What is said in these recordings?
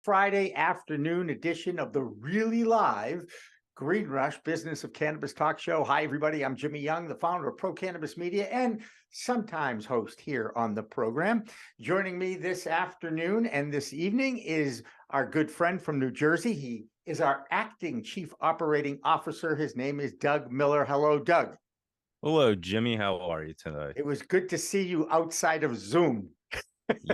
Friday afternoon edition of the really live Green Rush Business of Cannabis Talk Show. Hi, everybody. I'm Jimmy Young, the founder of Pro Cannabis Media and sometimes host here on the program. Joining me this afternoon and this evening is our good friend from New Jersey. He is our acting chief operating officer. His name is Doug Miller. Hello, Doug. Hello, Jimmy. How are you today? It was good to see you outside of Zoom.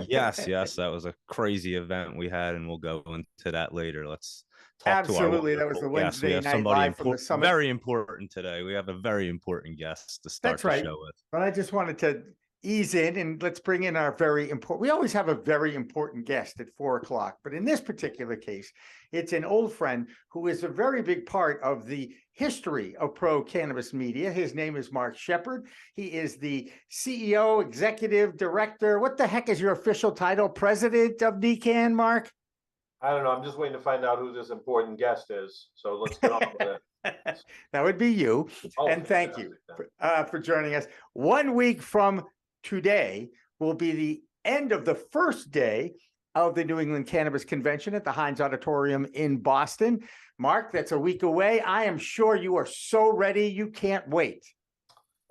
Yes, that was a crazy event we had, and we'll go into that later. Let's talk Absolutely. to our That was the Wednesday we have night somebody live from the summit. very important today. We have a very important guest to start That's right. the show with. But I just wanted to ease in and let's bring in our very important, we always have a very important guest at 4 o'clock, but in this particular case, it's an old friend who is a very big part of the history of Pro Cannabis Media. His name is Marc Shepard. He is the CEO, executive director. What the heck is your official title? President of NECANN, Marc? I don't know. I'm just waiting to find out who this important guest is. So let's get on with it. That would be you. Oh, and thank you for joining us. 1 week from today will be the end of the first day of the New England Cannabis Convention at the Heinz Auditorium in Boston. Marc, that's a week away. I am sure you are so ready. You can't wait.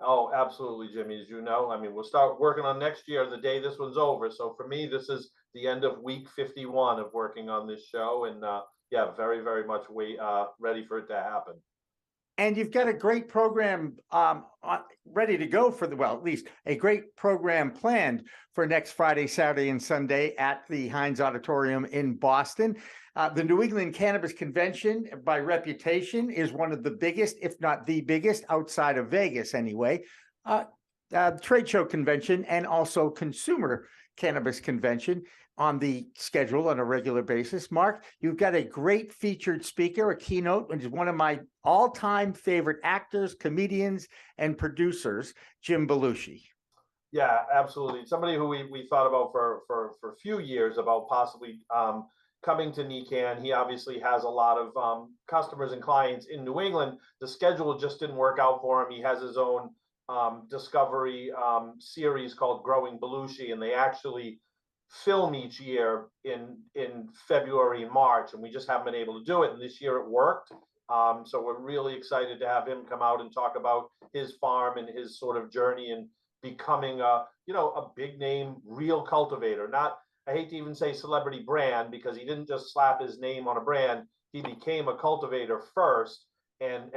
Oh, absolutely, Jimmy. As you know, I mean, we'll start working on next year the day this one's over. So for me, this is the end of week 51 of working on this show. And yeah, very, very much ready for it to happen. And you've got a great program ready to go for at least a great program planned for next Friday, Saturday, and Sunday at the Heinz Auditorium in Boston. The New England Cannabis Convention, by reputation, is one of the biggest, if not the biggest, outside of Vegas anyway, trade show convention and also consumer cannabis convention on the schedule on a regular basis. Marc, you've got a great featured speaker, a keynote, which is one of my all-time favorite actors, comedians, and producers, Jim Belushi. Yeah, absolutely. Somebody who we thought about for a few years about possibly coming to NECANN. He obviously has a lot of customers and clients in New England. The schedule just didn't work out for him. He has his own Discovery series called Growing Belushi, and they actually film each year in February and March, and we just haven't been able to do it. And this year it worked. So we're really excited to have him come out and talk about his farm and his sort of journey and becoming a big name, real cultivator. Not, I hate to even say celebrity brand, because he didn't just slap his name on a brand. He became a cultivator first and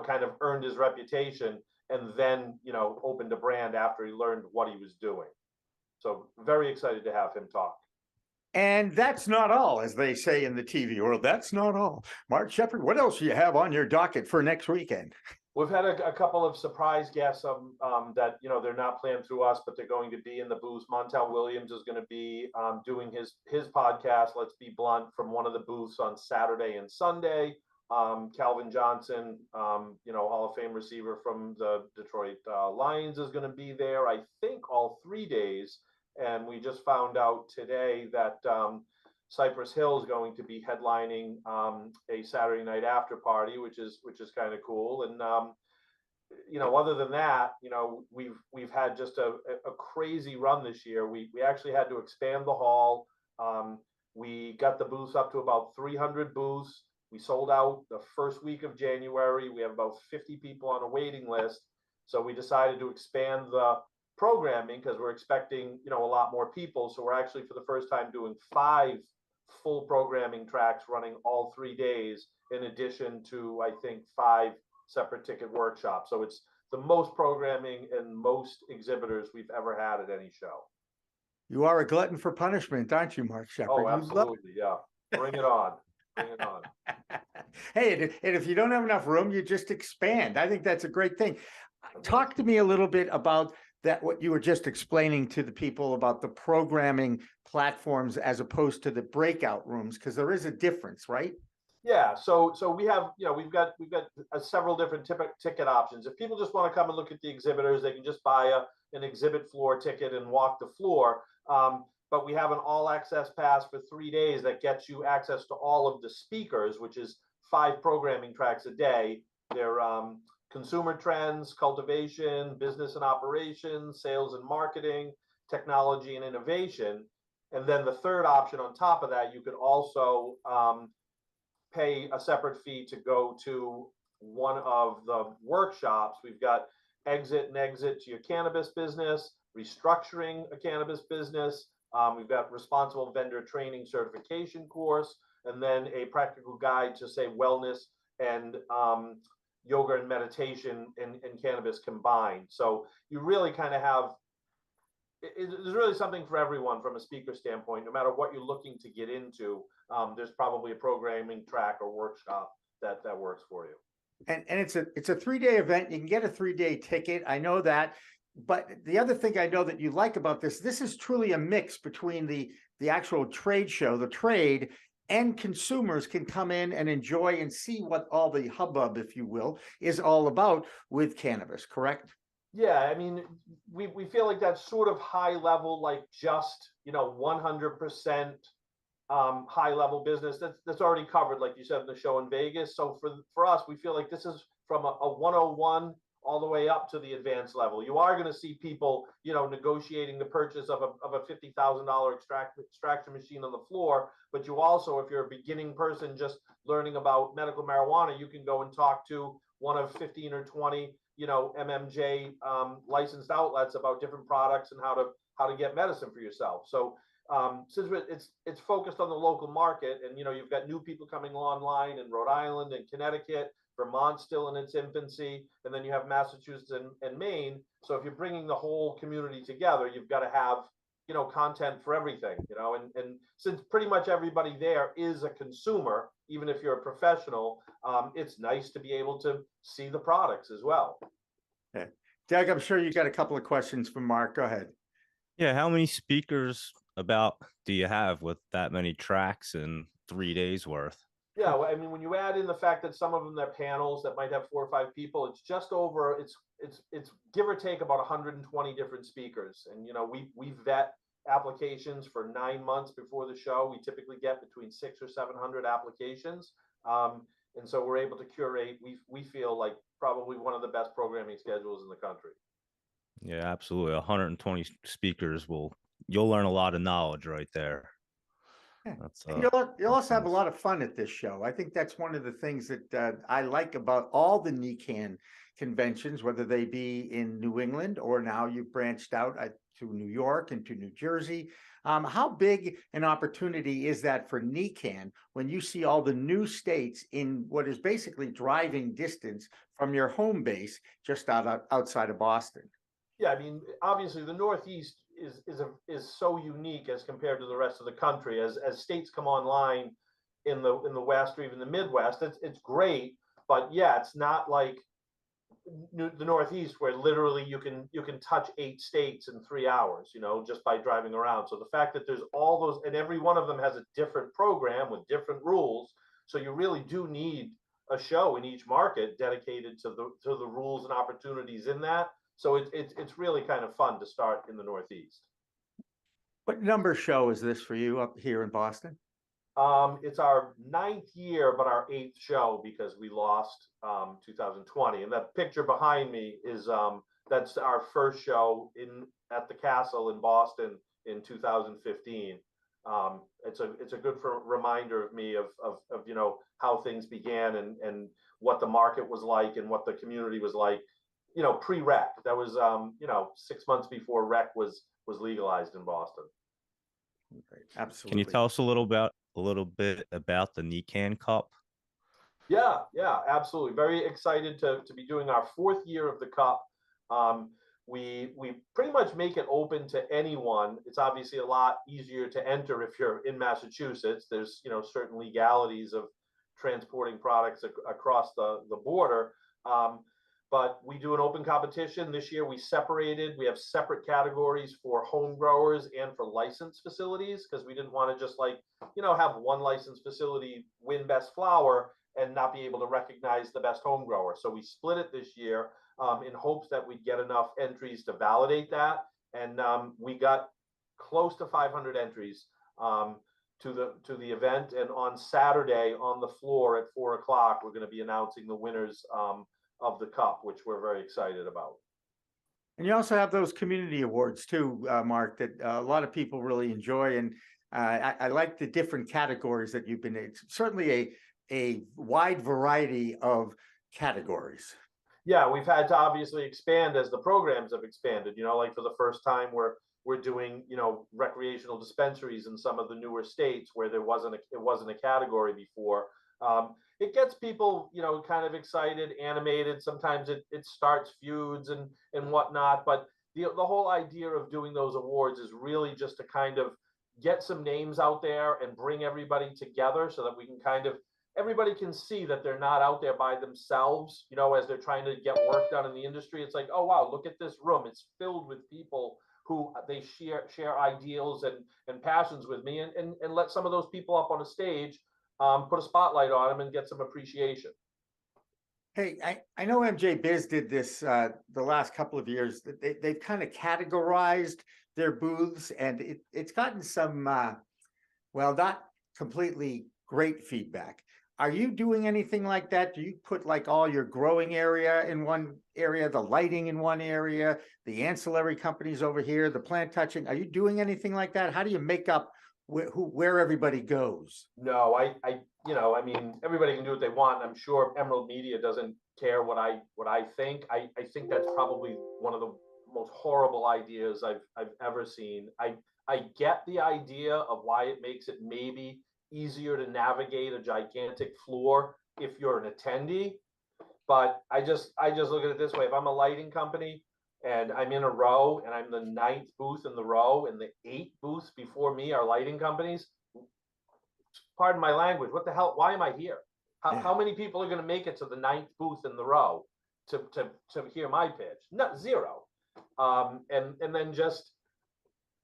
kind of earned his reputation, and then opened a brand after he learned what he was doing. So very excited to have him talk. And that's not all, as they say in the TV world. That's not all. Marc Shepard, what else do you have on your docket for next weekend? We've had a couple of surprise guests that they're not planned through us, but they're going to be in the booth. Montel Williams is going to be doing his podcast, Let's Be Blunt, from one of the booths on Saturday and Sunday. Calvin Johnson, Hall of Fame receiver from the Detroit Lions, is going to be there, I think, all 3 days. And we just found out today that Cypress Hill is going to be headlining a Saturday night after party, which is kind of cool. And other than that, we've had just a crazy run this year. We actually had to expand the hall. We got the booths up to about 300 booths. We sold out the first week of January. We have about 50 people on a waiting list. So we decided to expand the programming because we're expecting, a lot more people. So we're actually, for the first time, doing 5 full programming tracks running all 3 days, in addition to, I think, 5 separate ticket workshops. So it's the most programming and most exhibitors we've ever had at any show. You are a glutton for punishment, aren't you, Marc Shepard? Oh, absolutely. Yeah. Bring it on. Bring it on. Hey, and if you don't have enough room, you just expand. I think that's a great thing. Talk to me a little bit about that, what you were just explaining to the people about the programming platforms as opposed to the breakout rooms, because there is a difference, right? Yeah, so we have, we've got several different ticket options. If people just want to come and look at the exhibitors, they can just buy an exhibit floor ticket and walk the floor. But we have an all access pass for 3 days that gets you access to all of the speakers, which is 5 programming tracks a day. They're consumer trends, cultivation, business and operations, sales and marketing, technology and innovation. And then the third option on top of that, you could also pay a separate fee to go to one of the workshops. We've got exit to your cannabis business, restructuring a cannabis business. We've got responsible vendor training certification course, and then a practical guide to say wellness and yoga and meditation and cannabis combined. So you really kind of have, there's really something for everyone from a speaker standpoint. No matter what you're looking to get into, there's probably a programming track or workshop that works for you. And it's a 3-day event. You can get a 3-day ticket. I know that. But the other thing I know that you like about this is truly a mix between the actual trade show, the trade, and consumers can come in and enjoy and see what all the hubbub, if you will, is all about with cannabis, correct? Yeah, I mean, we feel like that's sort of high level, like just, 100% high level business that's already covered, like you said, in the show in Vegas. So for us, we feel like this is from a 101 all the way up to the advanced level. You are going to see people, negotiating the purchase of a $50,000 extraction machine on the floor. But you also, if you're a beginning person just learning about medical marijuana, you can go and talk to one of 15 or 20, MMJ licensed outlets about different products and how to get medicine for yourself. So since it's focused on the local market, and you've got new people coming online in Rhode Island and Connecticut, Vermont's still in its infancy, and then you have Massachusetts and Maine. So if you're bringing the whole community together, you've got to have content for everything, and since pretty much everybody there is a consumer, even if you're a professional, it's nice to be able to see the products as well. Okay. Doug, I'm sure you got a couple of questions from Mark. Go ahead. Yeah, how many speakers about do you have with that many tracks in 3 days worth? Yeah, well, I mean, when you add in the fact that some of them, they're panels that might have 4 or 5 people, it's just over, it's give or take about 120 different speakers. And we vet applications for 9 months before the show. We typically get between 600 or 700 applications, and so we're able to curate. We feel like probably one of the best programming schedules in the country. Yeah, absolutely. 120 speakers you'll learn a lot of knowledge right there. Yeah. That's You'll also have a lot of fun at this show. I think that's one of the things that I like about all the NECANN conventions, whether they be in New England or now you've branched out to New York and to New Jersey. How big an opportunity is that for NECANN when you see all the new states in what is basically driving distance from your home base just outside of Boston? Yeah, I mean, obviously the Northeast is so unique as compared to the rest of the country. As states come online in the West or even the Midwest, it's great, but yeah, it's not like the Northeast where literally you can touch 8 states in 3 hours, just by driving around. So the fact that there's all those, and every one of them has a different program with different rules, so you really do need a show in each market dedicated to the rules and opportunities in that. So it's really kind of fun to start in the Northeast. What number show is this for you up here in Boston? It's our 9th year, but our 8th show because we lost 2020. And that picture behind me is that's our first show at the Castle in Boston in 2015. It's a good reminder of me of how things began and what the market was like and what the community was like. Pre-rec. That was 6 months before rec was legalized in Boston. Absolutely. Can you tell us a little bit about the NECANN Cup? Yeah, absolutely. Very excited to be doing our 4th year of the Cup. We pretty much make it open to anyone. It's obviously a lot easier to enter if you're in Massachusetts. There's certain legalities of transporting products across the border. But we do an open competition. This year we have separate categories for home growers and for licensed facilities, because we didn't want to just have one licensed facility win best flower and not be able to recognize the best home grower. So we split it this year in hopes that we'd get enough entries to validate that. And we got close to 500 entries to the event. And on Saturday on the floor at 4 o'clock, we're going to be announcing the winners of the Cup, which we're very excited about. And you also have those community awards too, Mark, that a lot of people really enjoy. And I like the different categories that you've been in. It's certainly a wide variety of categories. Yeah, we've had to obviously expand as the programs have expanded. Like for the first time, we're doing recreational dispensaries in some of the newer states where it wasn't a category before. It gets people kind of excited, animated. Sometimes it starts feuds and whatnot. But the whole idea of doing those awards is really just to kind of get some names out there and bring everybody together so that we can everybody can see that they're not out there by themselves, as they're trying to get work done in the industry. It's like, oh, wow, look at this room. It's filled with people who they share ideals and passions with me, and let some of those people up on a stage, put a spotlight on them and get some appreciation. Hey, I know MJ Biz did this the last couple of years. They've kind of categorized their booths, and it's gotten some, well, not completely great feedback. Are you doing anything like that? Do you put like all your growing area in one area, the lighting in one area, the ancillary companies over here, the plant touching? Are you doing anything like that? How do you make up where everybody goes? No, I mean, everybody can do what they want. I'm sure Emerald Media doesn't care what I think. I think that's probably one of the most horrible ideas I've ever seen. I get the idea of why it makes it maybe easier to navigate a gigantic floor if you're an attendee, but I just look at it this way. If I'm a lighting company and I'm in a row and I'm the 9th booth in the row and the 8 booths before me are lighting companies, pardon my language, what the hell, why am I here? How many people are going to make it to the 9th booth in the row to hear my pitch? No, zero. And then just,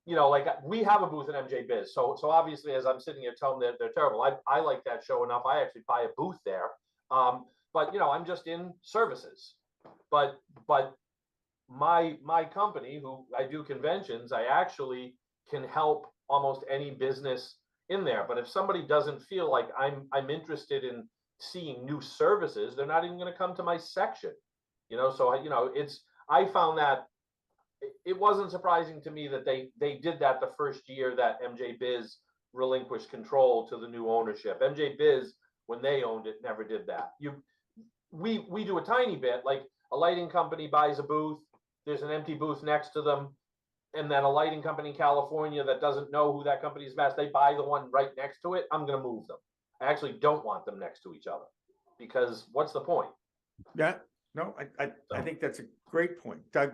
like we have a booth at MJ Biz. So obviously, as I'm sitting here telling them they're terrible, I like that show enough. I actually buy a booth there. But I'm just in services. But my company, who I do conventions, I actually can help almost any business in there. But if somebody doesn't feel like I'm interested in seeing new services, they're not even going to come to my section. So I found that it wasn't surprising to me that they did that the first year that MJ Biz relinquished control to the new ownership. MJ Biz, when they owned it, never did that. We do a tiny bit, like a lighting company buys a booth, there's an empty booth next to them, and then a lighting company in California that doesn't know who that company is best, they buy the one right next to it. I'm going to move them. I actually don't want them next to each other because what's the point? Yeah, no, I think that's a great point. Doug,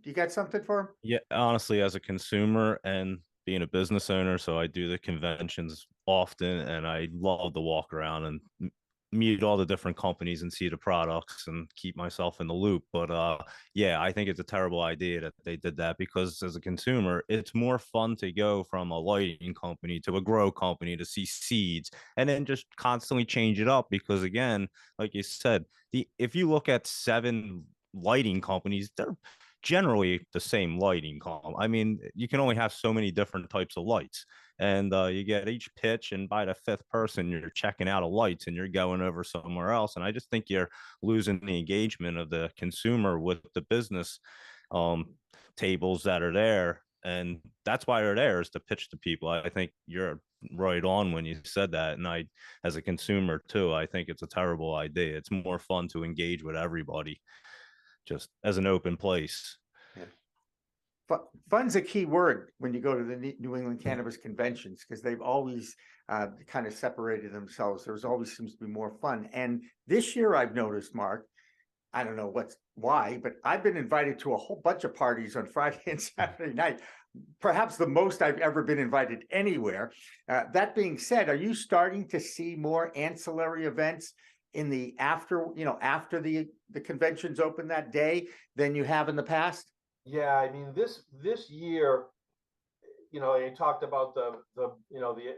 you got something for him? Yeah, honestly, as a consumer and being a business owner, so I do the conventions often, and I love to walk around and meet all the different companies and see the products and keep myself in the loop. But yeah, I think it's a terrible idea that they did that, because as a consumer, it's more fun to go from a lighting company to a grow company to see seeds and then just constantly change it up. Because again, like you said, if you look at 7 lighting companies, they're generally the same lighting column. I mean, you can only have so many different types of lights, and you get each pitch, and by the 5th person, you're checking out of lights and you're going over somewhere else. And I just think you're losing the engagement of the consumer with the business tables that are there. And that's why they're there, is to pitch to people. I think you're right on when you said that. And I, as a consumer too, I think it's a terrible idea. It's more fun to engage with everybody just as an open place. Yeah. Fun's a key word when you go to the New England Cannabis conventions, because they've always kind of separated themselves. There's always seems to be more fun. And this year I've noticed, Mark, I don't know why, but I've been invited to a whole bunch of parties on Friday and Saturday night, perhaps the most I've ever been invited anywhere. That being said, are you starting to see more ancillary events in the after the conventions open that day than you have in the past? Yeah, I mean, this year, they talked about the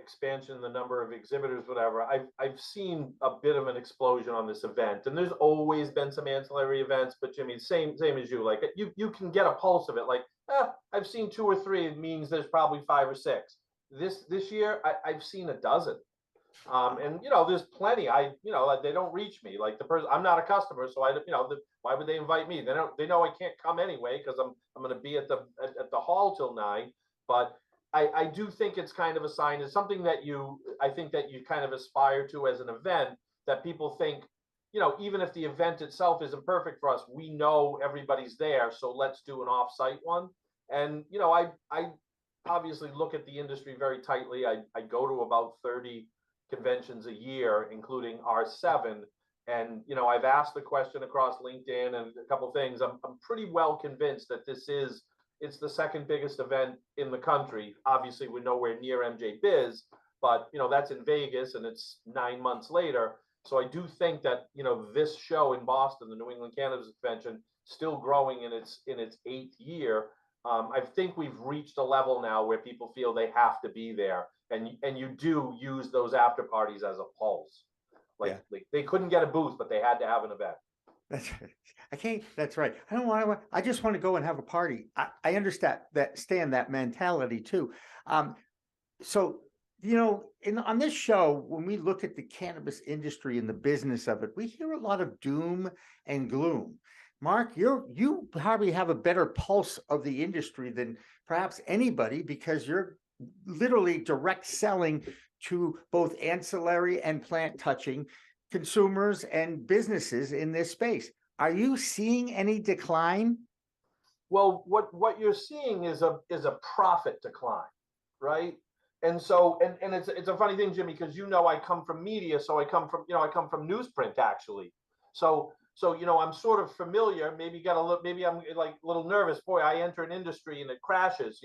expansion, the number of exhibitors, whatever. I've seen a bit of an explosion on this event, and there's always been some ancillary events, but Jimmy, same as you, like you can get a pulse of it. Like, I've seen 2 or 3, it means there's probably 5 or 6. This year, I've seen a dozen. And there's plenty. Like, they don't reach me. Like, the person, I'm not a customer, so why would they invite me? They know I can't come anyway because I'm going to be at the hall till 9. But I do think it's kind of a sign. It's something that I think that you kind of aspire to as an event, that people think, even if the event itself isn't perfect for us, we know everybody's there, so let's do an off-site one. And I obviously look at the industry very tightly. I go to about 30 conventions a year, including R7. And I've asked the question across LinkedIn and a couple of things. I'm pretty well convinced that it's the second biggest event in the country. Obviously, we're nowhere near MJ Biz, but that's in Vegas, and it's 9 months later. So I do think that this show in Boston, the New England Cannabis Convention, still growing in its 8th year. I think we've reached a level now where people feel they have to be there, and you do use those after parties as a pulse. Like they couldn't get a booth, but they had to have an event. That's right. I can't. That's right. I don't want to. I just want to go and have a party. I understand that mentality too. So on this show, when we look at the cannabis industry and the business of it, we hear a lot of doom and gloom. Marc, you probably have a better pulse of the industry than perhaps anybody, because you're literally direct selling to both ancillary and plant touching consumers and businesses in this space. Are you seeing any decline? Well, what you're seeing is a profit decline, right? And so, and it's a funny thing, Jimmy, because I come from media, so I come from newsprint actually. So I'm sort of familiar. Maybe I'm like a little nervous. Boy, I enter an industry and it crashes.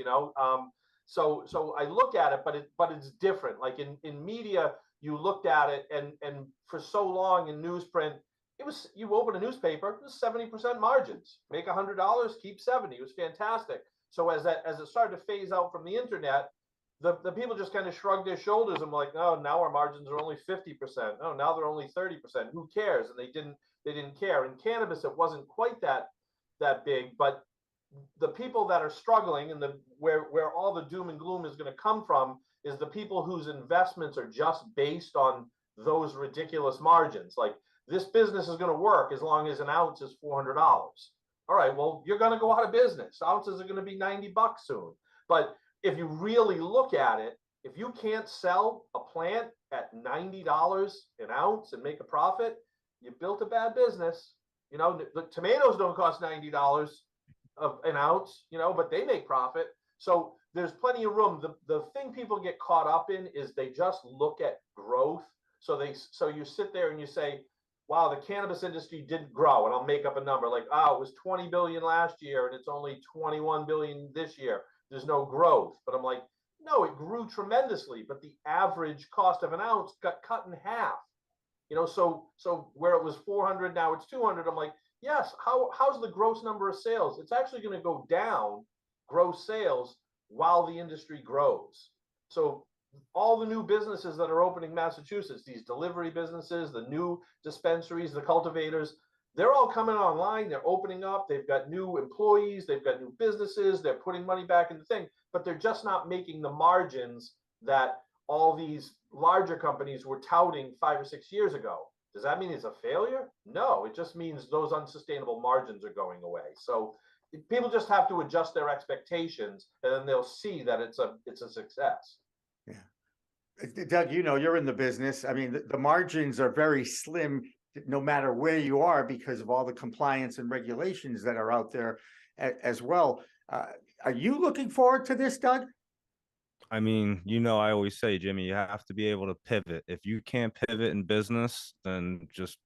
So I look at it, but it's different. Like in media, you looked at it, and for so long in newsprint, it was, you open a newspaper, it was 70% margins. Make $100, keep 70. It was fantastic. So as it started to phase out from the internet, the people just kind of shrugged their shoulders and were like, oh, now our margins are only 50%. Oh, now they're only 30%. Who cares? And they didn't care. In cannabis, it wasn't quite that big, but the people that are struggling, and where all the doom and gloom is going to come from, is the people whose investments are just based on those ridiculous margins. Like, this business is going to work as long as an ounce is $400. All right, well, you're going to go out of business. Ounces are going to be $90 soon. But if you really look at it, if you can't sell a plant at $90 an ounce and make a profit, you built a bad business. The tomatoes don't cost $90 an ounce, but they make profit. So there's plenty of room. The thing people get caught up in is they just look at growth. So you sit there and you say, wow, the cannabis industry didn't grow. And I'll make up a number like, it was 20 billion last year and it's only 21 billion this year. There's no growth. But I'm like, no, it grew tremendously, but the average cost of an ounce got cut in half. So where it was 400, now it's 200. I'm like, yes, how's the gross number of sales? It's actually going to go down, gross sales, while the industry grows. So all the new businesses that are opening in Massachusetts, these delivery businesses, the new dispensaries, the cultivators, they're all coming online. They're opening up. They've got new employees. They've got new businesses. They're putting money back in the thing, but they're just not making the margins that all these larger companies were touting 5 or 6 years ago. Does that mean it's a failure? No, it just means those unsustainable margins are going away. So people just have to adjust their expectations, and then they'll see that it's a success. Yeah. Doug, you're in the business. I mean, the margins are very slim no matter where you are, because of all the compliance and regulations that are out there as well. Are you looking forward to this, Doug? I mean, I always say, Jimmy, you have to be able to pivot. If you can't pivot in business, then just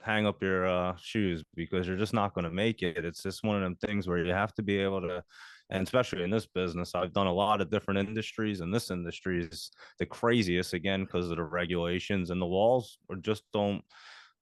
hang up your shoes, because you're just not going to make it. It's just one of them things where you have to be able to, and especially in this business, I've done a lot of different industries, and this industry is the craziest, again, because of the regulations and the laws just don't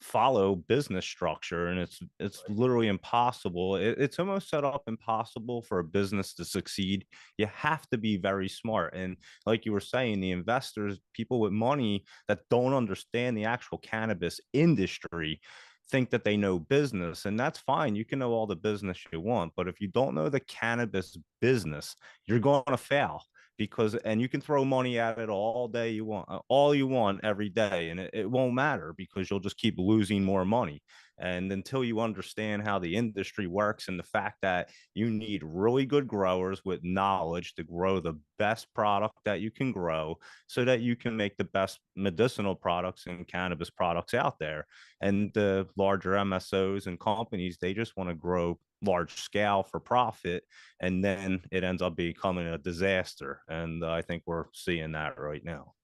follow business structure, and it's literally impossible. It's almost set up impossible for a business to succeed. You have to be very smart, and like you were saying, the investors, people with money that don't understand the actual cannabis industry, think that they know business, and that's fine. You can know all the business you want, but if you don't know the cannabis business, you're going to fail, because, and you can throw money at it all day all you want every day, and it won't matter because you'll just keep losing more money. And until you understand how the industry works and the fact that you need really good growers with knowledge to grow the best product that you can grow so that you can make the best medicinal products and cannabis products out there. And the larger MSOs and companies, they just want to grow large scale for profit, and then it ends up becoming a disaster. And I think we're seeing that right now.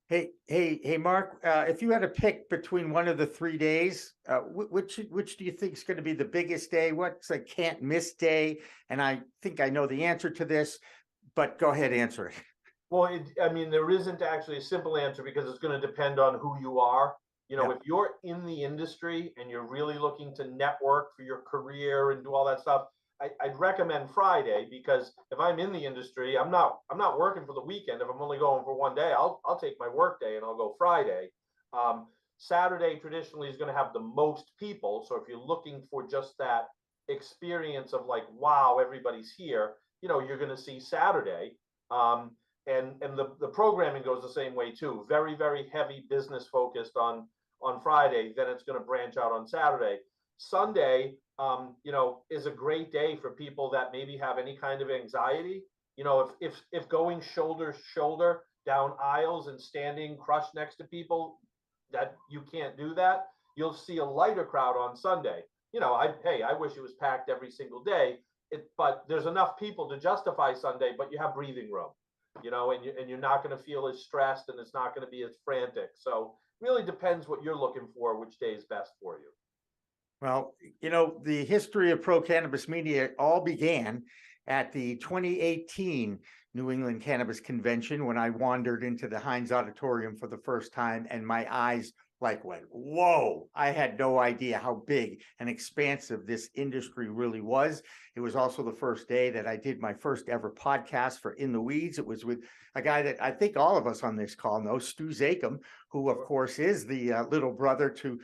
Hey, Mark, if you had to pick between one of the 3 days, which do you think is going to be the biggest day? What's a can't miss day? And I think I know the answer to this, but go ahead, answer it. Well, I mean, there isn't actually a simple answer because it's going to depend on who you are. You know, if you're in the industry and you're really looking to network for your career and do all that stuff, I'd recommend Friday, because if I'm in the industry, I'm not working for the weekend. If I'm only going for one day, I'll take my work day and I'll go Friday. Saturday traditionally is going to have the most people. So if you're looking for just that experience of like, wow, everybody's here, you know, you're going to see Saturday. And the programming goes the same way too. Very, very heavy business focused on Friday. Then it's going to branch out on Saturday. Sunday, you know, is a great day for people that maybe have any kind of anxiety. You know, if going shoulder to shoulder down aisles and standing crushed next to people, that you can't do that, you'll see a lighter crowd on Sunday. You know, I wish it was packed every single day, but there's enough people to justify Sunday, but you have breathing room, you know, and you're not going to feel as stressed and it's not going to be as frantic. So really depends what you're looking for, which day is best for you. Well, you know, the history of Pro Cannabis Media all began at the 2018 New England Cannabis Convention when I wandered into the Heinz Auditorium for the first time and my eyes like went, whoa, I had no idea how big and expansive this industry really was. It was also the first day that I did my first ever podcast for In the Weeds. It was with a guy that I think all of us on this call know, Stu Zakem, who of course is the little brother to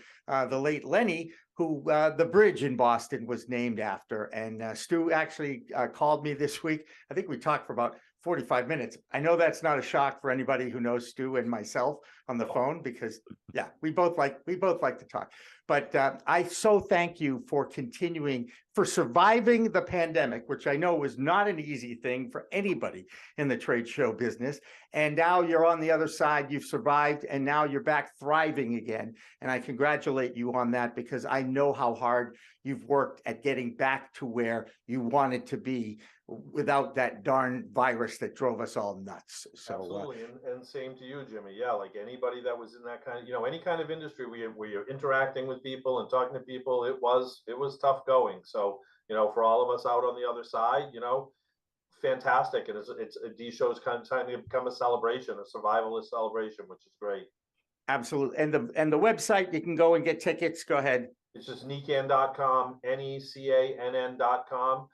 the late Lenny, who the bridge in Boston was named after. And Stu actually called me this week. I think we talked for about 45 minutes. I know that's not a shock for anybody who knows Stu and myself on the phone, because yeah, we both like to talk. But I so thank you for continuing, for surviving the pandemic, which I know was not an easy thing for anybody in the trade show business. And now you're on the other side, you've survived, and now you're back thriving again. And I congratulate you on that, because I know how hard you've worked at getting back to where you wanted to be without that darn virus that drove us all nuts. So absolutely, and same to you, Jimmy. Yeah, like anybody that was in that kind of, you know, any kind of industry where you're interacting with people and talking to people, it was tough going. So, you know, for all of us out on the other side, you know, fantastic. And it's these shows kind of time to become a celebration, a survivalist celebration, which is great. Absolutely. And the website, you can go and get tickets. Go ahead. It's just NECANN.com, NECANN.com.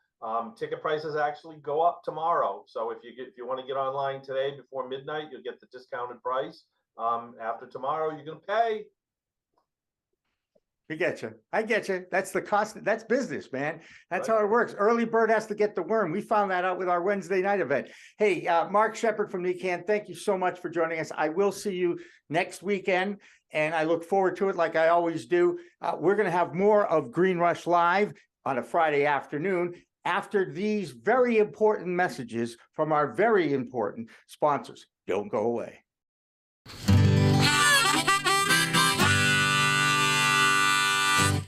Ticket prices actually go up tomorrow. So if you want to get online today before midnight, you'll get the discounted price. After tomorrow, you're going to pay. We get you. I get you. That's the cost. That's business, man. That's right. How it works. Early bird has to get the worm. We found that out with our Wednesday night event. Hey, Marc Shepard from NECANN, thank you so much for joining us. I will see you next weekend, and I look forward to it like I always do. We're going to have more of Green Rush Live on a Friday afternoon after these very important messages from our very important sponsors. Don't go away.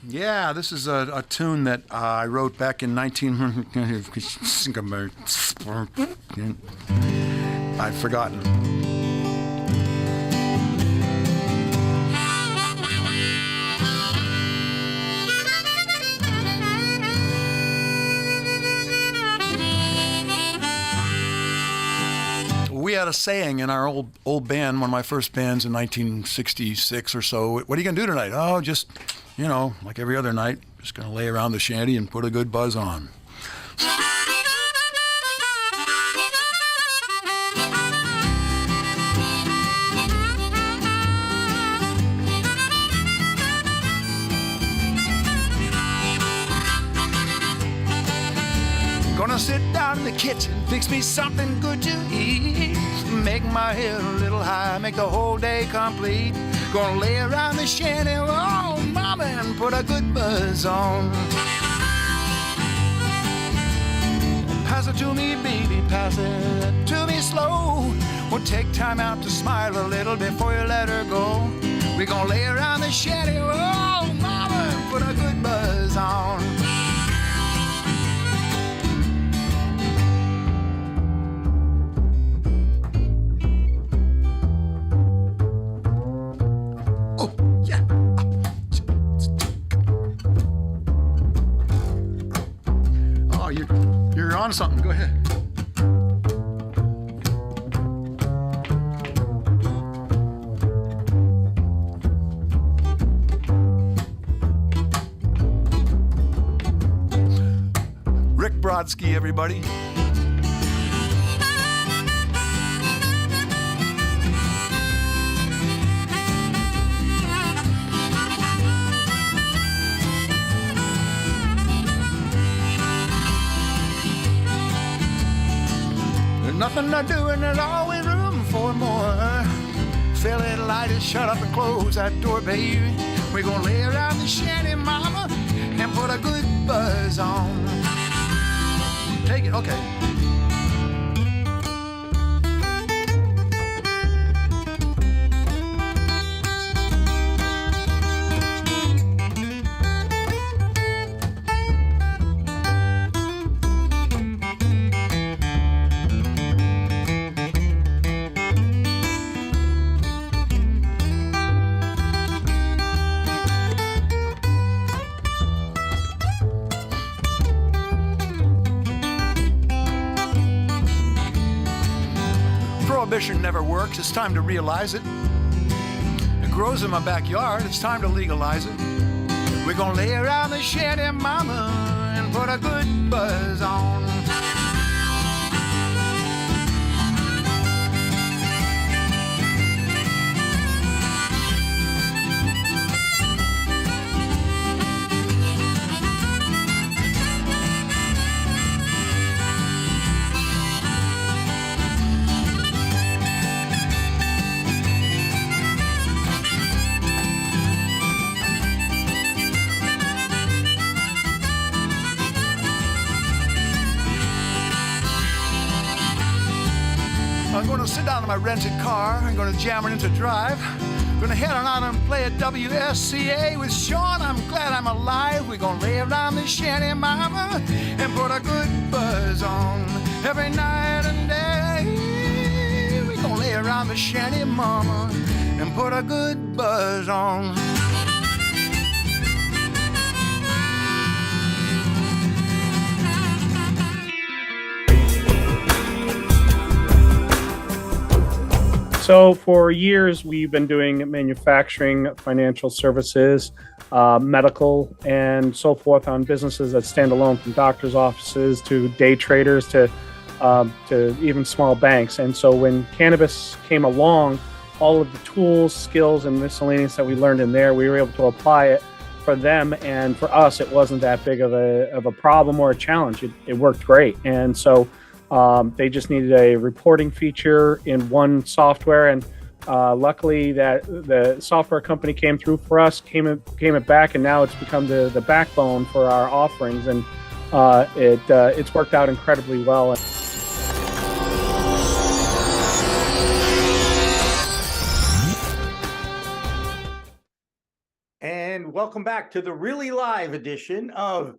Yeah, this is a tune that I wrote back in 19... I've forgotten. We had a saying in our old band, one of my first bands in 1966 or so. What are you going to do tonight? Oh, just, you know, like every other night, just going to lay around the shanty and put a good buzz on. Gonna sit down the kitchen, fix me something good to eat. Make my head a little high, make the whole day complete. Gonna lay around the shanty, oh mama, and put a good buzz on. Pass it to me, baby, pass it to me slow. We'll take time out to smile a little before you let her go. We're gonna lay around the shanty, oh mama, and put a good buzz on. Oh, yeah. Oh, you're on something. Go ahead. Rick Brodsky, everybody. There's nothing to do and there's always room for more. Fill it, light it, shut up and close that door, baby. We're gonna lay around the shanty, mama, and put a good buzz on. Take it, okay. Prohibition never works, it's time to realize it. It grows in my backyard, it's time to legalize it. We're gonna lay around the shanty, mama, and put a good buzz on. I'm going to sit down in my rented car. I'm going to jam it into drive. I'm going to head on out and play at WSCA with Sean. I'm glad I'm alive. We're going to lay around the shanty, mama, and put a good buzz on. Every night and day, we're going to lay around the shanty, mama, and put a good buzz on. So for years, we've been doing manufacturing, financial services, medical, and so forth on businesses that stand alone, from doctors' offices to day traders to even small banks. And so when cannabis came along, all of the tools, skills, and miscellaneous that we learned in there, we were able to apply it for them. And for us, it wasn't that big of a problem or a challenge. It worked great. And so they just needed a reporting feature in one software, and luckily that the software company came through for us, came it back, and now it's become the backbone for our offerings, and it's worked out incredibly well. And welcome back to the really live edition of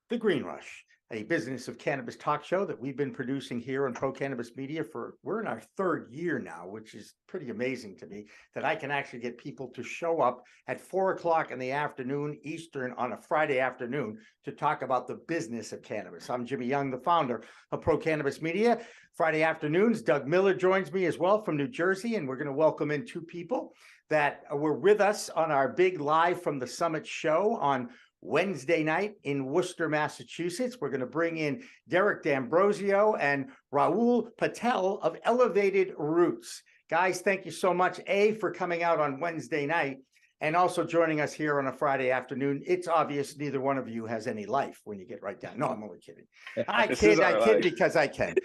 The Green Rush, a business of cannabis talk show that we've been producing here on Pro Cannabis Media we're in our third year now, which is pretty amazing to me that I can actually get people to show up at 4 o'clock in the afternoon Eastern on a Friday afternoon to talk about the business of cannabis. I'm Jimmy Young, the founder of Pro Cannabis Media. Friday afternoons, Doug Miller joins me as well from New Jersey, and we're going to welcome in two people that were with us on our big Live from the Summit show on Wednesday night in Worcester, Massachusetts. We're going to bring in Derek D'Ambrosio and Rahul Patel of Elevated Roots. Guys, thank you so much, A, for coming out on Wednesday night, and also joining us here on a Friday afternoon. It's obvious neither one of you has any life when you get right down. No, I'm only kidding. I This is kid our life. because I can.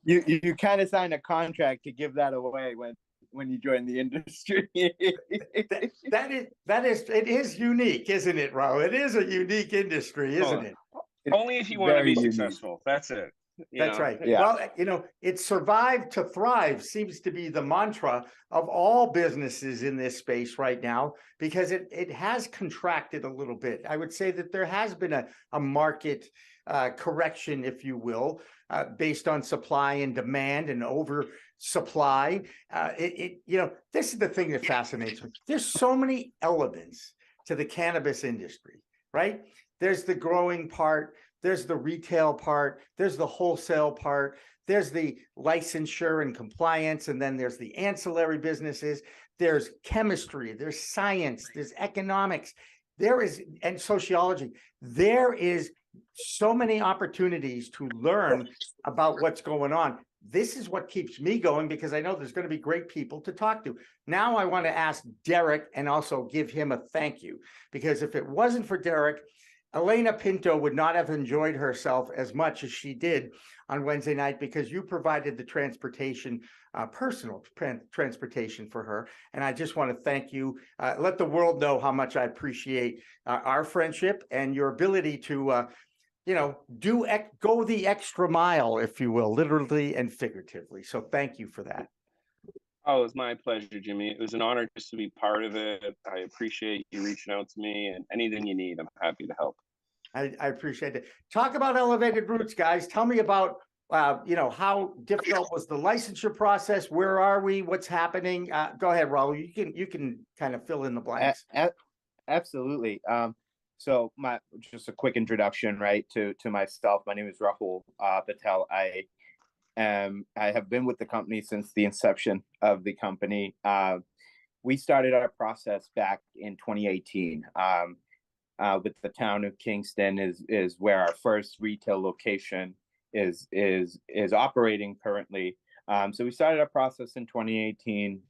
You kind of signed a contract to give that away when you join the industry. It is unique, isn't it, Rahul? It is a unique industry, isn't it? Only if you want to Very be unique. successful. That's it. You That's know? right. Yeah. Well, it's survive to thrive seems to be the mantra of all businesses in this space right now, because it has contracted a little bit. I would say that there has been a market correction, if you will, based on supply and demand and oversupply. This is the thing that fascinates me. There's so many elements to the cannabis industry, right? There's the growing part. There's the retail part, there's the wholesale part, there's the licensure and compliance, and then there's the ancillary businesses, there's chemistry, there's science, there's economics, and sociology. There is so many opportunities to learn about what's going on. This is what keeps me going, because I know there's going to be great people to talk to. Now I want to ask Derek and also give him a thank you, because if it wasn't for Derek, Elena Pinto would not have enjoyed herself as much as she did on Wednesday night, because you provided the transportation, personal transportation for her. And I just want to thank you. Let the world know how much I appreciate our friendship and your ability to, go the extra mile, if you will, literally and figuratively. So thank you for that. Oh, it was my pleasure, Jimmy. It was an honor just to be part of it. I appreciate you reaching out to me, and anything you need, I'm happy to help. I appreciate it. Talk about Elevated Roots, guys. Tell me about, how difficult was the licensure process? Where are we? What's happening? Go ahead, Rahul. You can kind of fill in the blanks. Absolutely. So just a quick introduction, right, to myself. My name is Rahul Patel. I have been with the company since the inception of the company. We started our process back in 2018 with the town of Kingston is where our first retail location is operating currently. So we started our process in 2018.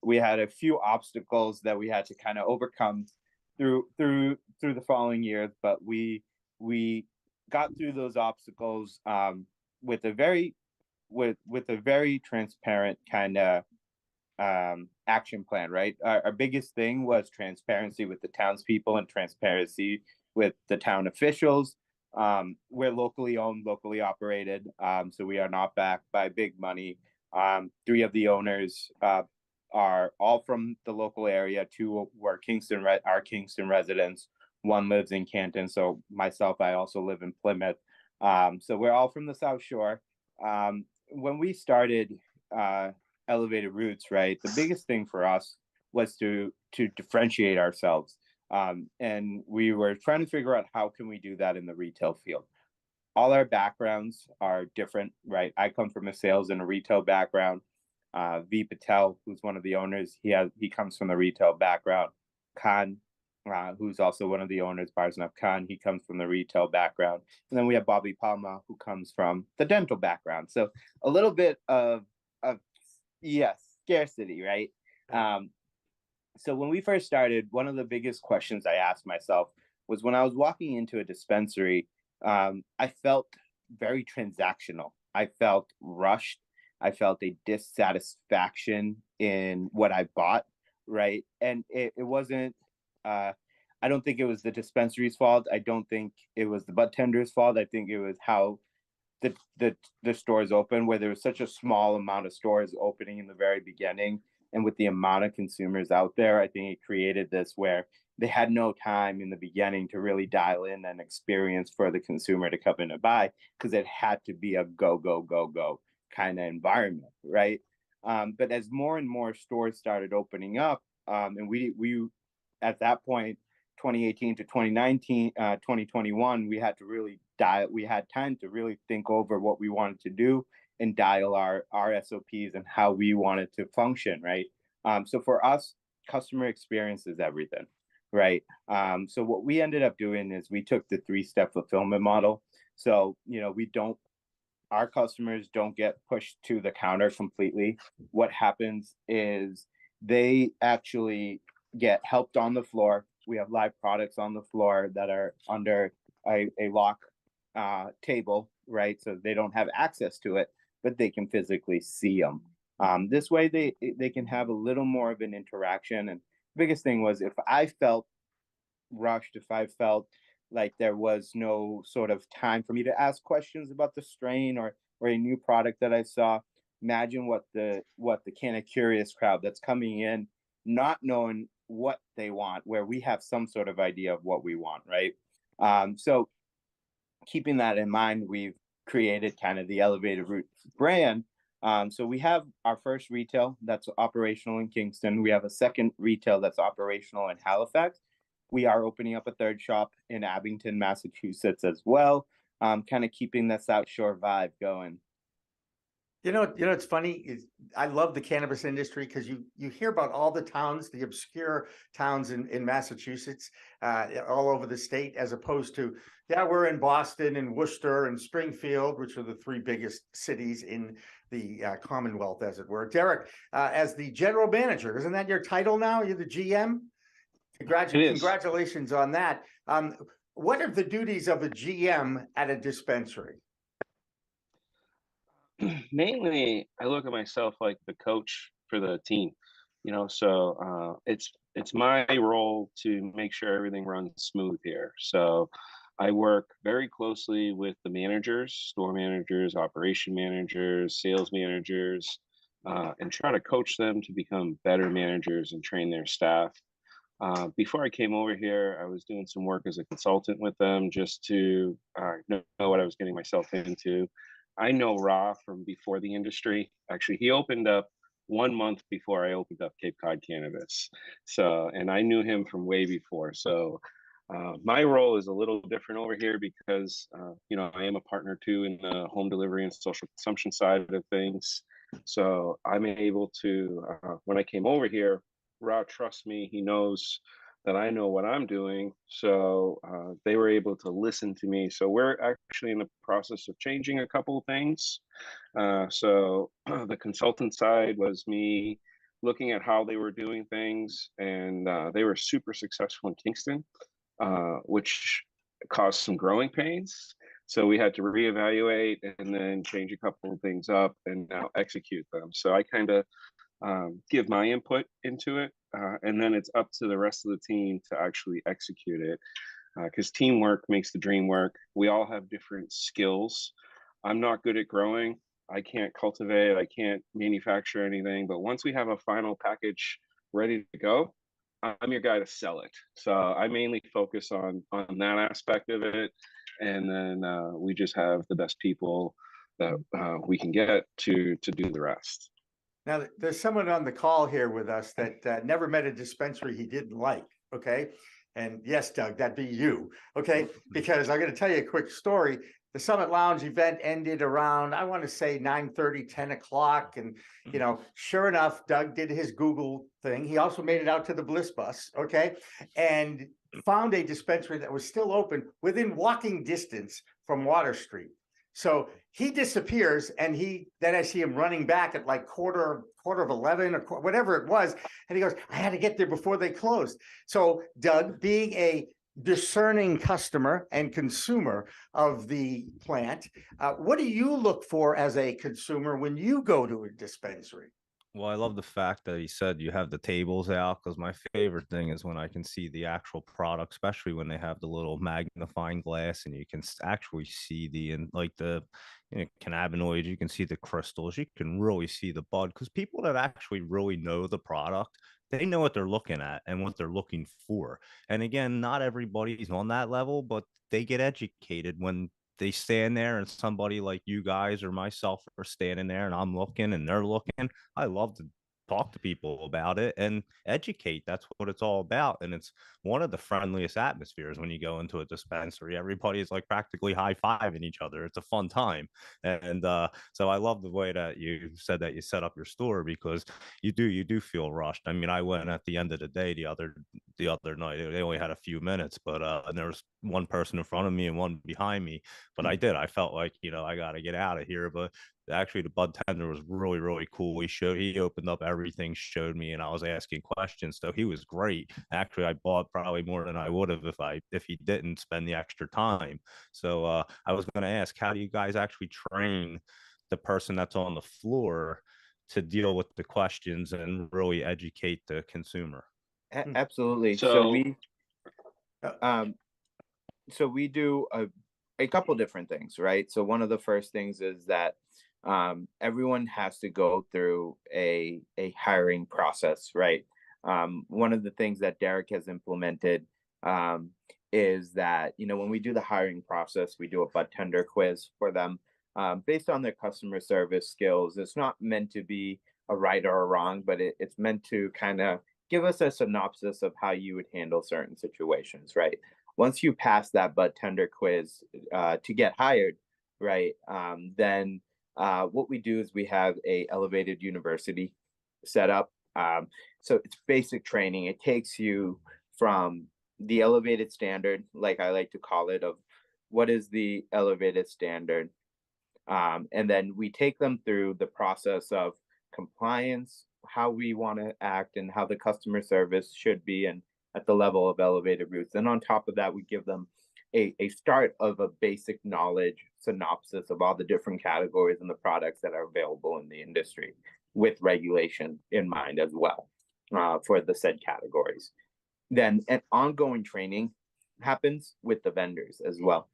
We had a few obstacles that we had to kind of overcome through the following years, but we got through those obstacles with a very transparent kind of action plan, right? Our biggest thing was transparency with the townspeople and transparency with the town officials. We're locally owned, locally operated, so we are not backed by big money. 3 of the owners are all from the local area. 2 were are Kingston residents. 1 lives in Canton. So myself, I also live in Plymouth. So we're all from the South Shore. When we started Elevated Roots, right, the biggest thing for us was to differentiate ourselves. And we were trying to figure out how can we do that in the retail field. All our backgrounds are different, right? I come from a sales and a retail background. V. Patel, who's one of the owners, he comes from the retail background. Khan, who's also one of the owners, Barsnav Khan, he comes from the retail background. And then we have Bobby Palma, who comes from the dental background. So a little bit of scarcity, right? So when we first started, one of the biggest questions I asked myself was when I was walking into a dispensary, I felt very transactional. I felt rushed. I felt a dissatisfaction in what I bought, right? And it wasn't, I don't think it was the dispensary's fault. I don't think it was the bud tender's fault. I think it was how the stores open, where there was such a small amount of stores opening in the very beginning. And with the amount of consumers out there, I think it created this where they had no time in the beginning to really dial in an experience for the consumer to come in and buy, because it had to be a go kind of environment, right? But as more and more stores started opening up, and we at that point, 2018 to 2019, 2021, we had time to really think over what we wanted to do and dial our SOPs and how we wanted to function, right? So for us, customer experience is everything, right? So what we ended up doing is we took the 3-step fulfillment model. So, our customers don't get pushed to the counter completely. What happens is they actually get helped on the floor. We have live products on the floor that are under a lock table, right? So they don't have access to it, but they can physically see them. This way they can have a little more of an interaction. And the biggest thing was, if I felt rushed, if I felt like there was no sort of time for me to ask questions about the strain or a new product that I saw, imagine what the kind of curious crowd that's coming in, not knowing what they want, where we have some sort of idea of what we want, right? So keeping that in mind, we've created kind of the Elevated Root brand. So we have our first retail that's operational in Kingston. We have a second retail that's operational in Halifax. We are opening up a third shop in Abington, Massachusetts as well. Kind of keeping the South Shore vibe going. It's funny is I love the cannabis industry because you hear about all the towns, the obscure towns in Massachusetts, all over the state, as opposed to, we're in Boston and Worcester and Springfield, which are the three biggest cities in the Commonwealth, as it were. Derek, as the general manager, isn't that your title now? You're the GM? Congratulations on that. What are the duties of a GM at a dispensary? Mainly, I look at myself like the coach for the team, so it's my role to make sure everything runs smooth here. So I work very closely with the managers, store managers, operation managers, sales managers, and try to coach them to become better managers and train their staff. Before I came over here, I was doing some work as a consultant with them just to know what I was getting myself into. I know Ra from before the industry. Actually, he opened up 1 month before I opened up Cape Cod Cannabis. So, and I knew him from way before. So my role is a little different over here because, I am a partner too in the home delivery and social consumption side of things. So I'm able to, when I came over here, Ra trusts me. He knows that I know what I'm doing. So they were able to listen to me. So we're actually in the process of changing a couple of things. So the consultant side was me looking at how they were doing things, and they were super successful in Kingston, which caused some growing pains. So we had to reevaluate and then change a couple of things up and now execute them. So I kind of give my input into it, and then it's up to the rest of the team to actually execute it, because teamwork makes the dream work. We all have different skills. I'm not good at growing. I can't cultivate. I can't manufacture anything. But once we have a final package ready to go, I'm your guy to sell it. So I mainly focus on that aspect of it, and then we just have the best people that we can get to do the rest. Now, there's someone on the call here with us that never met a dispensary he didn't like, okay? And yes, Doug, that'd be you, okay? Because I'm going to tell you a quick story. The Summit Lounge event ended around, I want to say 9:30, 10 o'clock. And, sure enough, Doug did his Google thing. He also made it out to the Bliss Bus, okay? And found a dispensary that was still open within walking distance from Water Street. So he disappears, and then I see him running back at like quarter of 11 or whatever it was. And he goes, I had to get there before they closed. So Doug, being a discerning customer and consumer of the plant, what do you look for as a consumer when you go to a dispensary? Well, I love the fact that he said you have the tables out, because my favorite thing is when I can see the actual product, especially when they have the little magnifying glass and you can actually see the cannabinoids, you can see the crystals, you can really see the bud, because people that actually really know the product, they know what they're looking at and what they're looking for. And again, not everybody's on that level, but they get educated when they stand there and somebody like you guys or myself are standing there and I'm looking and they're looking. I love to talk to people about it and educate. That's what it's all about. And it's one of the friendliest atmospheres when you go into a dispensary. Everybody is like practically high-fiving each other. It's a fun time. And so I love the way that you said that you set up your store, because you do feel rushed. I mean, I went at the end of the day the other night. They only had a few minutes, but and there was one person in front of me and one behind me. But I felt like, I got to get out of here. But actually the bud tender was really, really cool. He opened up everything, showed me, and I was asking questions. So he was great. Actually, I bought probably more than I would have if he didn't spend the extra time. So I was going to ask, how do you guys actually train the person that's on the floor to deal with the questions and really educate the consumer? Absolutely. So Um, so we do a couple different things, right? So one of the first things is that everyone has to go through a hiring process, right? One of the things that Derek has implemented is that, you know, when we do the hiring process, we do a bud tender quiz for them based on their customer service skills. It's not meant to be a right or a wrong, but it's meant to kind of give us a synopsis of how you would handle certain situations, right? Once you pass that bud tender quiz to get hired, right, then what we do is we have a elevated university set up. So it's basic training. It takes you from the elevated standard, like I like to call it, of what is the elevated standard, and then we take them through the process of compliance, how we want to act, and how the customer service should be, and at the level of elevated routes. And on top of that, we give them a start of a basic knowledge synopsis of all the different categories and the products that are available in the industry, with regulation in mind as well for the said categories. Then an ongoing training happens with the vendors as well.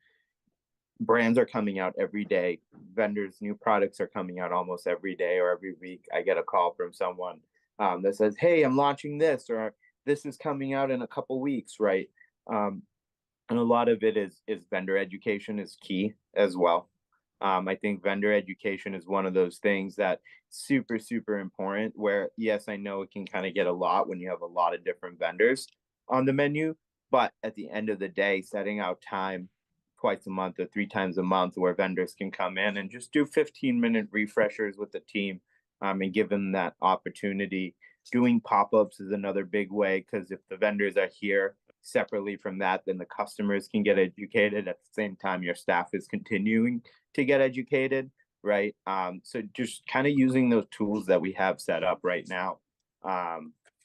Brands are coming out every day. Vendors, new products are coming out almost every day or every week. I get a call from someone that says, "Hey, I'm launching this," or "This is coming out in a couple weeks," right? And a lot of it is vendor education is key as well. I think vendor education is one of those things that super important. Where yes, I know it can kind of get a lot when you have a lot of different vendors on the menu, but at the end of the day, setting out time twice a month or 3 times a month where vendors can come in and just do 15-minute refreshers with the team and give them that opportunity. Doing pop-ups is another big way, because if the vendors are here separately from that, then the customers can get educated at the same time your staff is continuing to get educated, right? So just kind of using those tools that we have set up right now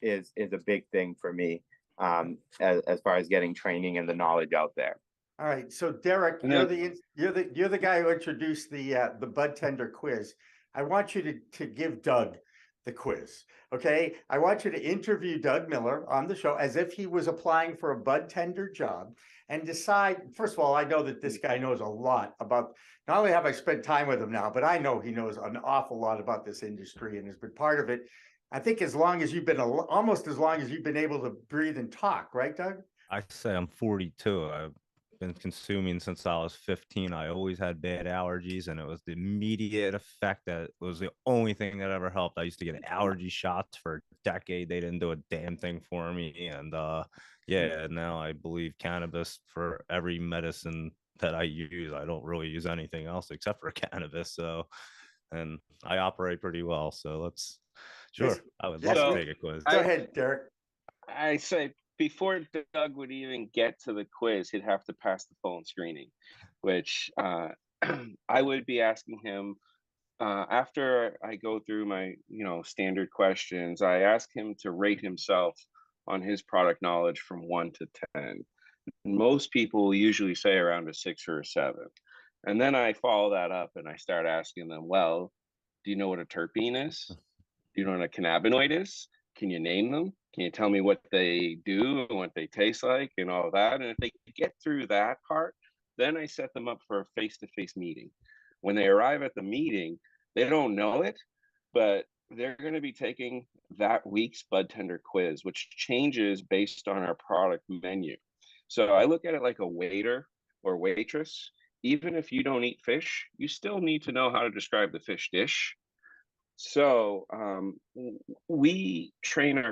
is a big thing for me as far as getting training and the knowledge out there. All right, so Derek, you're the guy who introduced the bud tender quiz. I want you to give Doug the quiz, okay? I want you to interview Doug Miller on the show as if he was applying for a bud tender job, and decide. First of all, I know that this guy knows a lot about. Not only have I spent time with him now, but I know he knows an awful lot about this industry and has been part of it. I think as long as you've been almost as long as you've been able to breathe and talk, right, Doug? I say I'm 42. I've been consuming since I was 15. I always had bad allergies, and it was the immediate effect that was the only thing that ever helped. I used to get allergy shots for a decade. They didn't do a damn thing for me. And yeah, now I believe cannabis for every medicine that I use. I don't really use anything else except for cannabis. So, and I operate pretty well. So sure, I would love to take a quiz. Go ahead, Derek. I say before Doug would even get to the quiz, he'd have to pass the phone screening, which I would be asking him after I go through my, standard questions. I ask him to rate himself on his product knowledge from 1 to 10. Most people usually say around a 6 or a 7. And then I follow that up and I start asking them, well, do you know what a terpene is? Do you know what a cannabinoid is? Can you name them? Can you tell me what they do and what they taste like and all of that? And if they get through that part, then I set them up for a face-to-face meeting. When they arrive at the meeting, they don't know it, but they're going to be taking that week's bud tender quiz, which changes based on our product menu. So I look at it like a waiter or waitress. Even if you don't eat fish, you still need to know how to describe the fish dish. So we train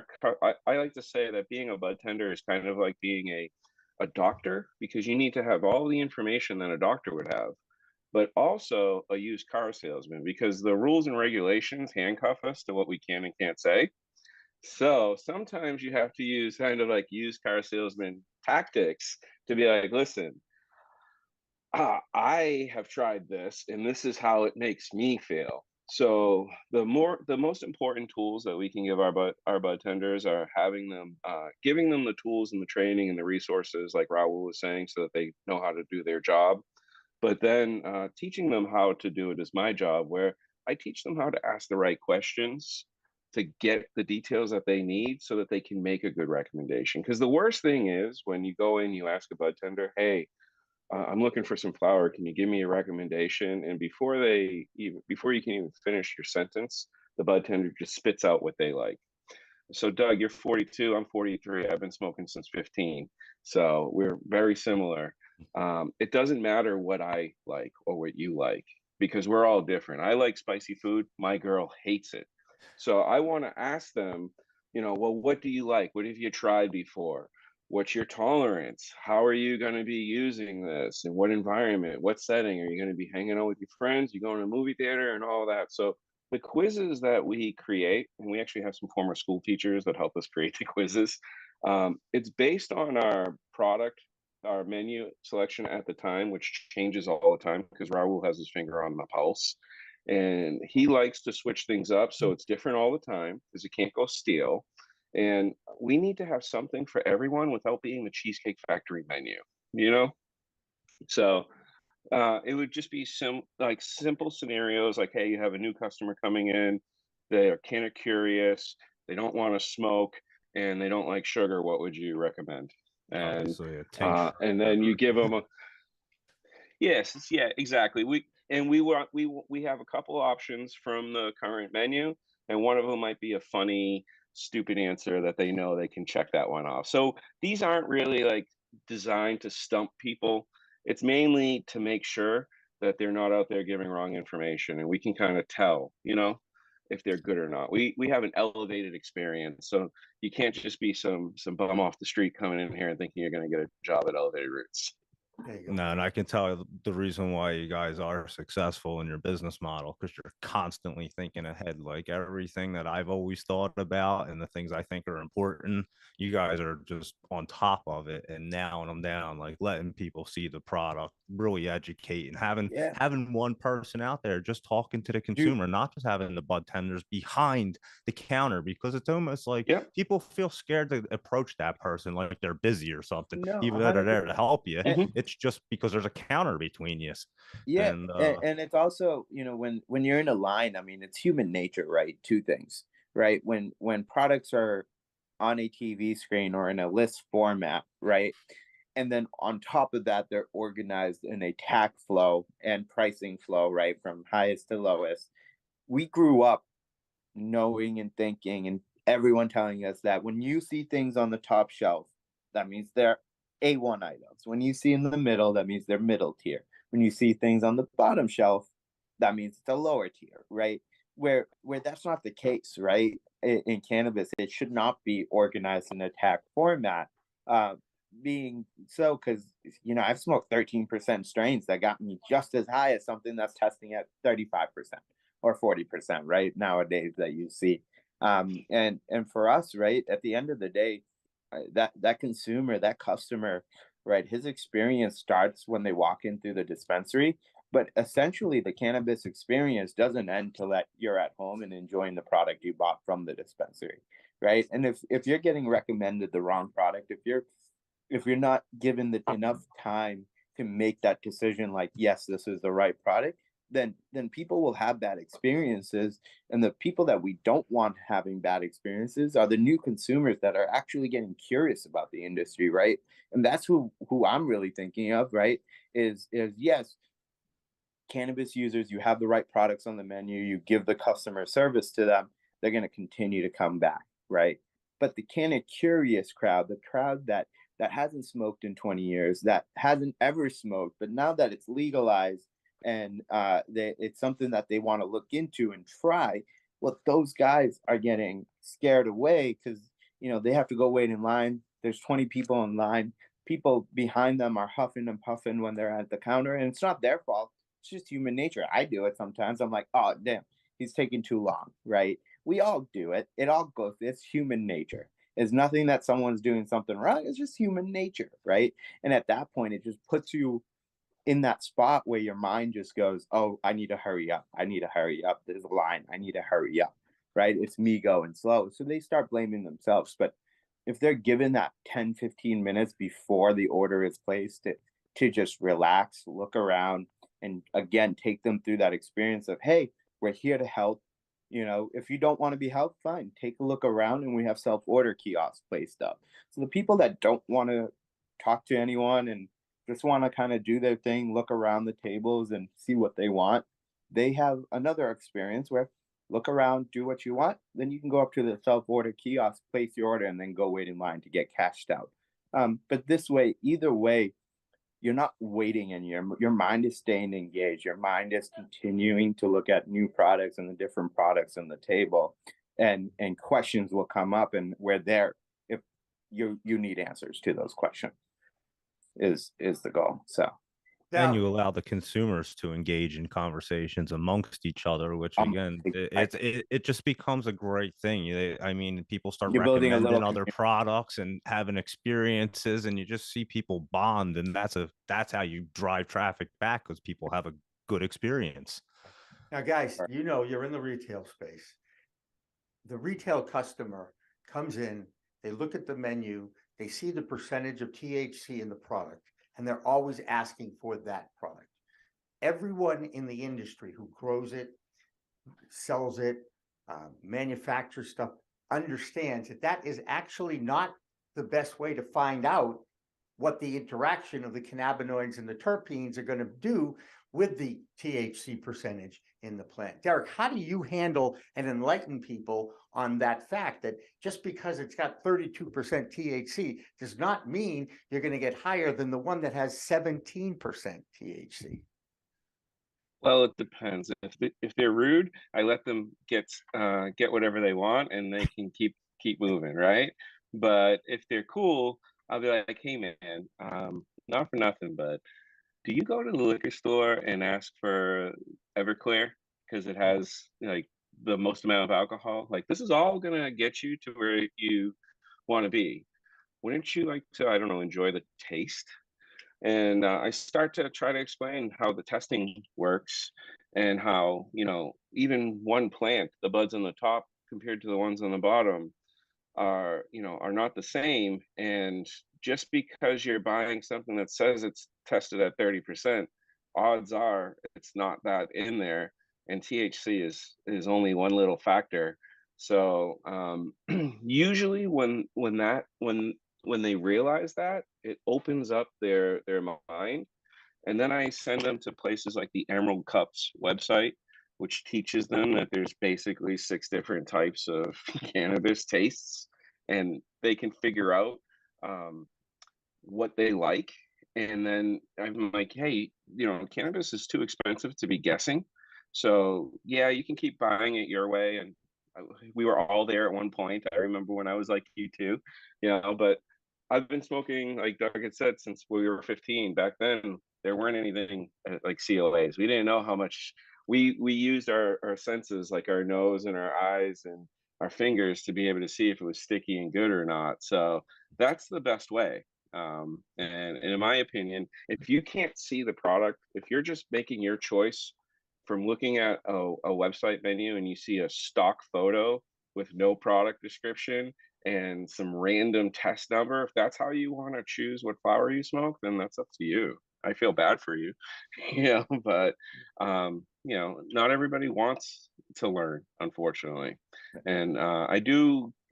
I like to say that being a bud tender is kind of like being a doctor, because you need to have all the information that a doctor would have, but also a used car salesman, because the rules and regulations handcuff us to what we can and can't say. So sometimes you have to use kind of like used car salesman tactics to be like, listen, I have tried this, and this is how it makes me feel. So the most important tools that we can give our bud tenders are having them, giving them the tools and the training and the resources, like Rahul was saying, so that they know how to do their job. But then teaching them how to do it is my job, where I teach them how to ask the right questions to get the details that they need so that they can make a good recommendation. Because the worst thing is when you go in, you ask a bud tender, hey, I'm looking for some flower. Can you give me a recommendation? And before you can even finish your sentence, the bud tender just spits out what they like. So Doug, you're 42, I'm 43. I've been smoking since 15. So we're very similar. It doesn't matter what I like or what you like, because we're all different. I like spicy food. My girl hates it. So I want to ask them, well, what do you like? What have you tried before? What's your tolerance? How are you going to be using this? In what environment? What setting? Are you going to be hanging out with your friends? You going to a movie theater and all that? So the quizzes that we create, and we actually have some former school teachers that help us create the quizzes. It's based on our product, our menu selection at the time, which changes all the time because Rahul has his finger on the pulse. And he likes to switch things up. So it's different all the time because it can't go stale. And we need to have something for everyone without being the Cheesecake Factory menu, you know? So it would just be simple scenarios like, hey, you have a new customer coming in, they are kind of curious, they don't want to smoke, and they don't like sugar. What would you recommend? And Obviously, a tincture. and then you give them a yes, yeah, exactly. We have a couple options from the current menu, and one of them might be a funny, stupid answer that they know they can check that one off. So these aren't really like designed to stump people. It's mainly to make sure that they're not out there giving wrong information, and we can kind of tell, if they're good or not. We have an elevated experience, so you can't just be some bum off the street coming in here and thinking you're going to get a job at Elevated Roots. There you go. No, and I can tell you the reason why you guys are successful in your business model, because you're constantly thinking ahead. Like everything that I've always thought about and the things I think are important, you guys are just on top of it and nailing them down, like letting people see the product, really educating, having one person out there just talking to the consumer, not just having the bud tenders behind the counter, because it's almost like people feel scared to approach that person like they're busy or something, No, even though they're there to 100%. help you. It's just because there's a counter between you. Yeah, And and it's also, when you're in a line, I mean, it's human nature, right? Two things, right? When products are on a TV screen or in a list format, right? And then on top of that, they're organized in a TAC flow and pricing flow, right? From highest to lowest. We grew up knowing and thinking, and everyone telling us that when you see things on the top shelf, that means they're A1 items. When you see in the middle, that means they're middle tier. When you see things on the bottom shelf, that means it's a lower tier, right? Where that's not the case, right? In cannabis, it should not be organized in a TAC format. Being so, because I've smoked 13% strains that got me just as high as something that's testing at 35% or 40%, right? Nowadays that you see. And for us, right, at the end of the day, that consumer, that customer, right, his experience starts when they walk in through the dispensary. But essentially, the cannabis experience doesn't end till that you're at home and enjoying the product you bought from the dispensary, right? And if you're getting recommended the wrong product, if you're not given enough time to make that decision, like, yes, this is the right product, then people will have bad experiences. And the people that we don't want having bad experiences are the new consumers that are actually getting curious about the industry, right? And that's who I'm really thinking of, right? Is yes, cannabis users, you have the right products on the menu, you give the customer service to them, they're going to continue to come back, right? But the kind of curious crowd, the crowd that hasn't smoked in 20 years, that hasn't ever smoked, but now that it's legalized and it's something that they want to look into and try, well, those guys are getting scared away because they have to go wait in line. There's 20 people in line. People behind them are huffing and puffing when they're at the counter, and it's not their fault. It's just human nature. I do it sometimes. I'm like, oh damn, he's taking too long, right? We all do it. It all goes. It's human nature. It's nothing that someone's doing something wrong. It's just human nature, right? And at that point, it just puts you in that spot where your mind just goes, oh, I need to hurry up. I need to hurry up. There's a line. I need to hurry up, right? It's me going slow. So they start blaming themselves. But if they're given that 10, 15 minutes before the order is placed to just relax, look around, and again, take them through that experience of, hey, we're here to help. You know, if you don't want to be helped, fine. Take a look around, and we have self-order kiosks placed up. So the people that don't want to talk to anyone and just want to kind of do their thing, look around the tables and see what they want, they have another experience where look around, do what you want, then you can go up to the self-order kiosk, place your order, and then go wait in line to get cashed out. But this way, either way, you're not waiting, and your mind is staying engaged. Your mind is continuing to look at new products and the different products on the table, and questions will come up, and we're there if you need answers to those questions. Is the goal. So and you allow the consumers to engage in conversations amongst each other, which again, it just becomes a great thing. I mean, people start recommending other products and having experiences, and you just see people bond, and that's how you drive traffic back, because people have a good experience. Now, guys, you know, you're in the retail space. The retail customer comes in, they look at the menu, they see the percentage of THC in the product, and they're always asking for that product. Everyone in the industry who grows it, sells it, manufactures stuff, understands that that is actually not the best way to find out what the interaction of the cannabinoids and the terpenes are going to do with the THC percentage in the plant. Derek, how do you handle and enlighten people on that fact that just because it's got 32% THC does not mean you're going to get higher than the one that has 17% THC? Well, it depends. If they're rude, I let them get whatever they want, and they can keep moving, right? But if they're cool, I'll be like, hey man, not for nothing, but do you go to the liquor store and ask for Everclear because it has like the most amount of alcohol? Like, this is all gonna get you to where you want to be. Wouldn't you like to, I don't know, enjoy the taste? And I start to try to explain how the testing works, and how, you know, even one plant, the buds on the top compared to the ones on the bottom are, you know, are not the same. And just because you're buying something that says it's tested at 30%, odds are it's not that in there, and THC is only one little factor. So usually when they realize that, it opens up their mind. And then I send them to places like the Emerald Cups website, which teaches them that there's basically 6 different types of cannabis tastes, and they can figure out what they like. And then I'm like, hey, you know, cannabis is too expensive to be guessing. So yeah, you can keep buying it your way. And we were all there at one point. I remember when I was like you too, you know, but I've been smoking, like Doug had said, since we were 15. Back then, there weren't anything like COAs. We didn't know how much we used our senses, like our nose and our eyes and our fingers, to be able to see if it was sticky and good or not. So that's the best way. And in my opinion, if you can't see the product, if you're just making your choice from looking at a website menu and you see a stock photo with no product description and some random test number, if that's how you want to choose what flower you smoke, then that's up to you. I feel bad for you, you know, but you know, not everybody wants to learn, unfortunately. And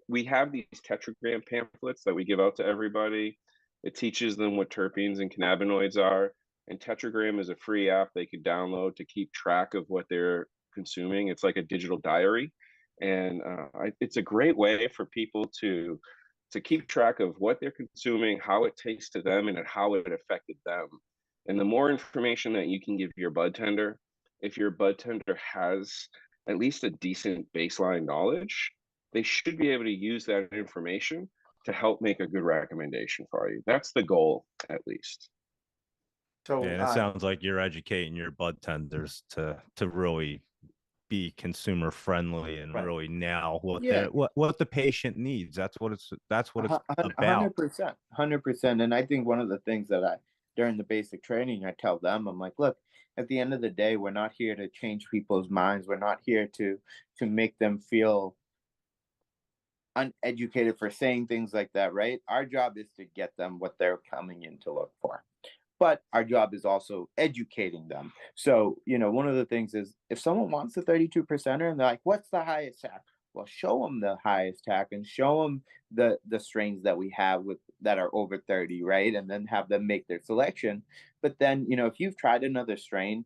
we have these tetragram pamphlets that we give out to everybody. It teaches them what terpenes and cannabinoids are. And Tetragram is a free app they could download to keep track of what they're consuming. It's like a digital diary. And it's a great way for people to keep track of what they're consuming, how it tastes to them, and how it affected them. And the more information that you can give your bud tender, if your bud tender has at least a decent baseline knowledge, they should be able to use that information to help make a good recommendation for you. That's the goal, at least. So yeah, and it sounds like you're educating your bud tenders to really be consumer friendly and really now what the patient needs. That's what it's about. 100%. And I think one of the things that during the basic training, I tell them, I'm like, look, at the end of the day, we're not here to change people's minds. We're not here to make them feel uneducated for saying things like that, right? Our job is to get them what they're coming in to look for. But our job is also educating them. So, one of the things is if someone wants the 32%er and they're like, what's the highest tack? Well, show them the highest tack and show them the strains that we have that are over 30, right? And then have them make their selection. But then, if you've tried another strain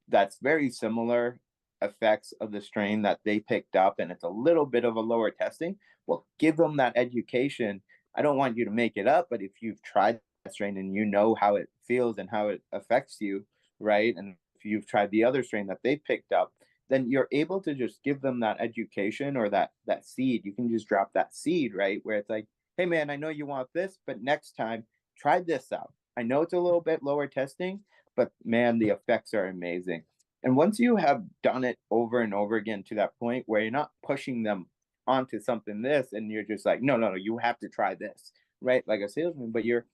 that's very similar effects of the strain that they picked up and it's a little bit of a lower testing, well, give them that education. I don't want you to make it up, but if you've tried that strain and you know how it feels and how it affects you, right? And if you've tried the other strain that they picked up, then you're able to just give them that education or that seed. You can just drop that seed, right? Where it's like, hey man, I know you want this, but next time try this out. I know it's a little bit lower testing, but man, the effects are amazing. And once you have done it over and over again to that point where you're not pushing them onto something this and you're just like, no, you have to try this, right? Like a salesman, but you're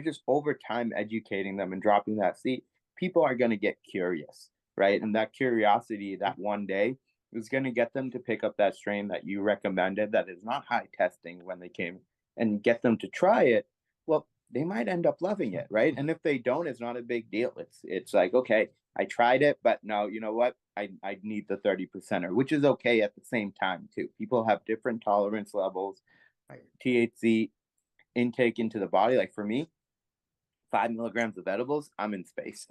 just over time educating them and dropping that seed. People are going to get curious, right? And that curiosity that one day is going to get them to pick up that strain that you recommended that is not high testing when they came and get them to try it. Well, they might end up loving it, right? And if they don't, it's not a big deal. It's like, okay, I tried it, but no, you know what? I need the 30%er, which is okay at the same time too. People have different tolerance levels, right? THC intake into the body. Like for me, 5 milligrams of edibles, I'm in space.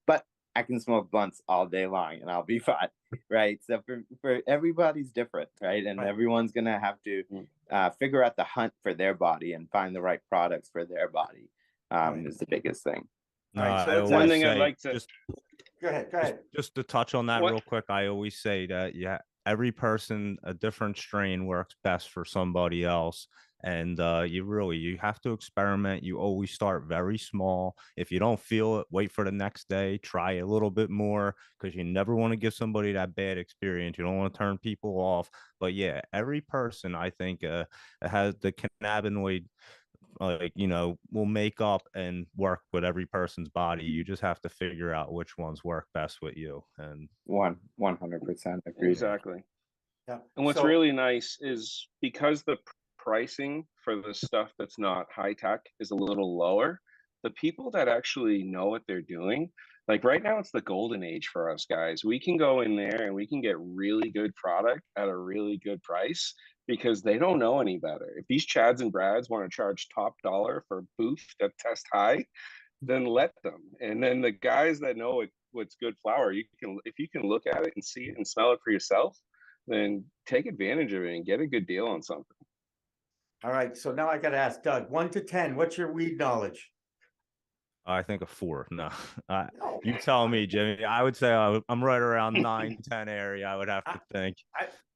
But I can smoke blunts all day long and I'll be fine, right? So for everybody's different, right? And everyone's gonna have to figure out the hunt for their body and find the right products for their body is the biggest thing. No, All right, so I let's- always One thing I'd say, like to- just Go ahead. just to touch on that What- real quick, I always say that every person, a different strain works best for somebody else. And you have to experiment. You always start very small. If you don't feel it, wait for the next day, try a little bit more, because you never want to give somebody that bad experience. You don't want to turn people off. But yeah, every person, I think, has the cannabinoid, will make up and work with every person's body. You just have to figure out which ones work best with you. And 100% agreed. Exactly. Yeah. And what's So- really nice is because the pricing for the stuff that's not high tech is a little lower, the people that actually know what they're doing, like right now it's the golden age for us guys. We can go in there and we can get really good product at a really good price because they don't know any better. If these Chads and Brads want to charge top dollar for booth that test high, then let them. And then the guys that know what's good flower, if you can look at it and see it and smell it for yourself, then take advantage of it and get a good deal on something. All right, so now I got to ask Doug, 1 to 10, what's your weed knowledge? I think a 4. No, you tell me, Jimmy. I would say I'm right around 9, 10 area. I would have to think.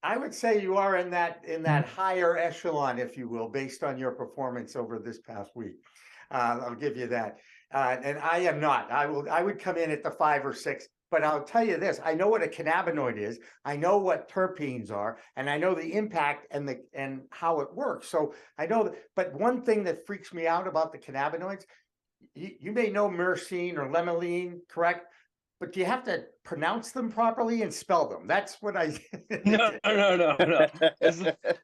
I would say you are in that higher echelon, if you will, based on your performance over this past week. I'll give you that. And I am not. I would come in at the 5 or 6. But I'll tell you this, I know what a cannabinoid is, I know what terpenes are, and I know the impact and how it works. So I know that, but one thing that freaks me out about the cannabinoids, you may know myrcene or limonene, correct? But do you have to pronounce them properly and spell them? That's what I No.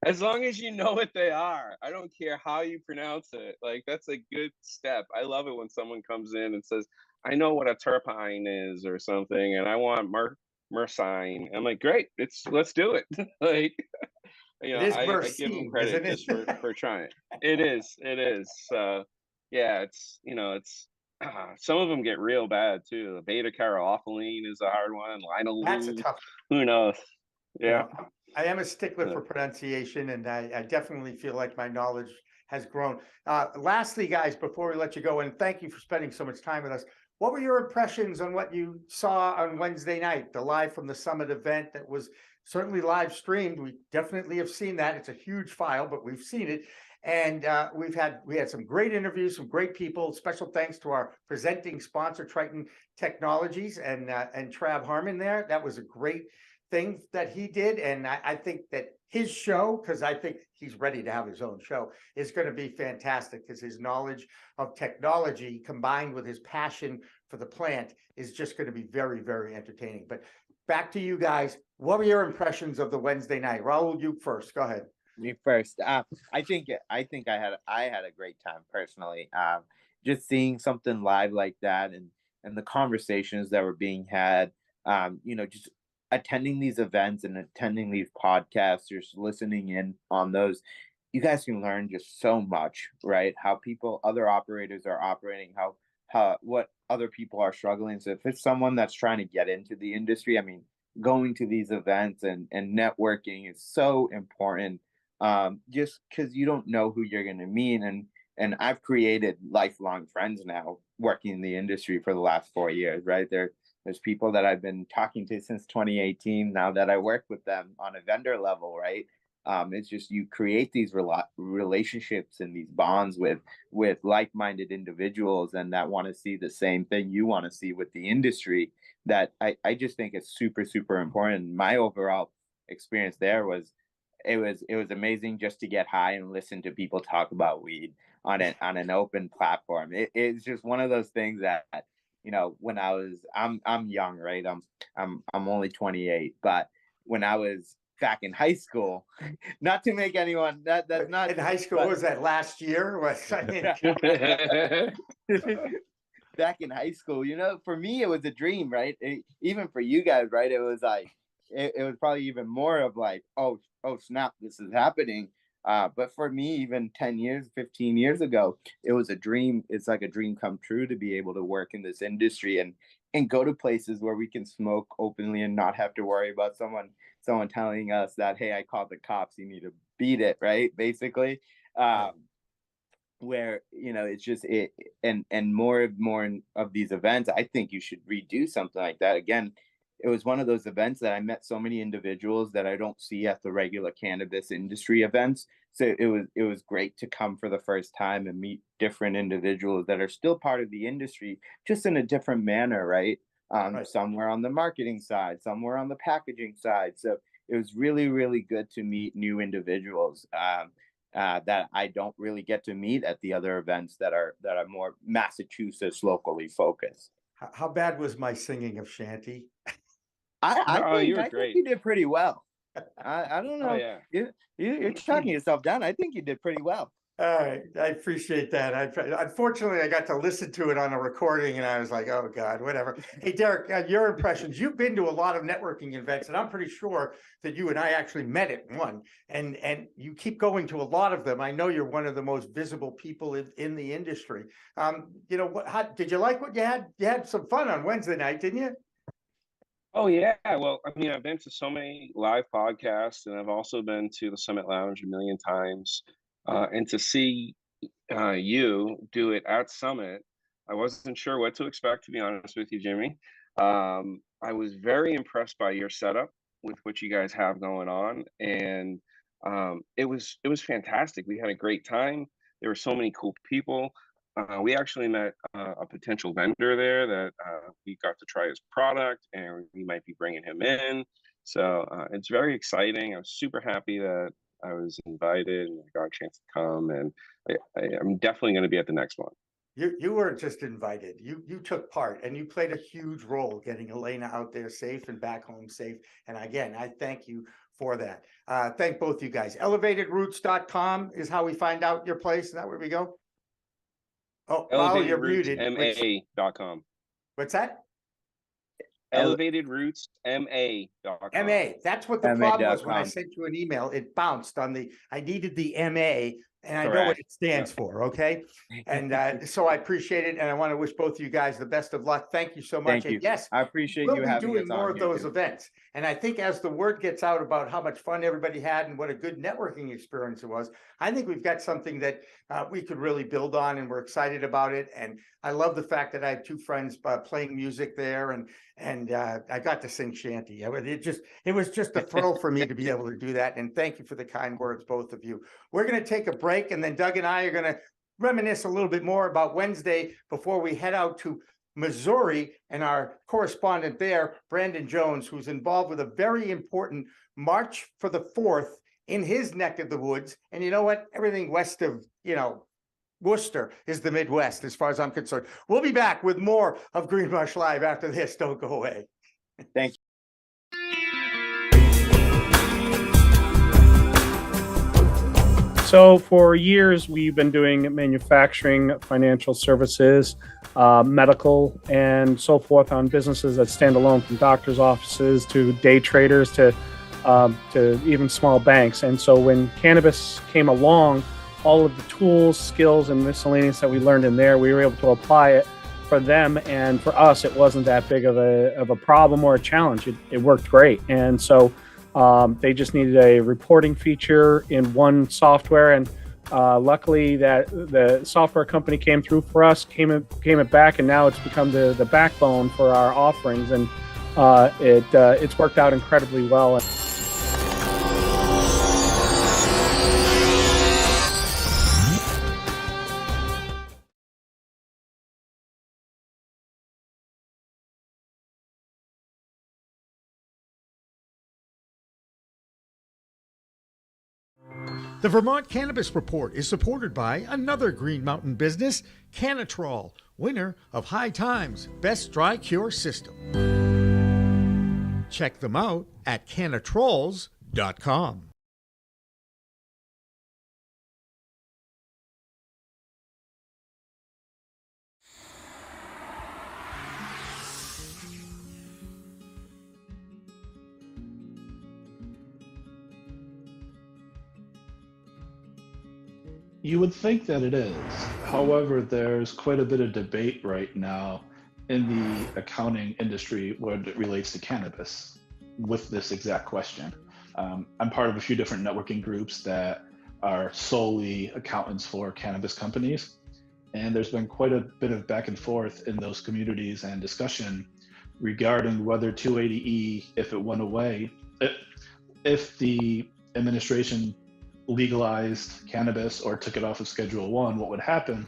As long as you know what they are, I don't care how you pronounce it. Like that's a good step. I love it when someone comes in and says, I know what a terpene is or something, and I want myrcene. I'm like, great, let's do it. Like, It is I give them myrcene, credit isn't it? just for trying. It is. Yeah, it's some of them get real bad too. The beta caryophyllene is a hard one. That's a Linalool, tough. who knows? Yeah. I am a stickler for pronunciation, and I definitely feel like my knowledge has grown. Lastly, guys, before we let you go, and thank you for spending so much time with us, what were your impressions on what you saw on Wednesday night, the Live from the Summit event that was certainly live streamed? We definitely have seen that. It's a huge file, but we've seen it. And we had some great interviews, some great people. Special thanks to our presenting sponsor, Triton Technologies, and Trav Harmon there. That was a great thing that he did. And I think that his show, because I think he's ready to have his own show, is going to be fantastic because his knowledge of technology combined with his passion for the plant is just going to be very, very entertaining. But back to you guys. What were your impressions of the Wednesday night? Rahul, you first. Go ahead. Me first. I think I had a great time personally. Just seeing something live like that, and the conversations that were being had. Just attending these events and attending these podcasts, just listening in on those. You guys can learn just so much, right? How other operators are operating, what other people are struggling. So if it's someone that's trying to get into the industry, I mean, going to these events and networking is so important. Just because you don't know who you're going to meet, and I've created lifelong friends now working in the industry for the last 4 years, right? There's people that I've been talking to since 2018 now that I work with them on a vendor level, right? It's just you create these relationships and these bonds with like-minded individuals and that want to see the same thing you want to see with the industry. That I just think it's super, super important. My overall experience there was it was amazing just to get high and listen to people talk about weed on an open platform. It's just one of those things that, when I'm young, right? I'm only 28, but when I was back in high school, not to make anyone that's not in high school, was that last year? Back in high school, for me it was a dream, right? Even for you guys, right? It was like it was probably even more of like, oh snap, this is happening. But for me, even 10 years, 15 years ago, it was a dream. It's like a dream come true to be able to work in this industry and go to places where we can smoke openly and not have to worry about someone telling us that, hey, I called the cops, you need to beat it, right? Basically. Where, it's just it and more of these events, I think you should redo something like that. Again, it was one of those events that I met so many individuals that I don't see at the regular cannabis industry events. So it was great to come for the first time and meet different individuals that are still part of the industry, just in a different manner, right? Right. Somewhere on the marketing side, somewhere on the packaging side. So it was really, really good to meet new individuals that I don't really get to meet at the other events that are more Massachusetts locally focused. How bad was my singing of Shanty? I think you did pretty well. I don't know. Oh, yeah. You're talking yourself down. I think you did pretty well. All right, I appreciate that. Unfortunately, I got to listen to it on a recording, and I was like, "Oh God, whatever." Hey, Derek, your impressions? You've been to a lot of networking events, and I'm pretty sure that you and I actually met at one. And you keep going to a lot of them. I know you're one of the most visible people in the industry. How did you like what you had? You had some fun on Wednesday night, didn't you? Oh yeah. Well, I mean, I've been to so many live podcasts, and I've also been to the Summit Lounge a million times. And to see you do it at Summit, I wasn't sure what to expect, to be honest with you, Jimmy. I was very impressed by your setup with what you guys have going on, and it was fantastic. We had a great time. There were so many cool people. We actually met a potential vendor there that we got to try his product, and we might be bringing him in. So it's very exciting. I'm super happy that I was invited and I got a chance to come, and I'm definitely going to be at the next one. You weren't just invited. You took part, and you played a huge role getting Elena out there safe and back home safe. And again, I thank you for that. Thank both you guys. ElevatedRoots.com is how we find out your place. Is that where we go? Oh, Rahul, you're muted. ElevatedRootsMA.com. What's that? ElevatedRootsMA.com. MA. That's what the problem was when I sent you an email. It bounced on I needed the MA, and I know what it stands for. Okay. And so I appreciate it. And I want to wish both of you guys the best of luck. Thank you so much. Thank you. And yes, I appreciate you having doing us more on of here, those too. events. And I think as the word gets out about how much fun everybody had and what a good networking experience it was, I think we've got something that we could really build on, and we're excited about it. And I love the fact that I had two friends playing music there, and I got to sing Shanty. It was just a thrill for me to be able to do that. And thank you for the kind words, both of you. We're going to take a break, and then Doug and I are going to reminisce a little bit more about Wednesday before we head out to Missouri, and our correspondent there, Brandon Jones, who's involved with a very important March for the 4th in his neck of the woods. And you know what? Everything west of, Worcester is the Midwest, as far as I'm concerned. We'll be back with more of Green Rush Live after this. Don't go away. Thank you. So for years, we've been doing manufacturing, financial services, medical, and so forth on businesses that stand alone, from doctors' offices to day traders to even small banks. And so when cannabis came along, all of the tools, skills, and miscellaneous that we learned in there, we were able to apply it for them. And for us, it wasn't that big of a problem or a challenge. It worked great. And so they just needed a reporting feature in one software, and luckily that the software company came through for us, came it back, and now it's become the backbone for our offerings, and it's worked out incredibly well. The Vermont Cannabis Report is supported by another Green Mountain business, Cannatrol, winner of High Times Best Dry Cure System. Check them out at cannatrols.com. You would think that it is. However, there's quite a bit of debate right now in the accounting industry when it relates to cannabis with this exact question. I'm part of a few different networking groups that are solely accountants for cannabis companies. And there's been quite a bit of back and forth in those communities and discussion regarding whether 280E, if it went away, if the administration legalized cannabis or took it off of Schedule 1, what would happen?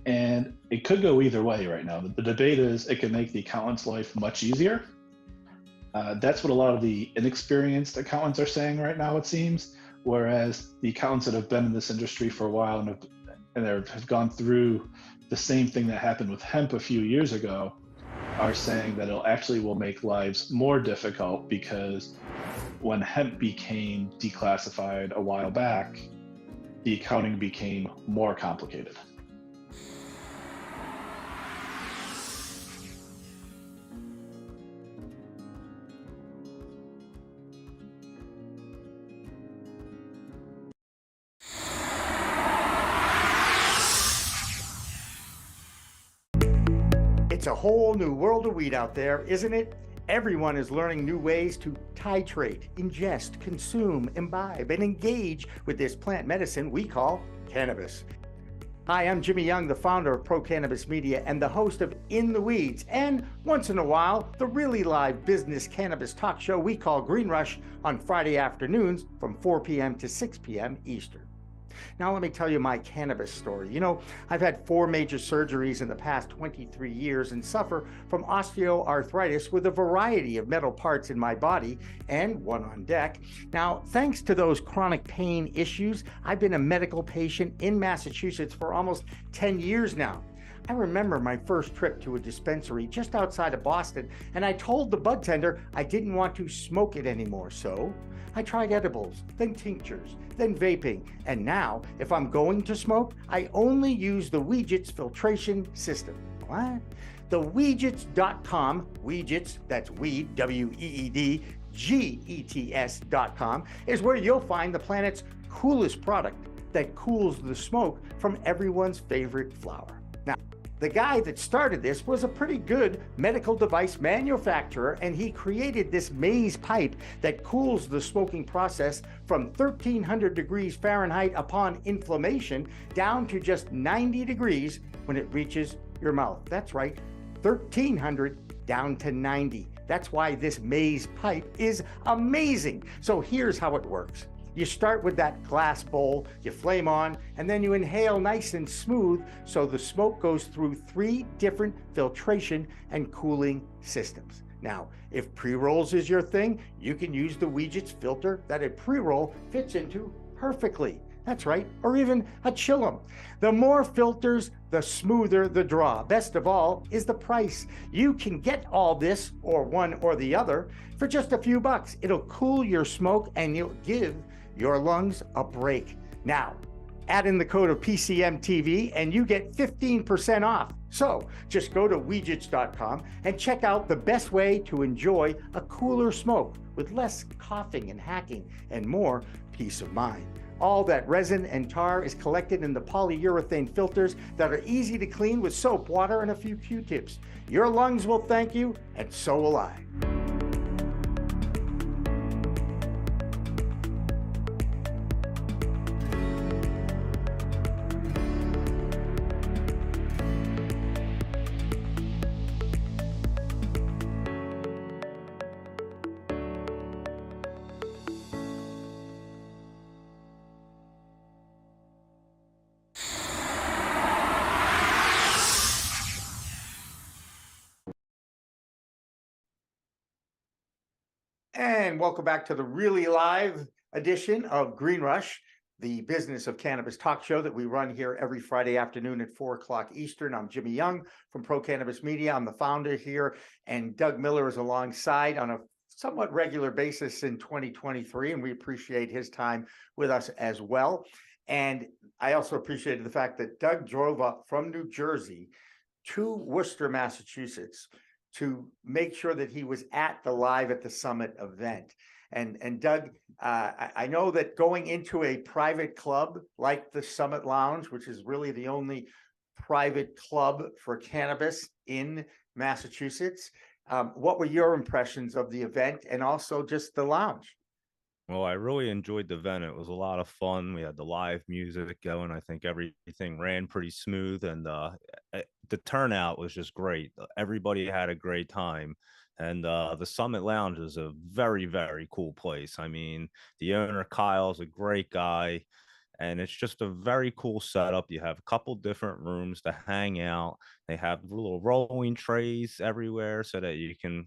And it could go either way right now. The debate is it can make the accountant's life much easier. That's what a lot of the inexperienced accountants are saying right now, it seems, whereas the accountants that have been in this industry for a while and have gone through the same thing that happened with hemp a few years ago are saying that it will make lives more difficult, because when hemp became declassified a while back, the accounting became more complicated. It's a whole new world of weed out there, isn't it? Everyone is learning new ways to titrate, ingest, consume, imbibe, and engage with this plant medicine we call cannabis. Hi, I'm Jimmy Young, the founder of Pro Cannabis Media and the host of In the Weeds, and once in a while, the really live business cannabis talk show we call Green Rush on Friday afternoons from 4 p.m. to 6 p.m. Eastern. Now let me tell you my cannabis story. You know, I've had 4 major surgeries in the past 23 years and suffer from osteoarthritis with a variety of metal parts in my body and one on deck. Now, thanks to those chronic pain issues, I've been a medical patient in Massachusetts for almost 10 years now. I remember my first trip to a dispensary just outside of Boston, and I told the bud tender I didn't want to smoke it anymore, so I tried edibles, then tinctures, then vaping, and now, if I'm going to smoke, I only use the Weejits filtration system. What? The Weejits.com, Weejits, that's weed, W-E-E-D, G-E-T-S.com, is where you'll find the planet's coolest product that cools the smoke from everyone's favorite flower. Now, the guy that started this was a pretty good medical device manufacturer, and he created this maze pipe that cools the smoking process from 1300 degrees Fahrenheit upon inflammation down to just 90 degrees when it reaches your mouth. That's right, 1300 down to 90. That's why this maze pipe is amazing. So here's how it works. You start with that glass bowl, you flame on, and then you inhale nice and smooth so the smoke goes through 3 different filtration and cooling systems. Now, if pre-rolls is your thing, you can use the Weegit's filter that a pre-roll fits into perfectly. That's right, or even a chillum. The more filters, the smoother the draw. Best of all is the price. You can get all this, or one or the other, for just a few bucks. It'll cool your smoke and you'll give your lungs a break. Now, add in the code of PCMTV and you get 15% off. So just go to Weegits.com and check out the best way to enjoy a cooler smoke with less coughing and hacking and more peace of mind. All that resin and tar is collected in the polyurethane filters that are easy to clean with soap, water, and a few Q-tips. Your lungs will thank you, and so will I. And welcome back to the really live edition of Green Rush, the business of cannabis talk show that we run here every Friday afternoon at 4 o'clock Eastern. I'm Jimmy Young from Pro Cannabis Media. I'm the founder here, and Doug Miller is alongside on a somewhat regular basis in 2023, and we appreciate his time with us as well. And I also appreciated the fact that Doug drove up from New Jersey to Worcester, Massachusetts, to make sure that he was at the Live at the Summit event. And Doug, I know that going into a private club like the Summit Lounge, which is really the only private club for cannabis in Massachusetts, what were your impressions of the event and also just the lounge? Well, I really enjoyed the event. It was a lot of fun. We had the live music going. I think everything ran pretty smooth, and the turnout was just great. Everybody had a great time. And the Summit Lounge is a very, very cool place. I mean, the owner, Kyle's a great guy, and it's just a very cool setup. You have a couple different rooms to hang out. They have little rolling trays everywhere so that you can,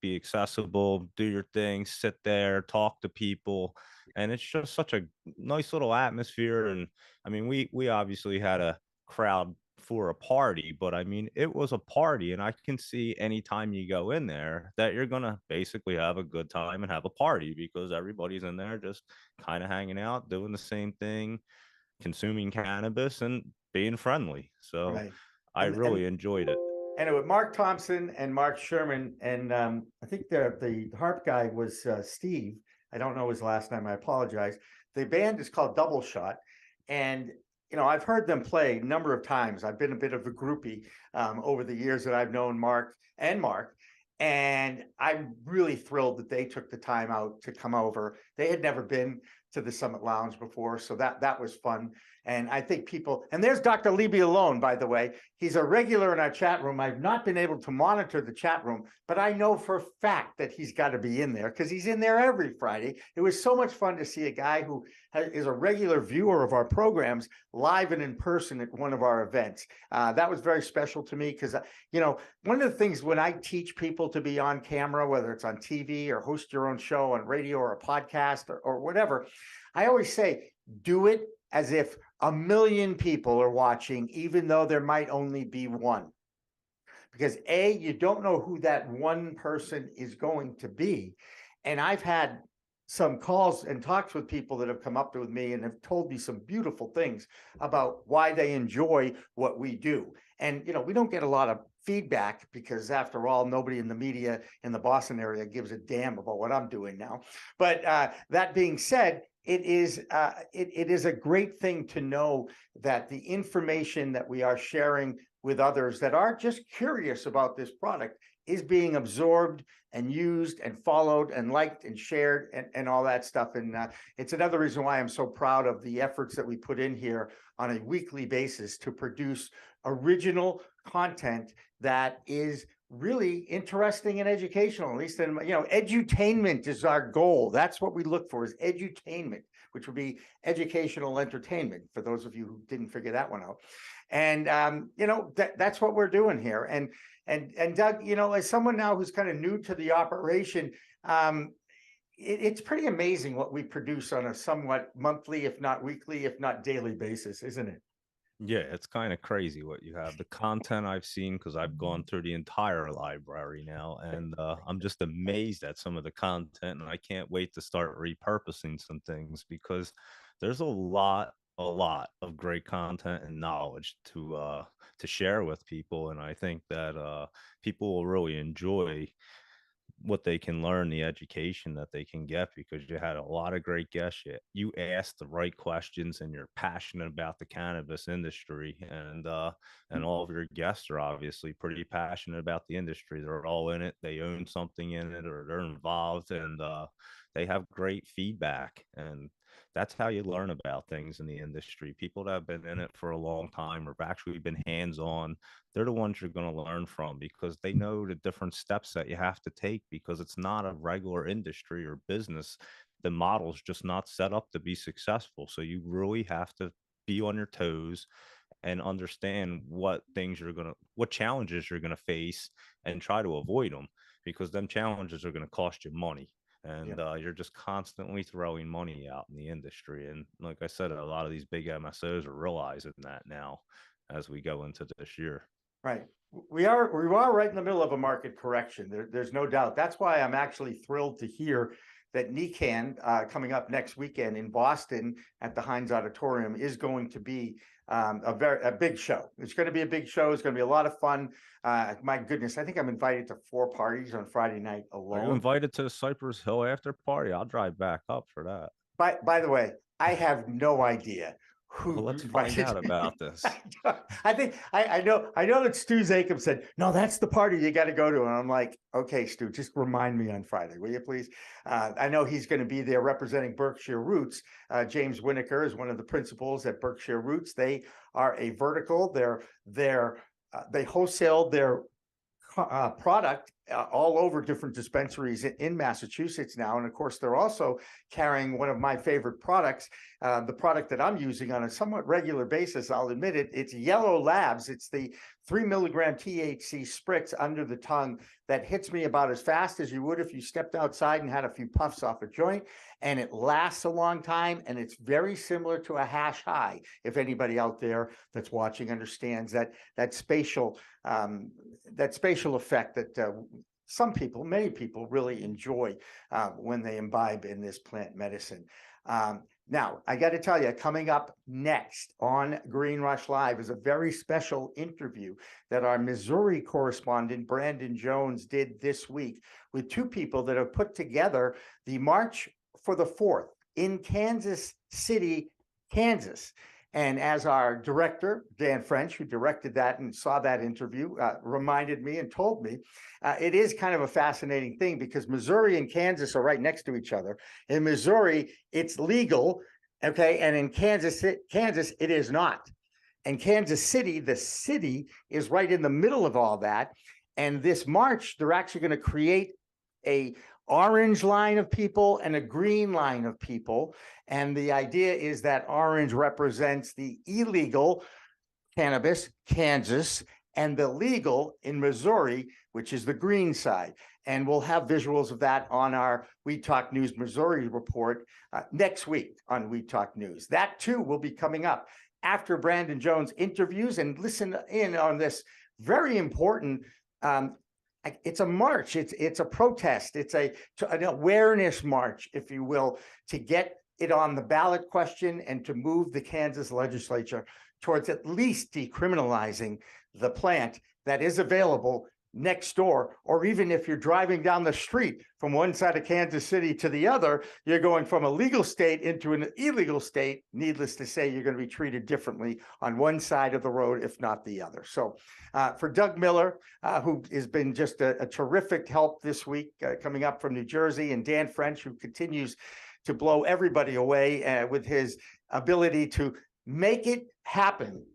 be accessible, do your thing, sit there, talk to people, and it's just such a nice little atmosphere. And I mean, we obviously had a crowd for a party, but I mean, it was a party, and I can see anytime you go in there that you're gonna basically have a good time and have a party, because everybody's in there just kind of hanging out, doing the same thing, consuming cannabis and being friendly. So Right. I really enjoyed it. And with Mark Thompson and Mark Sherman, and I think the harp guy was Steve. I don't know his last name. I apologize. The band is called Double Shot, and I've heard them play a number of times. I've been a bit of a groupie over the years that I've known Mark, and I'm really thrilled that they took the time out to come over. They had never been to the Summit Lounge before, so that was fun. And I think people, and there's Dr. Libby Alone, by the way. He's a regular in our chat room. I've not been able to monitor the chat room, but I know for a fact that he's got to be in there because he's in there every Friday. It was so much fun to see a guy who is a regular viewer of our programs live and in person at one of our events. That was very special to me because, one of the things when I teach people to be on camera, whether it's on TV or host your own show on radio or a podcast or whatever, I always say, do it as if 1 million people are watching, even though there might only be one. Because A, you don't know who that one person is going to be. And I've had some calls and talks with people that have come up with me and have told me some beautiful things about why they enjoy what we do. And, we don't get a lot of feedback because after all, nobody in the media in the Boston area gives a damn about what I'm doing now. But that being said, it is a great thing to know that the information that we are sharing with others that are just curious about this product is being absorbed and used and followed and liked and shared and all that stuff. And it's another reason why I'm so proud of the efforts that we put in here on a weekly basis to produce original content that is really interesting and educational, at least in, edutainment is our goal. That's what we look for, is edutainment, which would be educational entertainment, for those of you who didn't figure that one out. And, that's what we're doing here. And Doug, as someone now who's kind of new to the operation, it's pretty amazing what we produce on a somewhat monthly, if not weekly, if not daily basis, isn't it? Yeah, it's kind of crazy what you have. The content I've seen, because I've gone through the entire library now, and I'm just amazed at some of the content, and I can't wait to start repurposing some things, because there's a lot of great content and knowledge to share with people, and I think that people will really enjoy what they can learn, the education that they can get, because you had a lot of great guests. You asked the right questions, and you're passionate about the cannabis industry, and all of your guests are obviously pretty passionate about the industry. They're all in it, they own something in it, or they're involved, and they have great feedback. And that's how you learn about things in the industry. People that have been in it for a long time, or have actually been hands-on, they're the ones you're going to learn from, because they know the different steps that you have to take, because it's not a regular industry or business. The model's just not set up to be successful. So you really have to be on your toes and understand what challenges you're going to face, and try to avoid them, because them challenges are going to cost you money. And you're just constantly throwing money out in the industry. And like I said, a lot of these big MSOs are realizing that now as we go into this year. Right. We are right in the middle of a market correction. There's no doubt. That's why I'm actually thrilled to hear that NECANN, coming up next weekend in Boston at the Heinz Auditorium, is going to be a big show. It's going to be a big show. It's going to be a lot of fun. My goodness, I think I'm invited to 4 parties on Friday night alone. Are you invited to the Cypress Hill after party? I'll drive back up for that. By the way, I have no idea who. Well, let's find out about this. I think I know that Stu Zakem said, no, that's the party you got to go to. And I'm like, okay, Stu, just remind me on Friday, will you please? I know he's going to be there representing Berkshire Roots. James Winokur is one of the principals at Berkshire Roots. They are a vertical. They wholesale their product all over different dispensaries in Massachusetts now. And of course, they're also carrying one of my favorite products, the product that I'm using on a somewhat regular basis. I'll admit it. It's Yellow Labs. It's the 3 milligram THC spritz under the tongue that hits me about as fast as you would if you stepped outside and had a few puffs off a joint. And it lasts a long time. And it's very similar to a hash high. If anybody out there that's watching understands that spatial effect that many people really enjoy when they imbibe in this plant medicine. Now, I got to tell you, coming up next on Green Rush Live is a very special interview that our Missouri correspondent, Brandon Jones, did this week with 2 people that have put together the March for the 4th in Kansas City, Kansas. And as our director, Dan French, who directed that and saw that interview, reminded me and told me, it is kind of a fascinating thing, because Missouri and Kansas are right next to each other. In Missouri, it's legal, okay? And in Kansas, it is not. And Kansas City, the city, is right in the middle of all that. And this March, they're actually going to create a orange line of people and a green line of people. And the idea is that orange represents the illegal cannabis, Kansas, and the legal in Missouri, which is the green side. And we'll have visuals of that on our We Talk News Missouri report next week on We Talk News. That too will be coming up after Brandon Jones interviews. And listen in on this very important it's a march. It's a protest. It's an awareness march, if you will, to get it on the ballot question and to move the Kansas legislature towards at least decriminalizing the plant that is available next door. Or even if you're driving down the street from one side of Kansas City to the other, you're going from a legal state into an illegal state. Needless to say, you're going to be treated differently on one side of the road, if not the other. So for Doug Miller, who has been just a terrific help this week, coming up from New Jersey, and Dan French, who continues to blow everybody away with his ability to make it happen.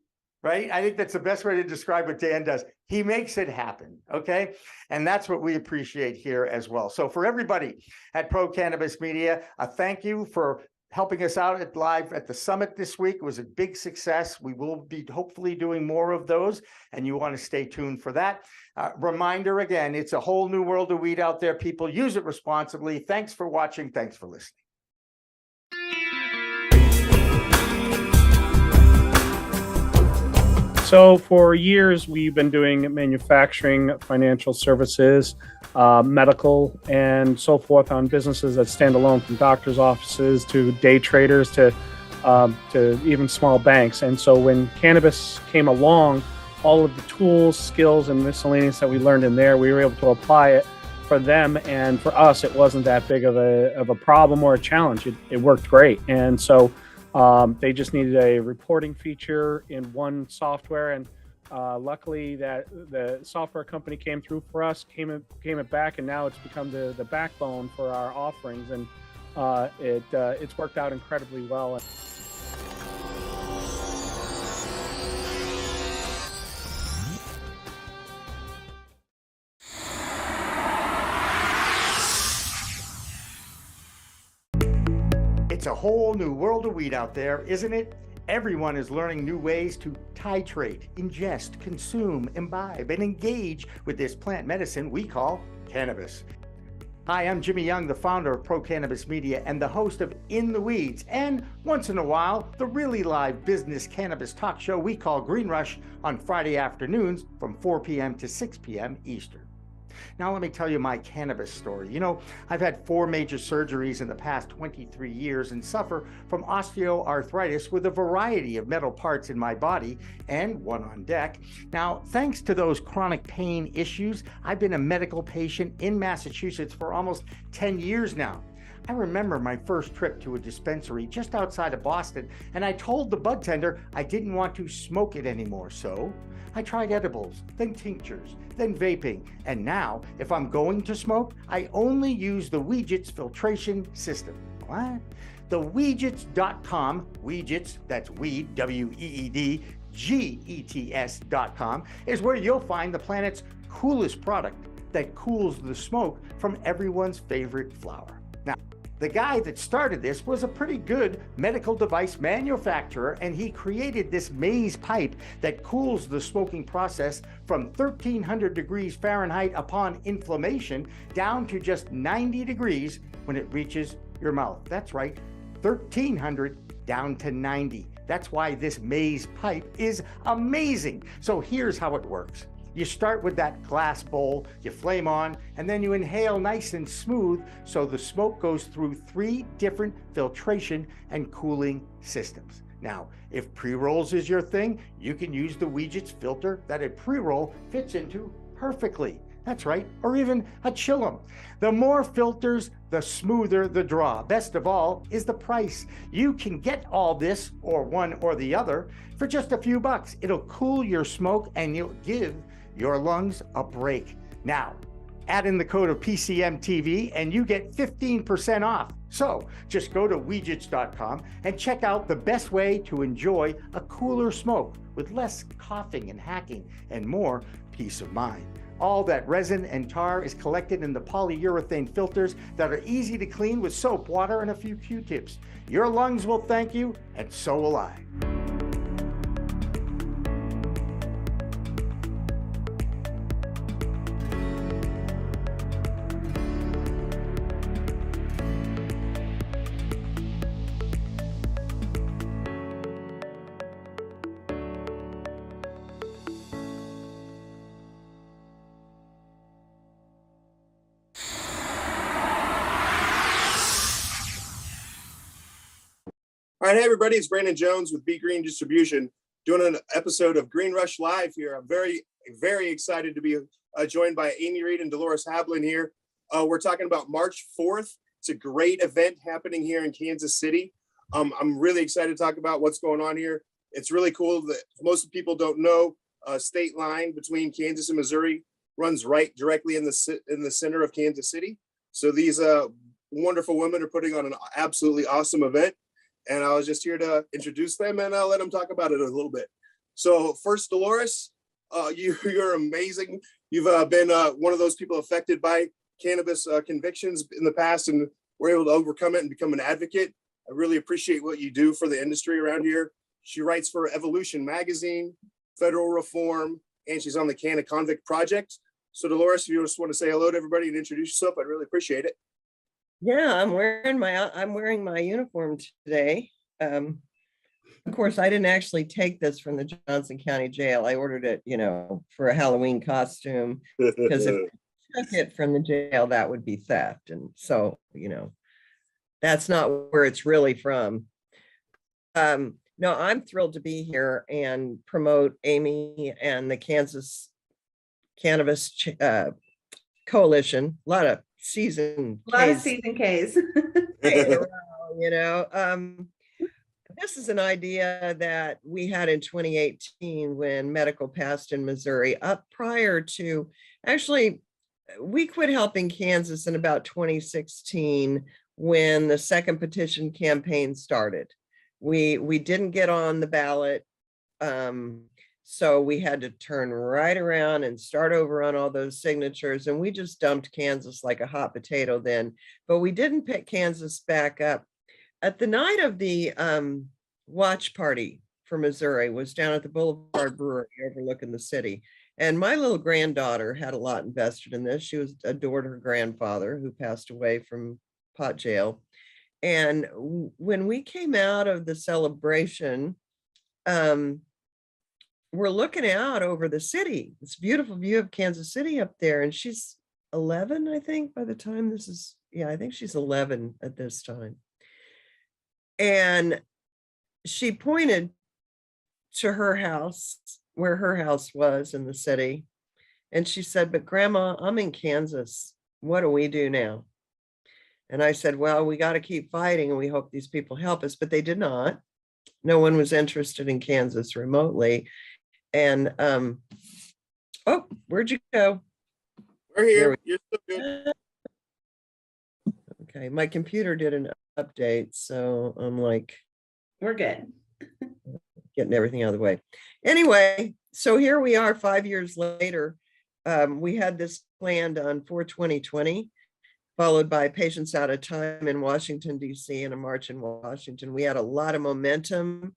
Right? I think that's the best way to describe what Dan does. He makes it happen, okay? And that's what we appreciate here as well. So for everybody at Pro Cannabis Media, a thank you for helping us out at live at the summit this week. It was a big success. We will be hopefully doing more of those, and you want to stay tuned for that. Reminder again, it's a whole new world of weed out there. People use it responsibly. Thanks for watching. Thanks for listening. So for years, we've been doing manufacturing, financial services, medical, and so forth on businesses that stand alone, from doctors' offices to day traders to even small banks. And so when cannabis came along, all of the tools, skills, and miscellaneous that we learned in there, we were able to apply it for them. And for us, it wasn't that big of a problem or a challenge. It worked great. And so they just needed a reporting feature in one software, and luckily that the software company came through for us, came it back, and now it's become the backbone for our offerings, and it's worked out incredibly well. It's a whole new world of weed out there, isn't it? Everyone is learning new ways to titrate, ingest, consume, imbibe, and engage with this plant medicine we call cannabis. Hi, I'm Jimmy Young, the founder of Pro Cannabis Media and the host of In the Weeds, and once in a while, the really live business cannabis talk show we call Green Rush on Friday afternoons from 4 p.m. to 6 p.m. Eastern. Now let me tell you my cannabis story. You know, I've had 4 major surgeries in the past 23 years and suffer from osteoarthritis with a variety of metal parts in my body and one on deck. Now, thanks to those chronic pain issues, I've been a medical patient in Massachusetts for almost 10 years now. I remember my first trip to a dispensary just outside of Boston, and I told the bud tender I didn't want to smoke it anymore, so I tried edibles, then tinctures, then vaping, and now, if I'm going to smoke, I only use the Weejits filtration system. What? The Weejits.com, Weejits, that's weed, W-E-E-D, G-E-T-S.com, is where you'll find the planet's coolest product that cools the smoke from everyone's favorite flower. Now, the guy that started this was a pretty good medical device manufacturer, and he created this maze pipe that cools the smoking process from 1300 degrees Fahrenheit upon inflammation down to just 90 degrees when it reaches your mouth. That's right, 1300 down to 90. That's why this maze pipe is amazing. So here's how it works. You start with that glass bowl, you flame on, and then you inhale nice and smooth so the smoke goes through 3 different filtration and cooling systems. Now, if pre-rolls is your thing, you can use the Weejits filter that a pre-roll fits into perfectly. That's right, or even a chillum. The more filters, the smoother the draw. Best of all is the price. You can get all this, or one or the other, for just a few bucks. It'll cool your smoke and you'll give your lungs a break. Now, add in the code of PCMTV and you get 15% off. So just go to Weejits.com and check out the best way to enjoy a cooler smoke with less coughing and hacking and more peace of mind. All that resin and tar is collected in the polyurethane filters that are easy to clean with soap, water, and a few Q-tips. Your lungs will thank you, and so will I. All right, hey everybody, it's Brandon Jones with Be Green Distribution, doing an episode of Green Rush Live here. I'm very, very excited to be joined by Amy Reed and Dolores Hablin here. We're talking about March 4th. It's a great event happening here in Kansas City. I'm really excited to talk about what's going on here. It's really cool that most people don't know, state line between Kansas and Missouri runs right directly in the center of Kansas City. So these wonderful women are putting on an absolutely awesome event. And I was just here to introduce them and I'll let them talk about it a little bit. So first, Dolores, You're amazing. You've been one of those people affected by cannabis convictions in the past, and were able to overcome it and become an advocate. I really appreciate what you do for the industry around here. She writes for Evolution Magazine, Federal Reform, and she's on the Can of Convict Project. So Dolores, if you just want to say hello to everybody and introduce yourself, I'd really appreciate it. Yeah, I'm wearing my uniform today. Of course, I didn't actually take this from the Johnson County Jail. I ordered it, for a Halloween costume, because if I took it from the jail, that would be theft. And so, that's not where it's really from. No, I'm thrilled to be here and promote Amy and the Kansas Cannabis Coalition. A lot of season Ks. This is an idea that we had in 2018 when medical passed in Missouri. Up prior to, actually, we quit helping Kansas in about 2016 when the second petition campaign started. We didn't get on the ballot, so we had to turn right around and start over on all those signatures, and we just dumped Kansas like a hot potato then. But we didn't pick Kansas back up. At the night of the watch party for Missouri was down at the Boulevard Brewery overlooking the city. And my little granddaughter had a lot invested in this. She adored her grandfather, who passed away from pot jail. And when we came out of the celebration, we're looking out over the city. It's a beautiful view of Kansas City up there. And she's 11, I think, by the time this is, I think she's 11 at this time. And she pointed to her house, where her house was in the city. And she said, "But Grandma, I'm in Kansas. What do we do now?" And I said, "Well, we got to keep fighting, and we hope these people help us." But they did not. No one was interested in Kansas remotely. And oh, where'd you go? We're here. You're so good. Okay, my computer did an update, so I'm like, We're good. getting everything out of the way. Anyway, so here we are 5 years later. We had this planned on 4/20/20, followed by Patients Out of Time in Washington, D.C. and a march in Washington. We had a lot of momentum,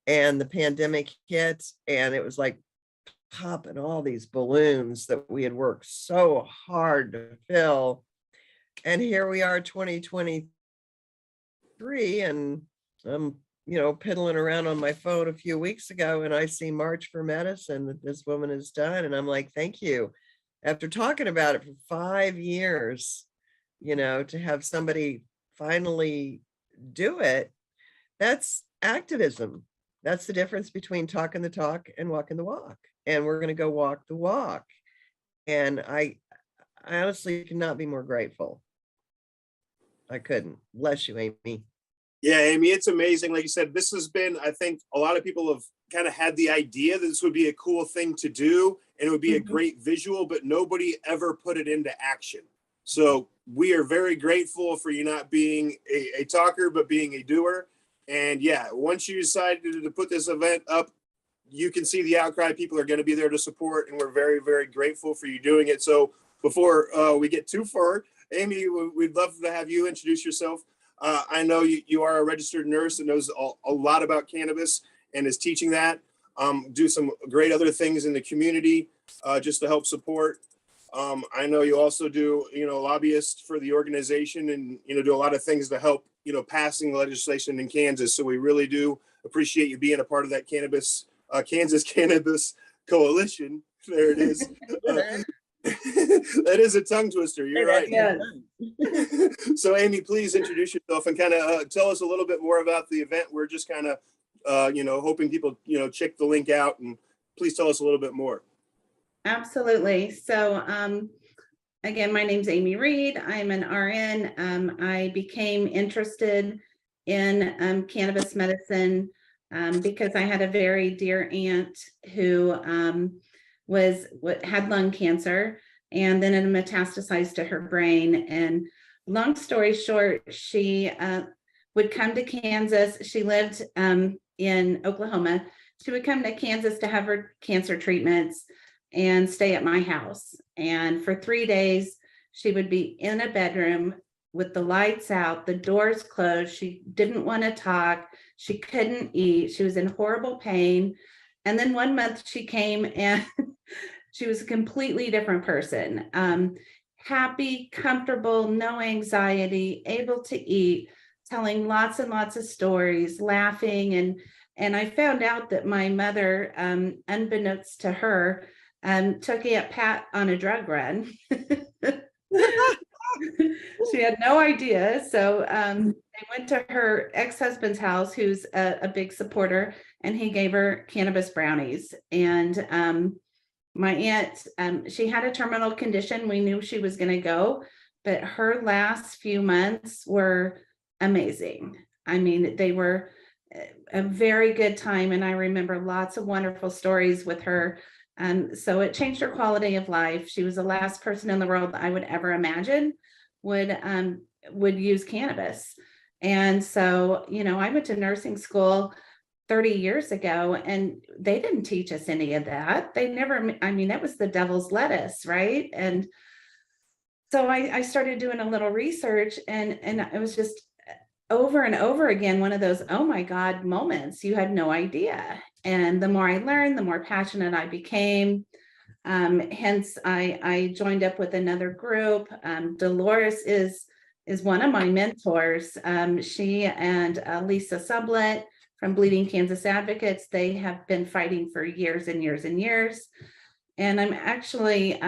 and the pandemic hit, and it was like popping all these balloons that we had worked so hard to fill. And here we are 2023, and I'm piddling around on my phone a few weeks ago, and I see March for Medicine that this woman has done. And I'm like, thank you. After talking about it for 5 years, to have somebody finally do it, that's activism. That's the difference between talking the talk and walking the walk. And we're going to go walk the walk. And I honestly cannot be more grateful. I couldn't. Bless you, Amy. Yeah, Amy, it's amazing. Like you said, this has been, I think a lot of people have kind of had the idea that this would be a cool thing to do and it would be a great visual, but nobody ever put it into action. So we are very grateful for you not being a talker, but being a doer. And yeah, once you decided to put this event up, you can see the outcry. People are going to be there to support, and we're very, very grateful for you doing it. So before we get too far, Amy, we'd love to have you introduce yourself. I know you are a registered nurse and knows a lot about cannabis and is teaching that. Do some great other things in the community just to help support. I know you also do, lobbyist for the organization and, do a lot of things to help, passing legislation in Kansas. So we really do appreciate you being a part of that Kansas Cannabis Coalition. There it is. That is a tongue twister. You're right. Yeah. So Amy, please introduce yourself and kind of tell us a little bit more about the event. We're just kind of, hoping people, check the link out, and please tell us a little bit more. Absolutely. So again, my name's Amy Reed. I'm an RN. I became interested in cannabis medicine because I had a very dear aunt who had lung cancer, and then it metastasized to her brain. And long story short, she would come to Kansas. She lived in Oklahoma, she would come to Kansas to have her cancer treatments and stay at my house. And for 3 days, she would be in a bedroom with the lights out, the doors closed. She didn't want to talk. She couldn't eat. She was in horrible pain. And then 1 month she came and she was a completely different person. Happy, comfortable, no anxiety, able to eat, telling lots and lots of stories, laughing. And I found out that my mother, unbeknownst to her, took Aunt Pat on a drug run. She had no idea. So they went to her ex-husband's house, who's a big supporter, and he gave her cannabis brownies. And my aunt, she had a terminal condition. We knew she was going to go, but her last few months were amazing. I mean, they were a very good time. And I remember lots of wonderful stories with her. So it changed her quality of life. She was the last person in the world that I would ever imagine would use cannabis. And so, you know, I went to nursing school 30 years ago, and they didn't teach us any of that. They never, I mean, that was the devil's lettuce, right? And so I started doing a little research, and it was just over and over again, one of those, oh my God, moments. You had no idea. And the more I learned, the more passionate I became. Hence, I joined up with another group. Dolores is one of my mentors. She and Lisa Sublett from Bleeding Kansas Advocates, they have been fighting for years and years and years. And I'm actually,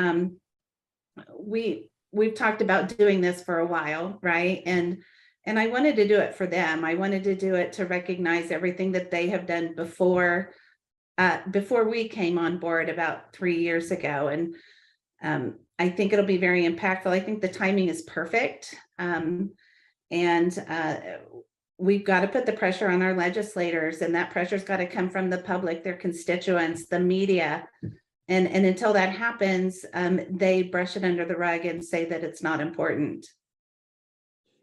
we've talked about doing this for a while, right? And I wanted to do it for them. I wanted to do it to recognize everything that they have done before we came on board about 3 years ago. And I think it'll be very impactful. I think the timing is perfect. We've got to put the pressure on our legislators, and that pressure's got to come from the public, their constituents, the media. And until that happens, they brush it under the rug and say that it's not important.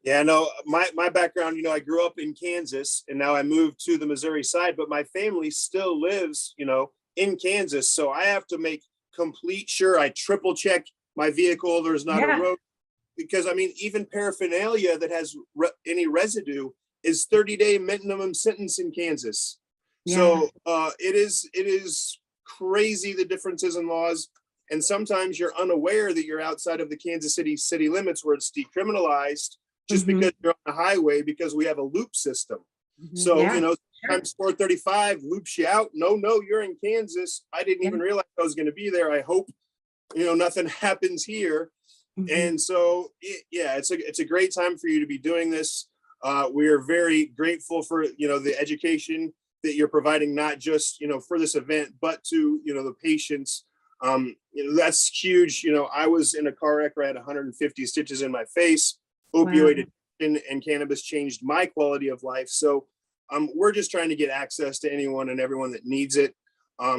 Yeah, no, my background, you know, I grew up in Kansas and now I moved to the Missouri side, but my family still lives, you know, in Kansas. So I have to make complete sure I triple check my vehicle. There's not a road, because I mean, even paraphernalia that has any residue is 30-day minimum sentence in Kansas. Yeah. So it is crazy, the differences in laws. And sometimes you're unaware that you're outside of the Kansas city limits where it's decriminalized, just because you're on the highway, because we have a loop system. So, you know, sometimes 435 loops you out. No, you're in Kansas. I didn't even realize I was going to be there. I hope, you know, nothing happens here. And so, it's a great time for you to be doing this. We are very grateful for, you know, the education that you're providing, not just, you know, for this event, but to, you know, the patients. You know, that's huge. You know, I was in a car wreck where I had 150 stitches in my face. Opioid addiction and cannabis changed my quality of life. So we're just trying to get access to anyone and everyone that needs it.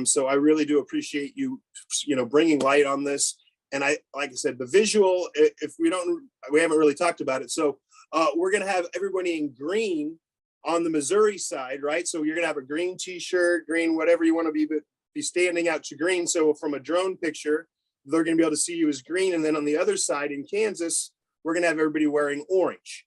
So I really do appreciate you, you know, bringing light on this. And like I said, the visual, if we haven't really talked about it. So we're going to have everybody in green on the Missouri side, right? So you're going to have a green t-shirt, green, whatever you want to be standing out to green. So from a drone picture, they're going to be able to see you as green. And then on the other side in Kansas, we're going to have everybody wearing orange.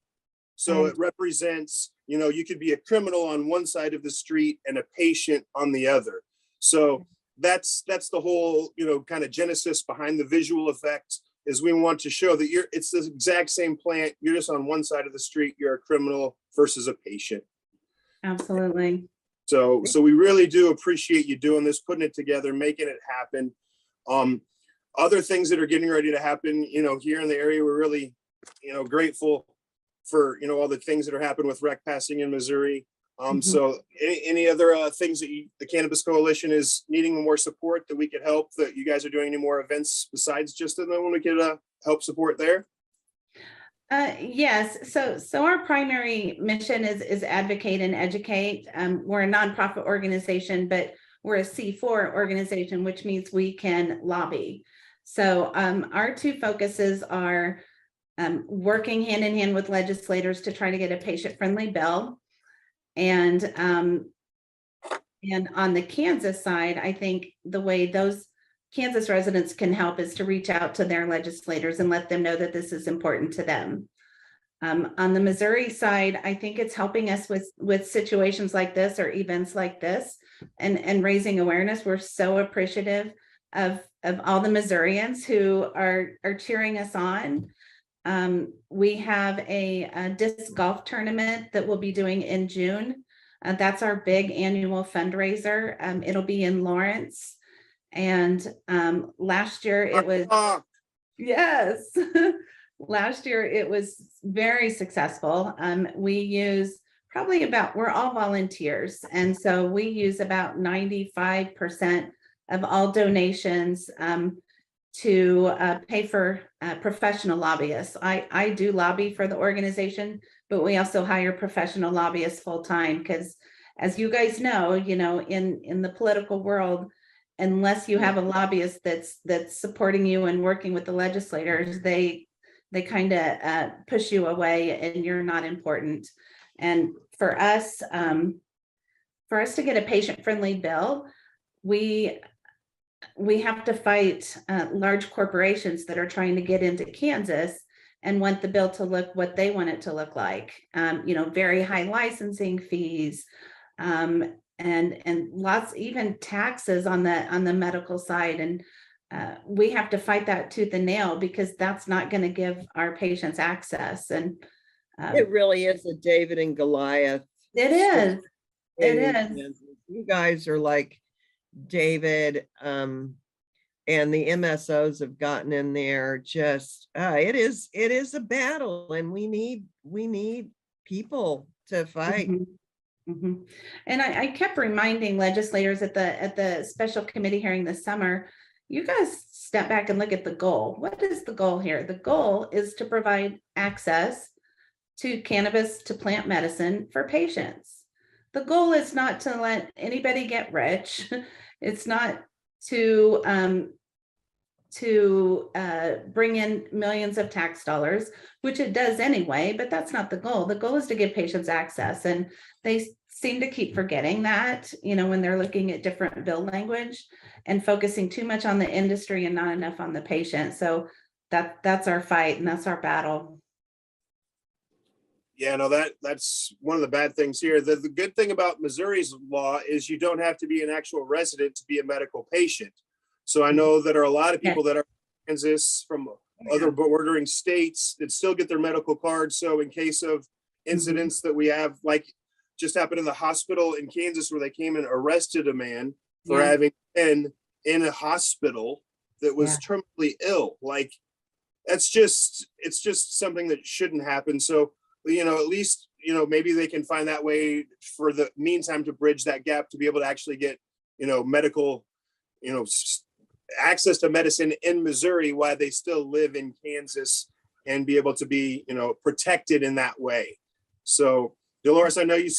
So it represents, you know, you could be a criminal on one side of the street and a patient on the other. So that's the whole, you know, kind of genesis behind the visual effect, is we want to show that it's the exact same plant. You're just on one side of the street. You're a criminal versus a patient. Absolutely. So we really do appreciate you doing this, putting it together, making it happen. Other things that are getting ready to happen, you know, here in the area, we're really, you know, grateful for, you know, all the things that are happening with rec passing in Missouri. So any other things that the Cannabis Coalition is needing more support that we could help, that you guys are doing any more events besides just the one we could help support there? Yes. So our primary mission is advocate and educate. We're a nonprofit organization, but we're a C4 organization, which means we can lobby. So our two focuses are working hand in hand with legislators to try to get a patient-friendly bill, and And on the Kansas side, I think the way those Kansas residents can help is to reach out to their legislators and let them know that this is important to them. On the Missouri side, I think it's helping us with situations like this or events like this and raising awareness. We're so appreciative of all the Missourians who are cheering us on. We have a disc golf tournament that we'll be doing in June. That's our big annual fundraiser. It'll be in Lawrence. And last year it was, yes. Last year it was very successful. We use probably we're all volunteers. And so we use about 95% of all donations to pay for professional lobbyists. I do lobby for the organization, but we also hire professional lobbyists full time because, as you guys know, in the political world, unless you have a lobbyist that's supporting you and working with the legislators, they kind of push you away and you're not important. And for us to get a patient-friendly bill, we have to fight large corporations that are trying to get into Kansas and want the bill to look what they want it to look like. Very high licensing fees, and lots, even taxes on the medical side. And we have to fight that tooth and nail because that's not going to give our patients access. And it really is a David and Goliath. It is. It is. You guys are like David, and the MSOs have gotten in there. Just it is a battle, and we need people to fight. Mm-hmm. Mm-hmm. And I kept reminding legislators at the special committee hearing this summer, you guys step back and look at the goal. What is the goal here? The goal is to provide access to cannabis, to plant medicine for patients. The goal is not to let anybody get rich. It's not to bring in millions of tax dollars, which it does anyway, but that's not the goal. The goal is to give patients access. And they seem to keep forgetting that, when they're looking at different bill language and focusing too much on the industry and not enough on the patient. So that's our fight and that's our battle. Yeah, no, that's one of the bad things here. The good thing about Missouri's law is you don't have to be an actual resident to be a medical patient. So I know that there are a lot of people that are in Kansas from other bordering states that still get their medical cards. So in case of incidents that we have, like just happened in the hospital in Kansas where they came and arrested a man for having been in a hospital that was terminally ill. Like it's just something that shouldn't happen. So at least, maybe they can find that way for the meantime to bridge that gap to be able to actually get, medical, access to medicine in Missouri while they still live in Kansas and be able to be, protected in that way. So, Dolores, I know you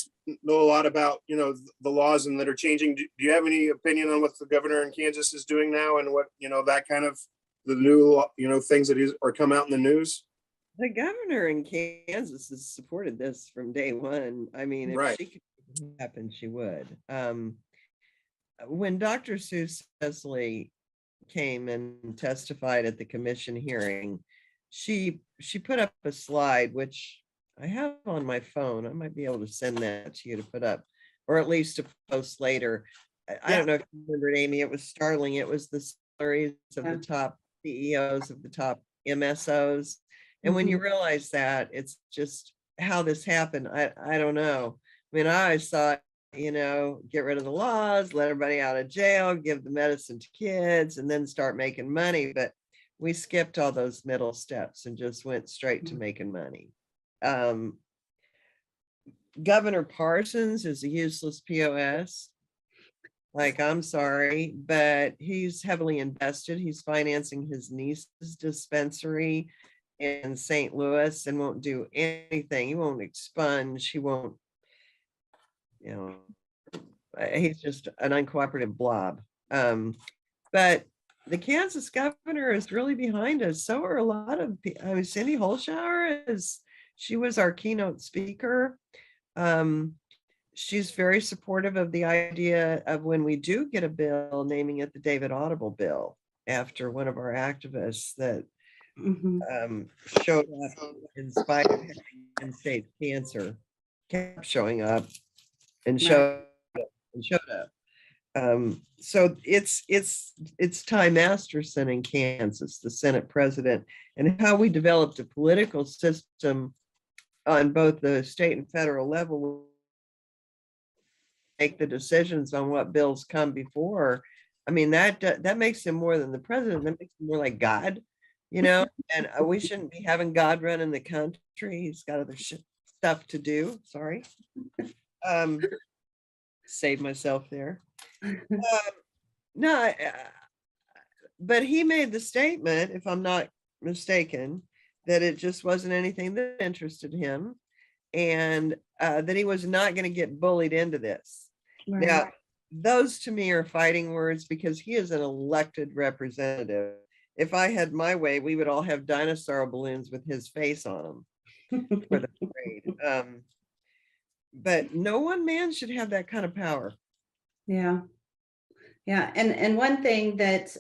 know a lot about, the laws and that are changing. Do you have any opinion on what the governor in Kansas is doing now and what, that kind of the new, things that are come out in the news? The governor in Kansas has supported this from day one. I mean, if she could happen, she would. When Dr. Sue Cecily came and testified at the commission hearing, she put up a slide, which I have on my phone. I might be able to send that to you to put up, or at least to post later. I don't know if you remember, Amy, it was startling. It was the salaries of the top CEOs of the top MSOs. And when you realize that, it's just how this happened. I don't know. I mean, I always thought, get rid of the laws, let everybody out of jail, give the medicine to kids, and then start making money. But we skipped all those middle steps and just went straight to making money. Governor Parsons is a useless POS. Like, I'm sorry, but he's heavily invested. He's financing his niece's dispensary in St. Louis and won't do anything. He won't expunge. He won't, he's just an uncooperative blob. But the Kansas governor is really behind us. So are a lot of people. I mean, Cindy Holshauer she was our keynote speaker. she's very supportive of the idea of when we do get a bill, naming it the David Audible bill, after one of our activists that showed up in spite of having end-stage cancer, kept showing up and showed up. So it's Ty Masterson in Kansas, the Senate president, and how we developed a political system on both the state and federal level, make the decisions on what bills come before. I mean, that makes him more than the president. That makes him more like God, you know. And we shouldn't be having God running the country. He's got other stuff to do. Sorry, save myself there. No, but he made the statement, if I'm not mistaken, that it just wasn't anything that interested him, and that he was not going to get bullied into this. Right. Now, those to me are fighting words, because he is an elected representative. If I had my way, we would all have dinosaur balloons with his face on them for the parade. But no one man should have that kind of power. Yeah. Yeah. And one thing that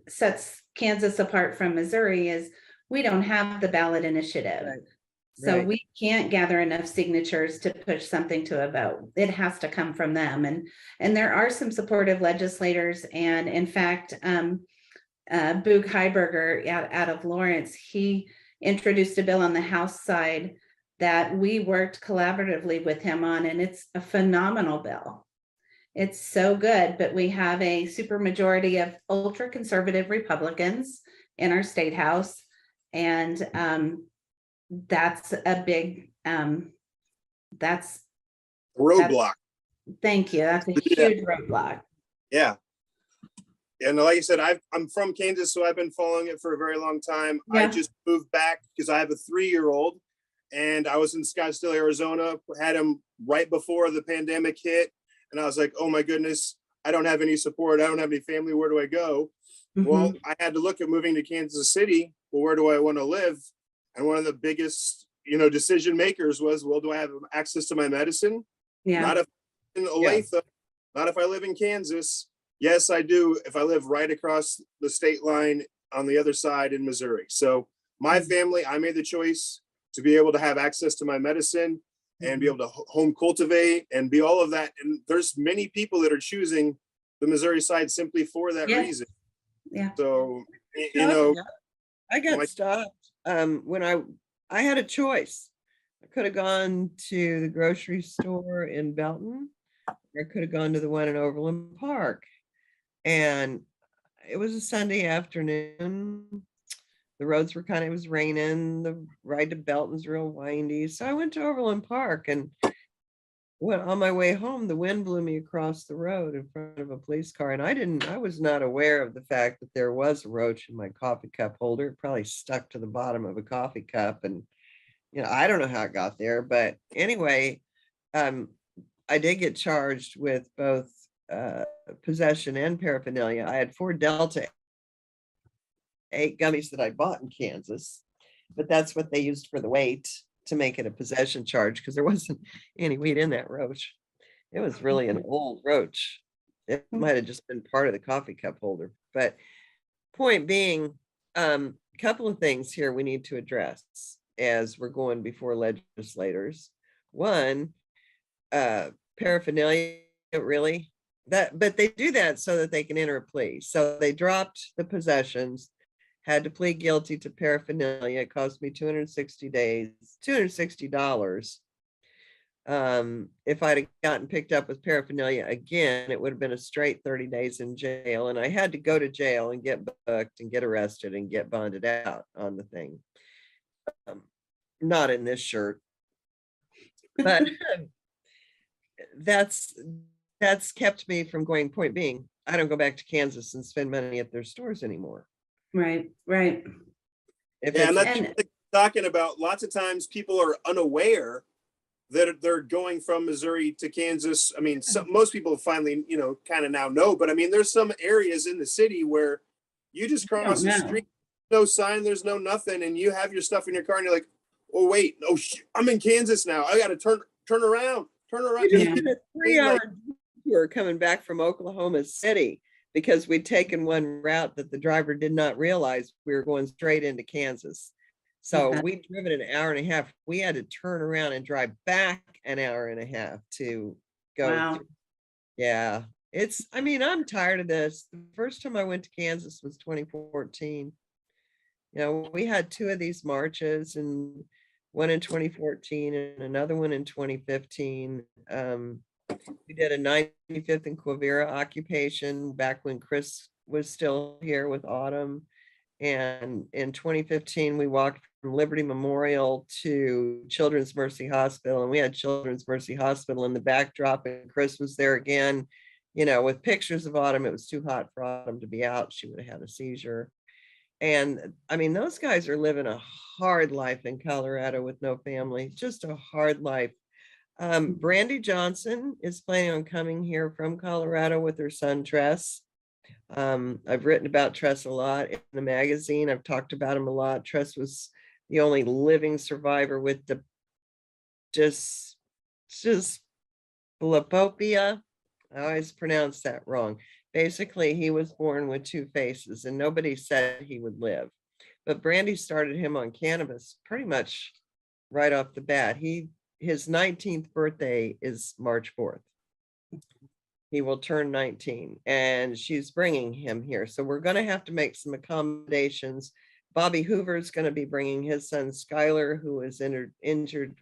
sets Kansas apart from Missouri is we don't have the ballot initiative. Right. So Right. we can't gather enough signatures to push something to a vote. It has to come from them. And there are some supportive legislators. And in fact, Boog Heiberger out of Lawrence, he introduced a bill on the House side that we worked collaboratively with him on, and it's a phenomenal bill. It's so good, but we have a supermajority of ultra conservative Republicans in our state house, and that's a big that's roadblock. Thank you. That's a huge roadblock. Yeah. And like I said, I'm from Kansas, so I've been following it for a very long time. Yeah. I just moved back because I have a 3-year-old, and I was in Scottsdale, Arizona, had him right before the pandemic hit. And I was like, oh my goodness, I don't have any support. I don't have any family. Where do I go? Well, I had to look at moving to Kansas City. Well, where do I want to live? And one of the biggest, decision makers was, well, do I have access to my medicine? Yeah. Not if in Olathe, not if I live in Kansas. Yes, I do. If I live right across the state line on the other side in Missouri. So my family, I made the choice to be able to have access to my medicine and be able to home cultivate and be all of that. And there's many people that are choosing the Missouri side simply for that reason. Yeah. So, I got stopped when I had a choice. I could have gone to the grocery store in Belton, or I could have gone to the one in Overland Park. And it was a Sunday afternoon. The roads were it was raining. The ride to Belton's real windy. So I went to Overland Park, and when on my way home, the wind blew me across the road in front of a police car. And I was not aware of the fact that there was a roach in my coffee cup holder. It probably stuck to the bottom of a coffee cup. And, I don't know how it got there, but anyway, I did get charged with both possession and paraphernalia. I had 4 Delta 8 gummies that I bought in Kansas, but that's what they used for the weight to make it a possession charge, because there wasn't any weed in that roach. It was really an old roach. It might have just been part of the coffee cup holder. But point being, couple of things here we need to address as we're going before legislators. One, paraphernalia, really, but they do that so that they can enter a plea. So they dropped the possessions, had to plead guilty to paraphernalia. It cost me $260. If I'd have gotten picked up with paraphernalia again, it would have been a straight 30 days in jail. And I had to go to jail and get booked and get arrested and get bonded out on the thing. Not in this shirt, but that's kept me from going. Point being, I don't go back to Kansas and spend money at their stores anymore. Right. And that's what talking about. Lots of times people are unaware that they're going from Missouri to Kansas. I mean, most people finally, kind of now know, but I mean, there's some areas in the city where you just cross the street, no sign, there's no nothing, and you have your stuff in your car and you're like, oh wait, I'm in Kansas now. I got to turn around. Turn around. We just Yeah. did a 3-hour tour coming back from Oklahoma City because we'd taken one route that the driver did not realize we were going straight into Kansas. So Okay. we'd driven an hour and a half. We had to turn around and drive back an hour and a half to go. Wow. Yeah, I mean, I'm tired of this. The first time I went to Kansas was 2014. You know, we had 2 of these marches, and one in 2014 and another one in 2015. We did a 95th in Quivira occupation back when Chris was still here with Autumn. And in 2015, we walked from Liberty Memorial to Children's Mercy Hospital, and we had Children's Mercy Hospital in the backdrop, and Chris was there again, you know, with pictures of Autumn. It was too hot for Autumn to be out. She would have had a seizure. And I mean, those guys are living a hard life in Colorado with no family, just a hard life. Brandy Johnson is planning on coming here from Colorado with her son, Tress. I've written about Tress a lot in the magazine. I've talked about him a lot. Tress was the only living survivor with the just dysplopia. I always pronounce that wrong. Basically, he was born with 2 faces and nobody said he would live. But Brandy started him on cannabis pretty much right off the bat. His 19th birthday is March 4th. He will turn 19 and she's bringing him here. So we're going to have to make some accommodations. Bobby Hoover is going to be bringing his son Skylar, who was injured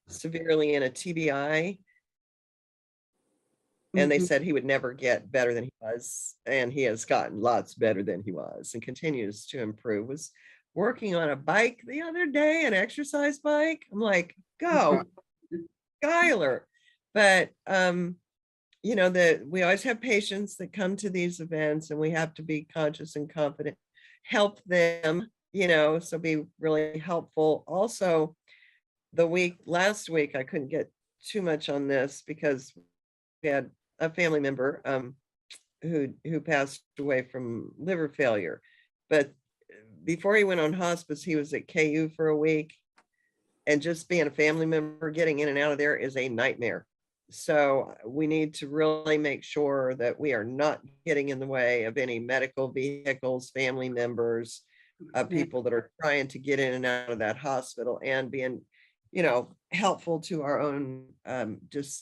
severely in a TBI. And they said he would never get better than he was. And he has gotten lots better than he was and continues to improve. Was working on a bike the other day, an exercise bike. I'm like, go, Skylar. But, you know, that we always have patients that come to these events and we have to be conscious and confident, help them, you know, so be really helpful. Also, last week, I couldn't get too much on this because we had a family member who passed away from liver failure. But before he went on hospice, he was at KU for a week. And just being a family member, getting in and out of there is a nightmare. So we need to really make sure that we are not getting in the way of any medical vehicles, family members, people that are trying to get in and out of that hospital, and being, you know, helpful to our own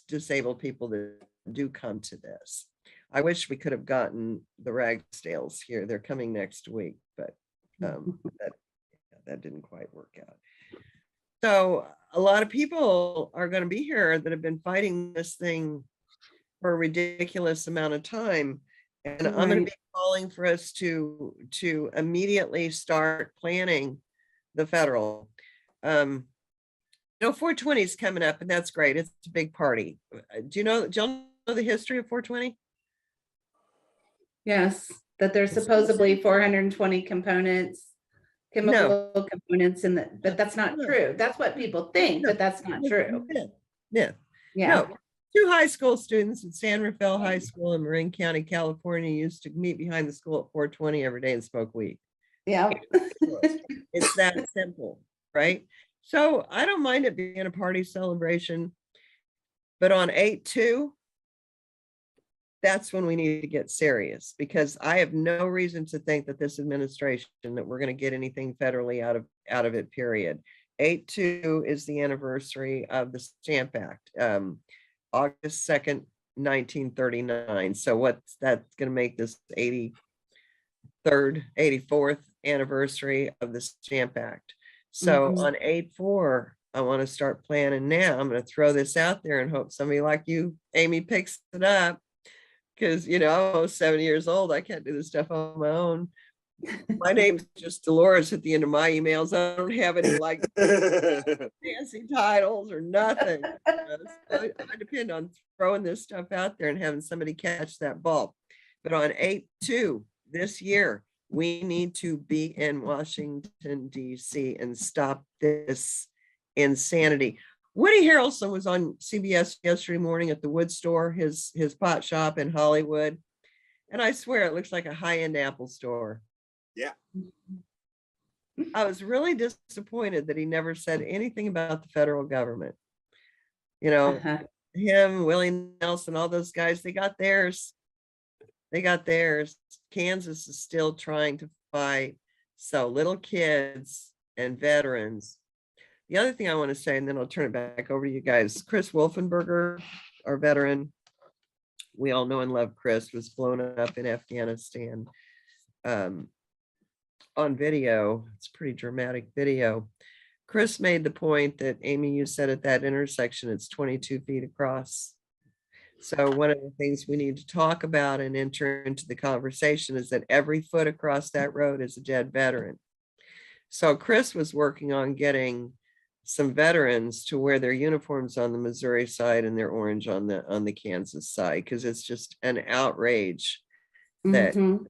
disabled people that do come to this. I wish we could have gotten the Ragsdales here. They're coming next week, but that didn't quite work out. So a lot of people are going to be here that have been fighting this thing for a ridiculous amount of time. And I'm going to be calling for us to immediately start planning the federal. You know, 420 is coming up and that's great. It's a big party. Do y'all know the history of 420? Yes, that there's supposedly 420 components, chemical components in the, but that's not true. That's what people think, but that's not true. Yeah. No. 2 high school students at San Rafael High School in Marin County, California used to meet behind the school at 420 every day and smoke weed. Yeah. It's that simple, right? So I don't mind it being a party celebration, but on 8/2, that's when we need to get serious, because I have no reason to think that this administration, that we're going to get anything federally out of it, period. 8/2 is the anniversary of the Stamp Act, August 2nd, 1939. So that's going to make this 84th anniversary of the Stamp Act. So on 8/4, I want to start planning now. I'm going to throw this out there and hope somebody like you, Amy, picks it up. Because, you know, I'm almost 70 years old. I can't do this stuff on my own. My name's just Dolores at the end of my emails. I don't have any like fancy titles or nothing. I depend on throwing this stuff out there and having somebody catch that ball. But on 8/2 this year, we need to be in Washington, D.C. and stop this insanity. Woody Harrelson was on CBS yesterday morning at the Wood Store, his pot shop in Hollywood. And I swear it looks like a high-end Apple store. Yeah. I was really disappointed that he never said anything about the federal government. You know, Uh-huh. him, Willie Nelson, all those guys, they got theirs. They got theirs. Kansas is still trying to fight. So little kids and veterans. The other thing I want to say, and then I'll turn it back over to you guys. Chris Wolfenberger, our veteran, we all know and love Chris, was blown up in Afghanistan on video. It's a pretty dramatic video. Chris made the point that, Amy, you said at that intersection, it's 22 feet across. So one of the things we need to talk about and enter into the conversation is that every foot across that road is a dead veteran. So Chris was working on getting some veterans to wear their uniforms on the Missouri side and their orange on the Kansas side, because it's just an outrage that Mhm.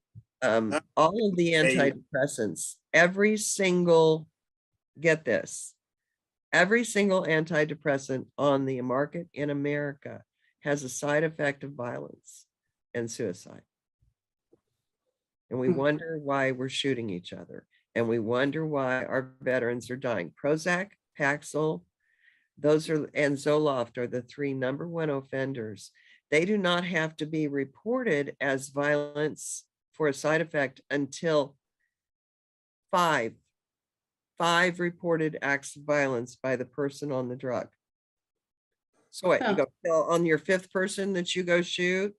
all of the antidepressants, every single, get this, every single antidepressant on the market in America has a side effect of violence and suicide. And we wonder why we're shooting each other. And we wonder why our veterans are dying. Prozac, Paxil, those are, and Zoloft are the three #1 offenders. They do not have to be reported as violence for a side effect until five reported acts of violence by the person on the drug. So what, you go tell on your 5th person that you go shoot,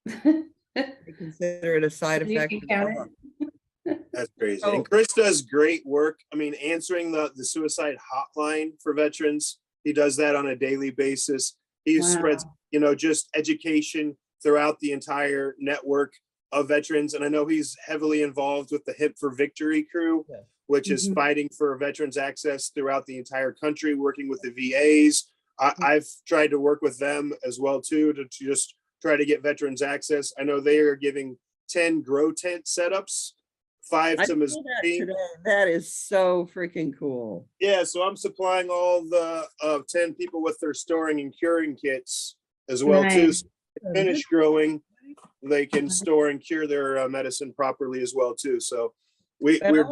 they consider it a side You effect. can count it. That's crazy. So- And Chris does great work. I mean, answering the suicide hotline for veterans. He does that on a daily basis. He Wow. spreads, you know, just education throughout the entire network of veterans. And I know he's heavily involved with the Hip for Victory crew, Yeah. which is Mhm. fighting for veterans access throughout the entire country, working with the VAs. I've tried to work with them as well too, to just try to get veterans access. I know they are giving 10 grow tent setups, 5 I to saw that Missouri. today. That is so freaking cool. Yeah, so I'm supplying all the 10 people with their storing and curing kits as well too. Nice. So finish growing, they can store and cure their medicine properly as well too. So But we're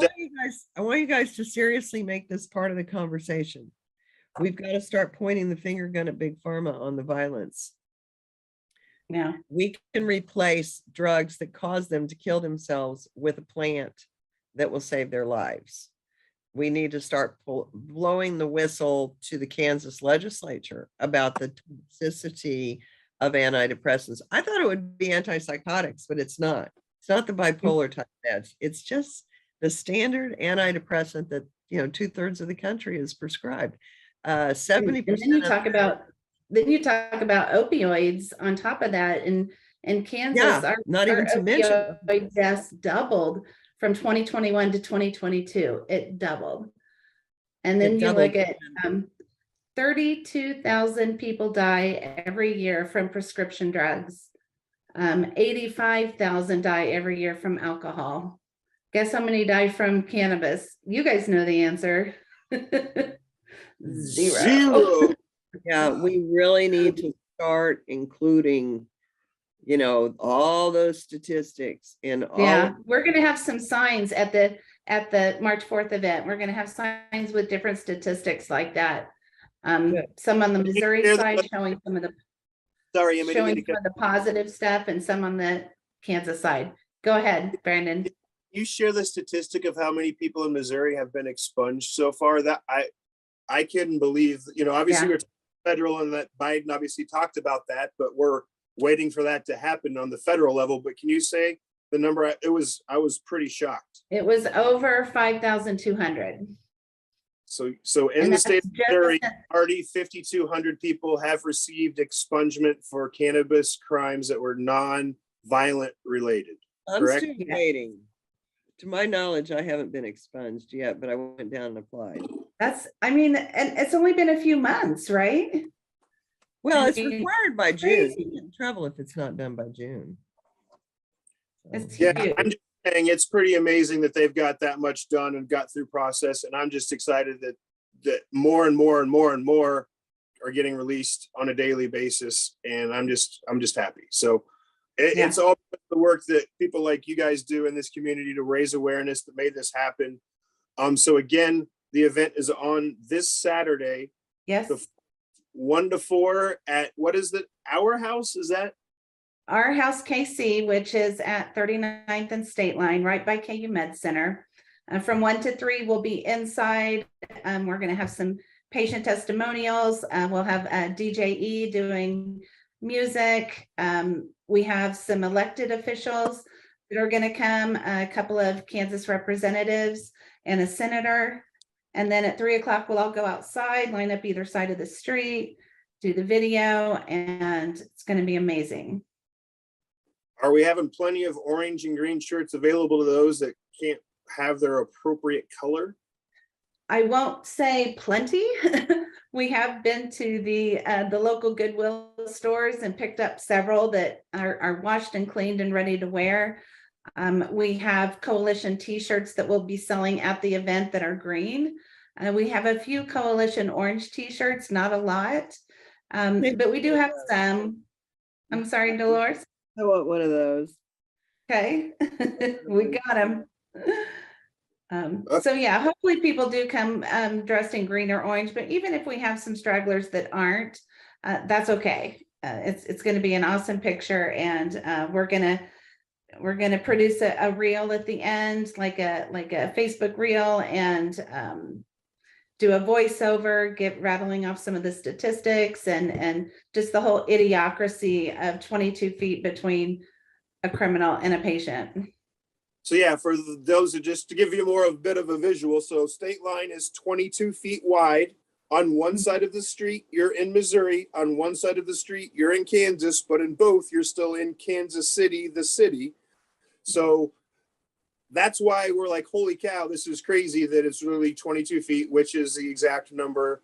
I want you guys to seriously make this part of the conversation. We've got to start pointing the finger gun at Big Pharma on the violence. Yeah. We can replace drugs that cause them to kill themselves with a plant that will save their lives. We need to start blowing the whistle to the Kansas legislature about the toxicity of antidepressants. I thought it would be antipsychotics, but it's not. It's not the bipolar type meds. It's just the standard antidepressant that, you know, 2/3 of the country is prescribed. 70%. And then you talk about opioids on top of that. In Kansas, Yeah, not even to mention opioid deaths doubled from 2021 to 2022. It doubled. And then you look at 32,000 people die every year from prescription drugs. 85,000 die every year from alcohol. Guess how many die from cannabis? You guys know the answer. Zero. Yeah, we really need to start including, you know, all those statistics in all. Yeah, we're gonna have some signs at the March 4th event. We're gonna have signs with different statistics like that. Some on the Missouri side showing some of the positive stuff, and some on the Kansas side. Go ahead, Brandon. You share the statistic of how many people in Missouri have been expunged so far? That I couldn't believe, you know, obviously we're federal and that Biden obviously talked about that, but we're waiting for that to happen on the federal level. But can you say the number? I was pretty shocked. It was over 5,200. So in the state of Missouri, already 5,200 people have received expungement for cannabis crimes that were non-violent related. I'm correct? still waiting. To my knowledge, I haven't been expunged yet, but I went down and applied. And it's only been a few months, right? Well, I it's mean, required by June. crazy. You get in trouble if it's not done by June. It's Yeah, huge. I'm just saying it's pretty amazing that they've got that much done and got through process. And I'm just excited that more and more and more and more are getting released on a daily basis. And I'm just happy. So it's all the work that people like you guys do in this community to raise awareness that made this happen. So again, the event is on this Saturday. Yes. 1 to 4 at, what is the, Our House, is that? Our House KC, which is at 39th and State Line, right by KU Med Center. From 1 to 3, we'll be inside. We're going to have some patient testimonials. We'll have DJE doing music. We have some elected officials that are going to come, a couple of Kansas representatives and a senator. And then at 3 o'clock, we'll all go outside, line up either side of the street, do the video, and it's going to be amazing. Are we having plenty of orange and green shirts available to those that can't have their appropriate color? I won't say plenty. We have been to the local Goodwill stores and picked up several that are washed and cleaned and ready to wear. We have coalition t-shirts that we'll be selling at the event that are green. We have a few coalition orange t-shirts, not a lot, but we do have some. I'm sorry, Dolores. I want one of those. Okay, we got them. So yeah, hopefully people do come dressed in green or orange, but even if we have some stragglers that aren't, that's okay. It's going to be an awesome picture, and we're gonna produce a reel at the end, like a Facebook reel, and do a voiceover, rattling off some of the statistics and just the whole idiocracy of 22 feet between a criminal and a patient. So yeah, for those who, just to give you more of a bit of a visual, so State Line is 22 feet wide. On one side of the street, you're in Missouri. On one side of the street, you're in Kansas, but in both, you're still in Kansas City, the city. So that's why we're like, holy cow, this is crazy that it's really 22 feet, which is the exact number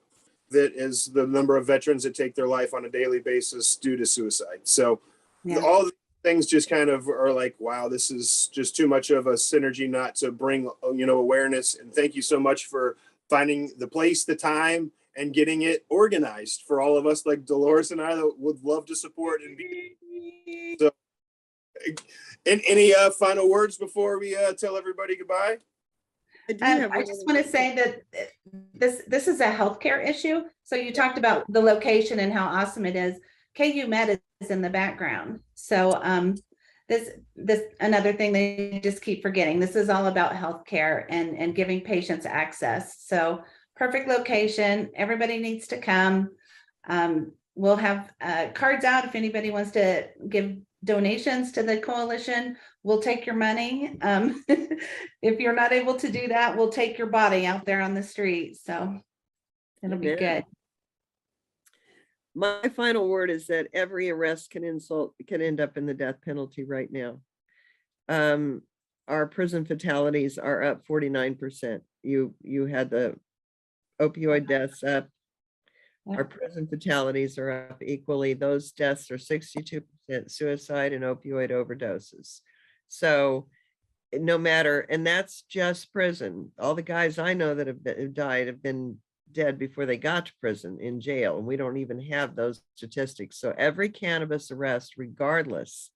that is the number of veterans that take their life on a daily basis due to suicide. So all the things just kind of are like, wow, this is just too much of a synergy not to bring, awareness. And thank you so much for finding the place, the time, and getting it organized for all of us like Dolores and I that would love to support and be. So, and any final words before we tell everybody goodbye? I just want to say that this is a healthcare issue. So you talked about the location and how awesome it is. KU Med is in the background. So this another thing they just keep forgetting. This is all about healthcare and giving patients access. So perfect location. Everybody needs to come. We'll have cards out if anybody wants to give donations to the coalition. We'll take your money. If you're not able to do that, we'll take your body out there on the street. So it'll be good. My final word is that every arrest can end up in the death penalty right now. Our prison fatalities are up 49%. You had the opioid deaths up. Our prison fatalities are up equally. Those deaths are 62% suicide and opioid overdoses. So no matter, and that's just prison. All the guys I know that have died have been dead before they got to prison, in jail, and we don't even have those statistics. So every cannabis arrest, regardless,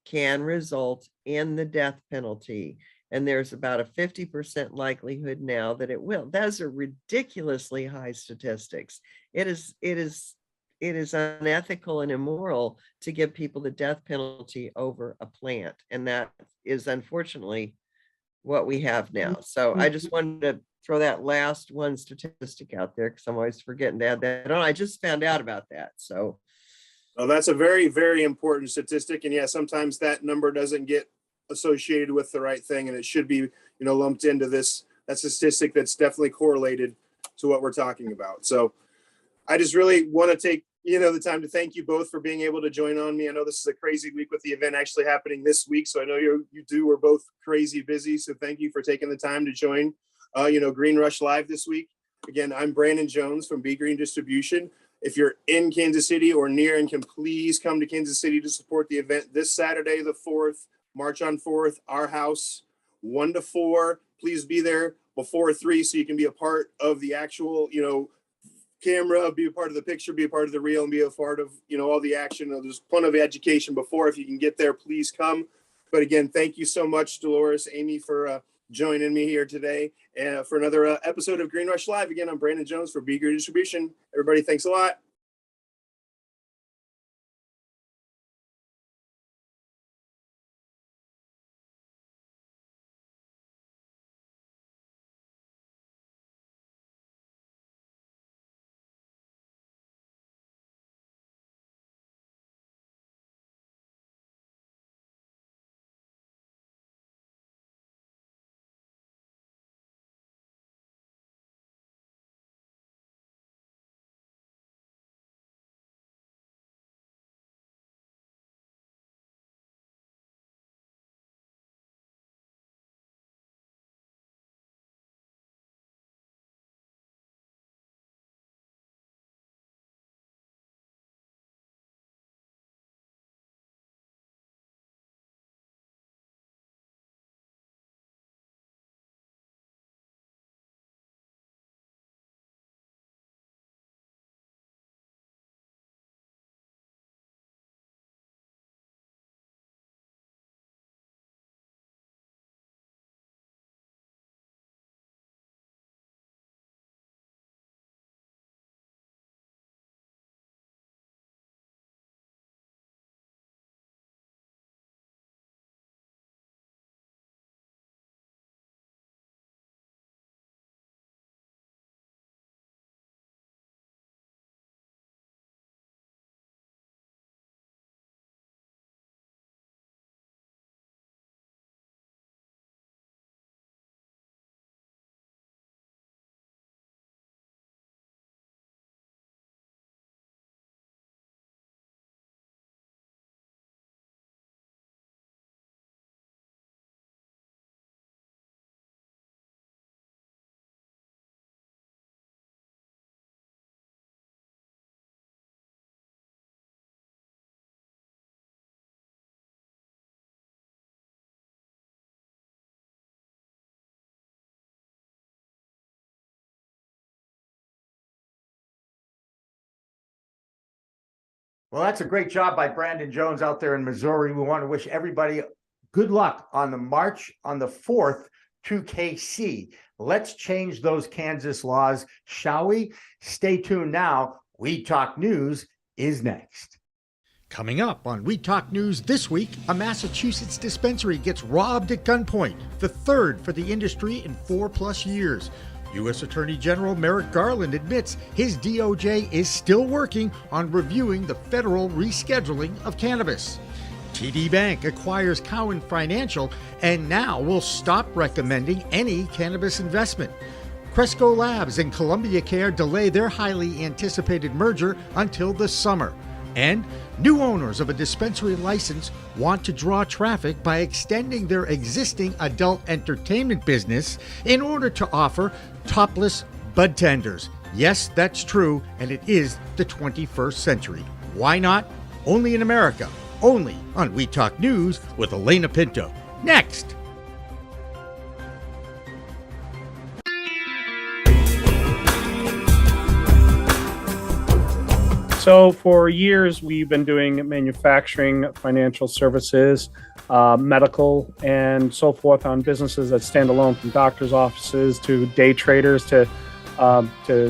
can result in the death penalty. And there's about a 50% likelihood now that it will. Those are ridiculously high statistics. It is unethical and immoral to give people the death penalty over a plant. And that is unfortunately what we have now. So I just wanted to throw that last one statistic out there because I'm always forgetting to add that on. I just found out about that. So well, that's a very, very important statistic. And yeah, sometimes that number doesn't get associated with the right thing, and it should be, lumped into this. That's a statistic that's definitely correlated to what we're talking about. So I just really want to take, the time to thank you both for being able to join on me. I know this is a crazy week with the event actually happening this week. So I know we're both crazy busy. So thank you for taking the time to join, Green Rush Live this week. Again, I'm Brandon Jones from Be Green Distribution. If you're in Kansas City or near and can please come to Kansas City to support the event this Saturday, the 4th, March on 4th, Our House, 1 to 4. Please be there before 3 so you can be a part of the actual, camera, be a part of the picture, be a part of the reel, and be a part of, all the action. There's plenty of education before. If you can get there, please come. But again, thank you so much, Dolores, Amy, for joining me here today for another episode of Green Rush Live. Again, I'm Brandon Jones for Be Green Distribution. Everybody, thanks a lot. Well, that's a great job by Brandon Jones out there in Missouri. We want to wish everybody good luck on the march on the 4th to KC. Let's change those Kansas laws, shall we? Stay tuned now. We Talk News is next. Coming up on We Talk News this week, a Massachusetts dispensary gets robbed at gunpoint, the third for the industry in 4+ years. U.S. Attorney General Merrick Garland admits his DOJ is still working on reviewing the federal rescheduling of cannabis. TD Bank acquires Cowen Financial and now will stop recommending any cannabis investment. Cresco Labs and Columbia Care delay their highly anticipated merger until the summer. And new owners of a dispensary license want to draw traffic by extending their existing adult entertainment business in order to offer topless bud tenders. Yes, that's true, and it is the 21st century. Why not? Only in America. Only on We Talk News with Elena Pinto. Next. So for years, we've been doing manufacturing, financial services, medical, and so forth on businesses that stand alone, from doctors' offices to day traders to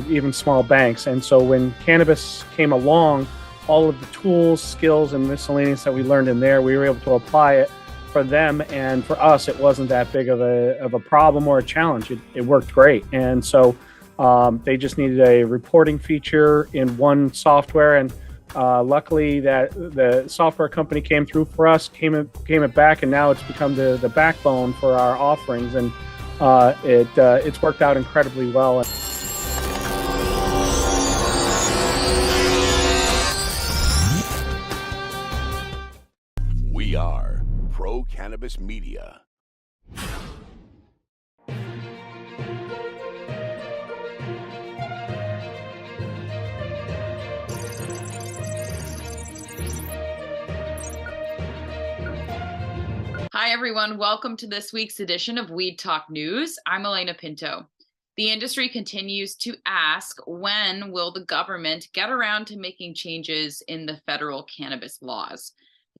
even small banks. And so when cannabis came along, all of the tools, skills, and miscellaneous that we learned in there, we were able to apply it for them. And for us, it wasn't that big of a problem or a challenge. It worked great. And so they just needed a reporting feature in one software, and luckily that the software company came through for us, came it back, and now it's become the backbone for our offerings, and it's worked out incredibly well. We are Pro Cannabis Media. Hi, everyone. Welcome to this week's edition of Weed Talk News. I'm Elena Pinto. The industry continues to ask, when will the government get around to making changes in the federal cannabis laws?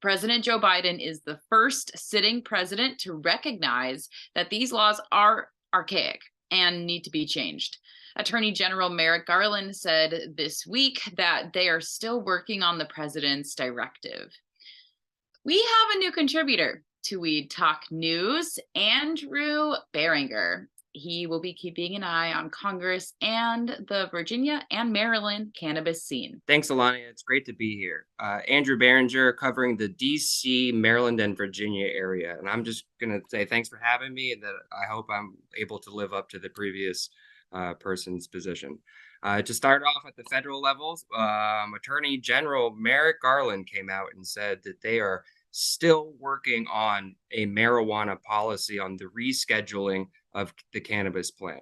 President Joe Biden is the first sitting president to recognize that these laws are archaic and need to be changed. Attorney General Merrick Garland said this week that they are still working on the president's directive. We have a new contributor to Weed Talk News, Andrew Beringer. He will be keeping an eye on Congress and the Virginia and Maryland cannabis scene. Thanks, Alana. It's great to be here. Andrew Beringer, covering the DC, Maryland, and Virginia area. And I'm just going to say thanks for having me, and that I hope I'm able to live up to the previous person's position. To start off at the federal levels, Attorney General Merrick Garland came out and said that they are still working on a marijuana policy on the rescheduling of the cannabis plant.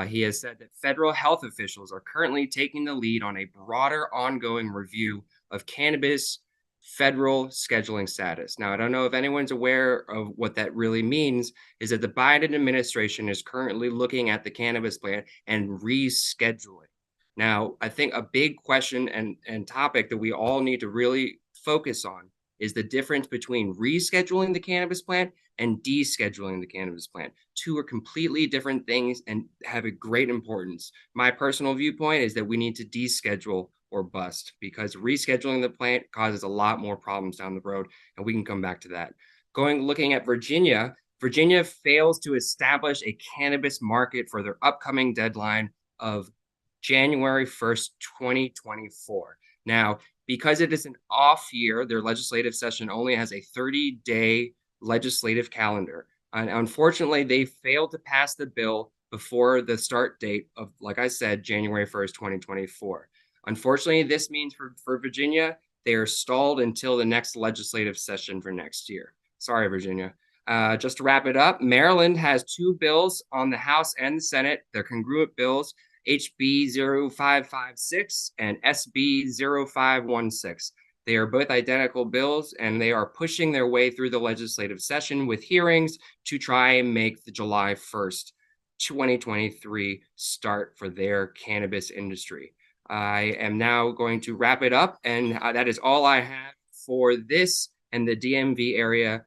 He has said that federal health officials are currently taking the lead on a broader ongoing review of cannabis federal scheduling status. Now, I don't know if anyone's aware of what that really means, is that the Biden administration is currently looking at the cannabis plant and rescheduling. Now, I think a big question and topic that we all need to really focus on is the difference between rescheduling the cannabis plant and descheduling the cannabis plant. Two are completely different things and have a great importance. My personal viewpoint is that we need to deschedule or bust, because rescheduling the plant causes a lot more problems down the road, and we can come back to that. Looking at Virginia, Virginia fails to establish a cannabis market for their upcoming deadline of January 1st, 2024. Now, because it is an off year, their legislative session only has a 30-day legislative calendar. And unfortunately, they failed to pass the bill before the start date of, like I said, January 1st, 2024. Unfortunately, this means for Virginia, they are stalled until the next legislative session for next year. Sorry, Virginia. Just to wrap it up, Maryland has two bills on the House and the Senate. They're congruent bills, HB 0556 and SB 0516. They are both identical bills, and they are pushing their way through the legislative session with hearings to try and make the July 1st, 2023 start for their cannabis industry. I am now going to wrap it up, and that is all I have for this and the DMV area.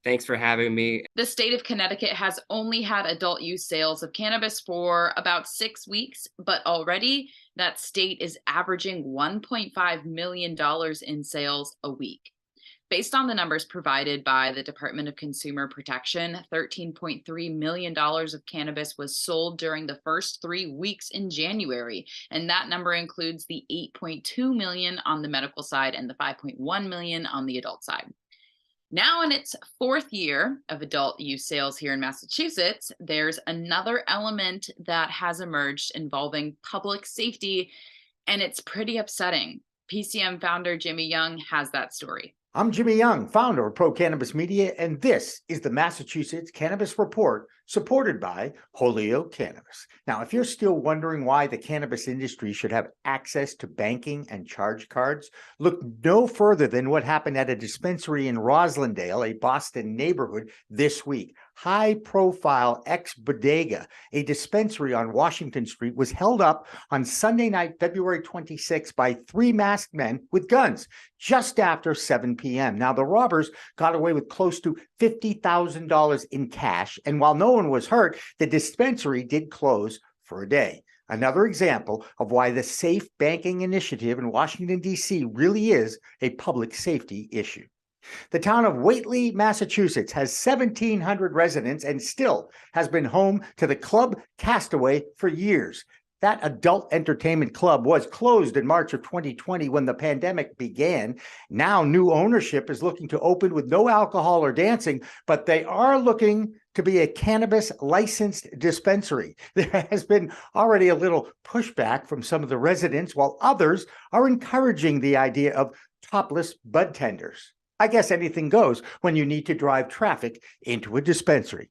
Thanks for having me. The state of Connecticut has only had adult use sales of cannabis for about 6 weeks, but already that state is averaging $1.5 million in sales a week. Based on the numbers provided by the Department of Consumer Protection, $13.3 million of cannabis was sold during the first 3 weeks in January. And that number includes the $8.2 million on the medical side and the $5.1 million on the adult side. Now in its 4th year of adult use sales here in Massachusetts, there's another element that has emerged involving public safety, and it's pretty upsetting. PCM founder Jimmy Young has that story. I'm Jimmy Young, founder of Pro Cannabis Media, and this is the Massachusetts Cannabis Report, supported by Holyoke Cannabis. Now, if you're still wondering why the cannabis industry should have access to banking and charge cards, look no further than what happened at a dispensary in Roslindale, a Boston neighborhood, this week. High-profile ex-bodega, a dispensary on Washington Street, was held up on Sunday night, February 26, by 3 masked men with guns just after 7 p.m. Now, the robbers got away with close to $50,000 in cash, and while no one was hurt, the dispensary did close for a day. Another example of why the Safe Banking Initiative in Washington, D.C. really is a public safety issue. The town of Whately, Massachusetts has 1,700 residents and still has been home to the Club Castaway for years. That adult entertainment club was closed in March of 2020 when the pandemic began. Now new ownership is looking to open with no alcohol or dancing, but they are looking to be a cannabis licensed dispensary. There has been already a little pushback from some of the residents, while others are encouraging the idea of topless bud tenders. I guess anything goes when you need to drive traffic into a dispensary.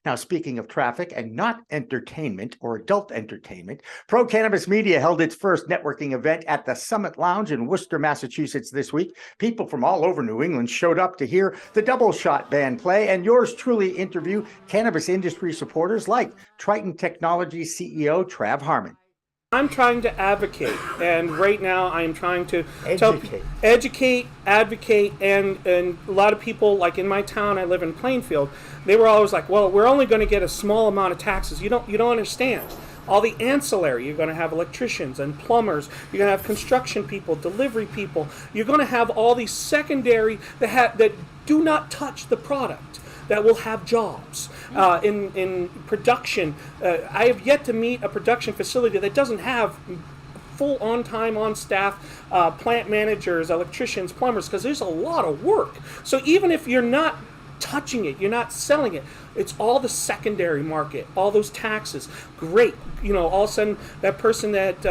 Now, speaking of traffic and not entertainment or adult entertainment, Pro Cannabis Media held its first networking event at the Summit Lounge in Worcester, Massachusetts this week. People from all over New England showed up to hear the Double Shot Band play, and yours truly interview cannabis industry supporters like Triton Technologies CEO Trav Harmon. I'm trying to advocate, and right now I'm trying to Educate, advocate, and a lot of people, like in my town, I live in Plainfield, they were always like, well, we're only going to get a small amount of taxes. You don't understand. All the ancillary, you're going to have electricians and plumbers, you're going to have construction people, delivery people, you're going to have all these secondary that do not touch the product, that will have jobs in production. I have yet to meet a production facility that doesn't have full on-time, on-staff plant managers, electricians, plumbers, because there's a lot of work. So even if you're not touching it, you're not selling it, it's all the secondary market, all those taxes. Great, all of a sudden that person that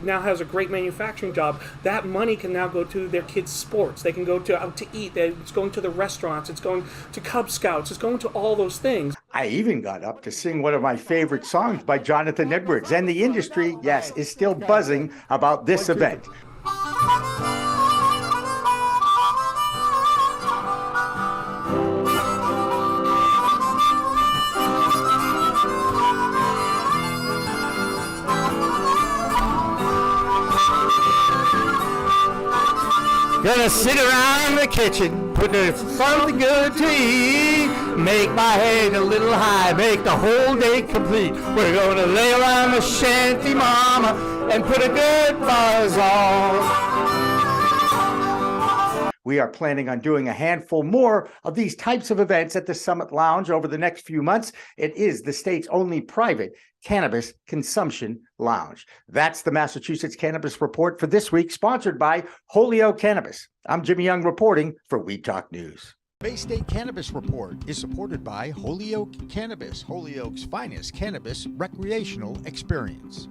now has a great manufacturing job, that money can now go to their kids' sports. They can go out to eat. It's going to the restaurants. It's going to Cub Scouts. It's going to all those things. I even got up to sing one of my favorite songs by Jonathan Edwards, and the industry, yes, is still buzzing about this event. Gonna sit around in the kitchen, putting something good to eat, make my head a little high, make the whole day complete. We're gonna lay around the shanty, mama, and put a good buzz on. We are planning on doing a handful more of these types of events at the Summit Lounge over the next few months. It is the state's only private cannabis consumption lounge. That's the Massachusetts Cannabis Report for this week, sponsored by Holyoke Cannabis. I'm Jimmy Young reporting for Weed Talk News. Bay State Cannabis Report is supported by Holyoke Cannabis, Holyoke's finest cannabis recreational experience.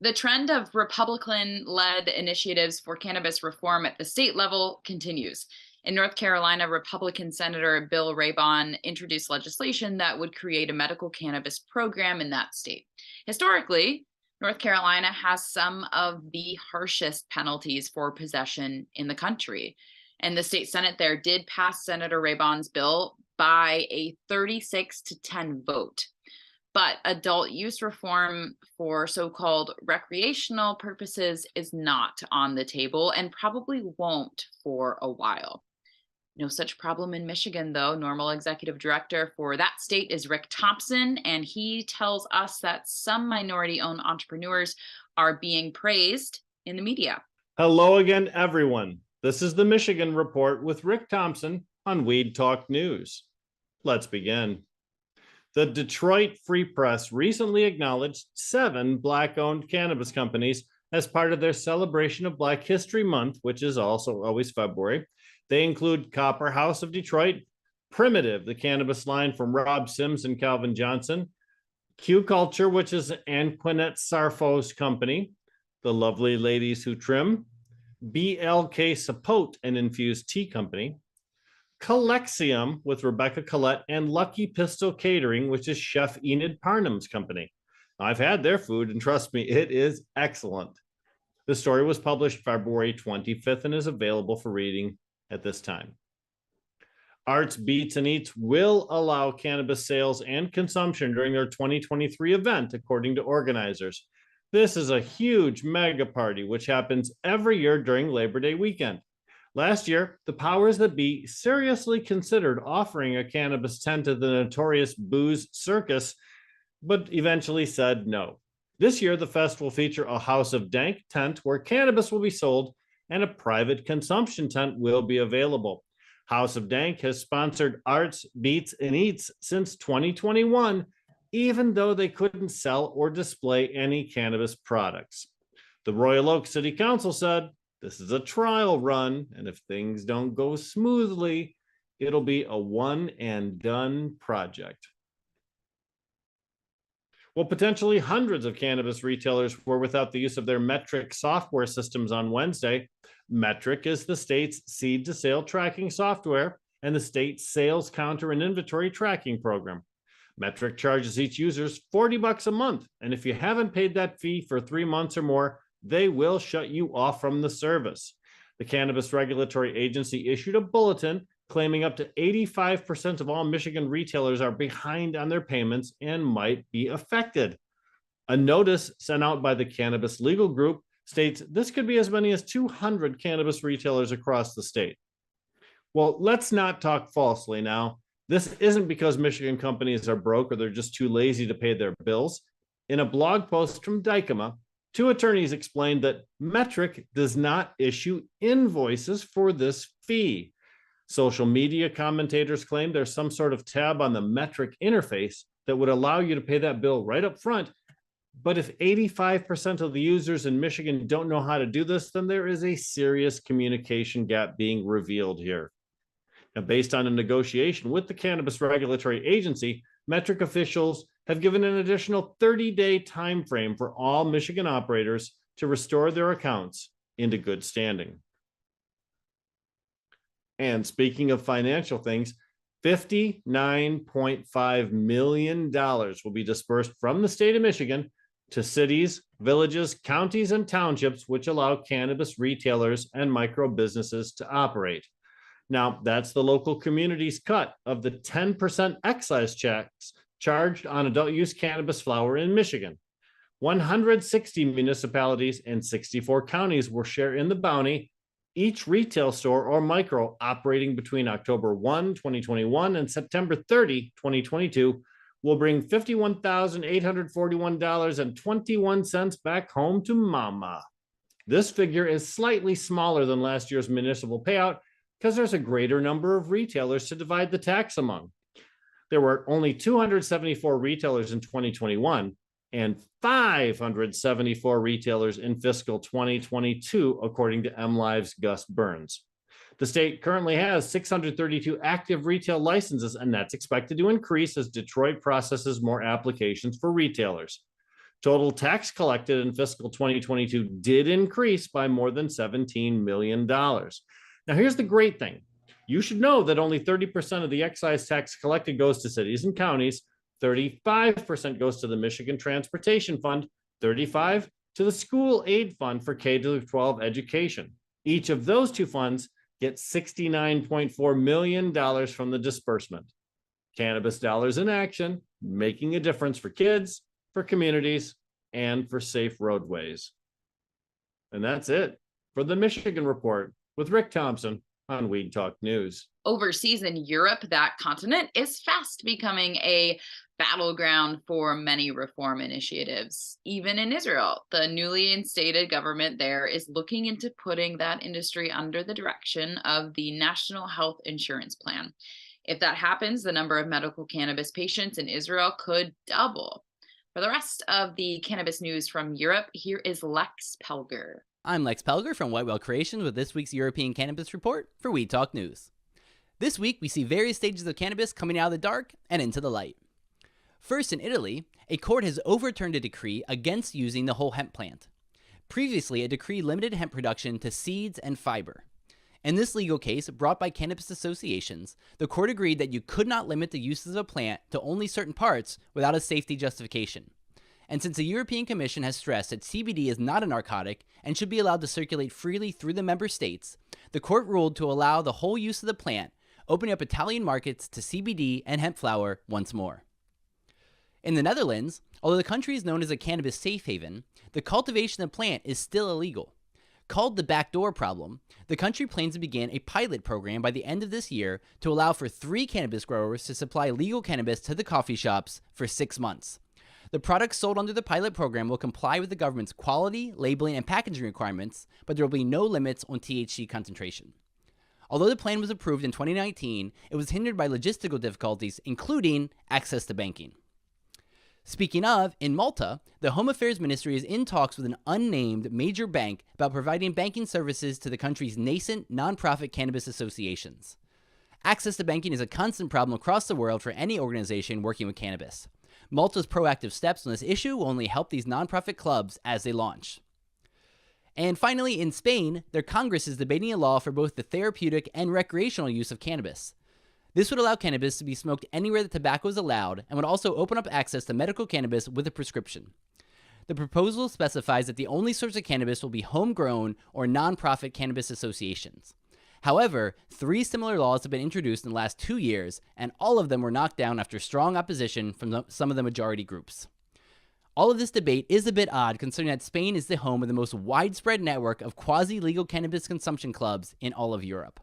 The trend of Republican-led initiatives for cannabis reform at the state level continues. In North Carolina, Republican Senator Bill Rabon introduced legislation that would create a medical cannabis program in that state. Historically, North Carolina has some of the harshest penalties for possession in the country. And the state Senate there did pass Senator Rabon's bill, by a 36-10 vote. But adult use reform for so-called recreational purposes is not on the table and probably won't for a while. No such problem in Michigan, though. Normal executive director for that state is Rick Thompson, and he tells us that some minority-owned entrepreneurs are being praised in the media. Hello again, everyone. This is the Michigan Report with Rick Thompson on Weed Talk News. Let's begin. The Detroit Free Press recently acknowledged 7 Black-owned cannabis companies as part of their celebration of Black History Month, which is also always February. They include Copper House of Detroit, Primitive, the cannabis line from Rob Sims and Calvin Johnson, Q Culture, which is Anquinette Sarfo's company, The Lovely Ladies Who Trim, BLK Sapote, an infused tea company, Collexium with Rebecca Collette, and Lucky Pistol Catering, which is Chef Enid Parnham's company. I've had their food, and trust me, it is excellent. The story was published February 25th and is available for reading at this time. Arts, Beats, and Eats will allow cannabis sales and consumption during their 2023 event, according to organizers. This is a huge mega party, which happens every year during Labor Day weekend. Last year, the powers that be seriously considered offering a cannabis tent to the notorious booze circus, but eventually said no. This year, the fest will feature a House of Dank tent where cannabis will be sold and a private consumption tent will be available. House of Dank has sponsored Arts, Beats, and Eats since 2021, even though they couldn't sell or display any cannabis products. The Royal Oak City Council said, this is a trial run, and if things don't go smoothly, it'll be a one and done project. Well, potentially hundreds of cannabis retailers were without the use of their Metric software systems on Wednesday. Metric is the state's seed-to-sale tracking software and the state's sales counter and inventory tracking program. Metric charges each user $40 a month, and if you haven't paid that fee for 3 months or more, they will shut you off from the service. The Cannabis Regulatory Agency issued a bulletin claiming up to 85% of all Michigan retailers are behind on their payments and might be affected. A notice sent out by the Cannabis Legal Group states this could be as many as 200 cannabis retailers across the state. Well, let's not talk falsely now. This isn't because Michigan companies are broke or they're just too lazy to pay their bills. In a blog post from Dykema, 2 attorneys explained that Metric does not issue invoices for this fee. Social media commentators claim there's some sort of tab on the Metric interface that would allow you to pay that bill right up front. But if 85% of the users in Michigan don't know how to do this, then there is a serious communication gap being revealed here. Now, based on a negotiation with the Cannabis Regulatory Agency, Metric officials have given an additional 30-day time frame for all Michigan operators to restore their accounts into good standing. And speaking of financial things, $59.5 million will be dispersed from the state of Michigan to cities, villages, counties, and townships, which allow cannabis retailers and micro businesses to operate. Now, that's the local community's cut of the 10% excise tax charged on adult use cannabis flower in Michigan. 160 municipalities and 64 counties will share in the bounty. Each retail store or micro operating between October 1, 2021 and September 30, 2022 will bring $51,841.21 back home to mama. This figure is slightly smaller than last year's municipal payout because there's a greater number of retailers to divide the tax among. There were only 274 retailers in 2021 and 574 retailers in fiscal 2022, according to MLive's Gus Burns. The state currently has 632 active retail licenses, and that's expected to increase as Detroit processes more applications for retailers. Total tax collected in fiscal 2022 did increase by more than $17 million. Now, here's the great thing. You should know that only 30% of the excise tax collected goes to cities and counties, 35% goes to the Michigan Transportation Fund, 35% to the School Aid Fund for K-12 education. Each of those 2 funds get $69.4 million from the disbursement. Cannabis dollars in action, making a difference for kids, for communities, and for safe roadways. And that's it for the Michigan Report with Rick Thompson on Weed Talk News. Overseas in Europe, that continent is fast becoming a battleground for many reform initiatives. Even in Israel, the newly instated government there is looking into putting that industry under the direction of the National Health Insurance Plan. If that happens, the number of medical cannabis patients in Israel could double. For the rest of the cannabis news from Europe, here is Lex Pelger. I'm Lex Pelger from White Whale Creations with this week's European Cannabis Report for Weed Talk News. This week, we see various stages of cannabis coming out of the dark and into the light. First, in Italy, a court has overturned a decree against using the whole hemp plant. Previously, a decree limited hemp production to seeds and fiber. In this legal case, brought by cannabis associations, the court agreed that you could not limit the uses of a plant to only certain parts without a safety justification. And since the European Commission has stressed that CBD is not a narcotic and should be allowed to circulate freely through the member states, the court ruled to allow the whole use of the plant, opening up Italian markets to CBD and hemp flower once more. In the Netherlands, although the country is known as a cannabis safe haven, the cultivation of the plant is still illegal. Called the backdoor problem, the country plans to begin a pilot program by the end of this year to allow for 3 cannabis growers to supply legal cannabis to the coffee shops for 6 months. The products sold under the pilot program will comply with the government's quality, labeling, and packaging requirements, but there will be no limits on THC concentration. Although the plan was approved in 2019, it was hindered by logistical difficulties, including access to banking. Speaking of, in Malta, the Home Affairs Ministry is in talks with an unnamed major bank about providing banking services to the country's nascent nonprofit cannabis associations. Access to banking is a constant problem across the world for any organization working with cannabis. Malta's proactive steps on this issue will only help these nonprofit clubs as they launch. And finally, in Spain, their Congress is debating a law for both the therapeutic and recreational use of cannabis. This would allow cannabis to be smoked anywhere that tobacco is allowed and would also open up access to medical cannabis with a prescription. The proposal specifies that the only source of cannabis will be homegrown or nonprofit cannabis associations. However, 3 similar laws have been introduced in the last 2 years, and all of them were knocked down after strong opposition from some of the majority groups. All of this debate is a bit odd considering that Spain is the home of the most widespread network of quasi-legal cannabis consumption clubs in all of Europe.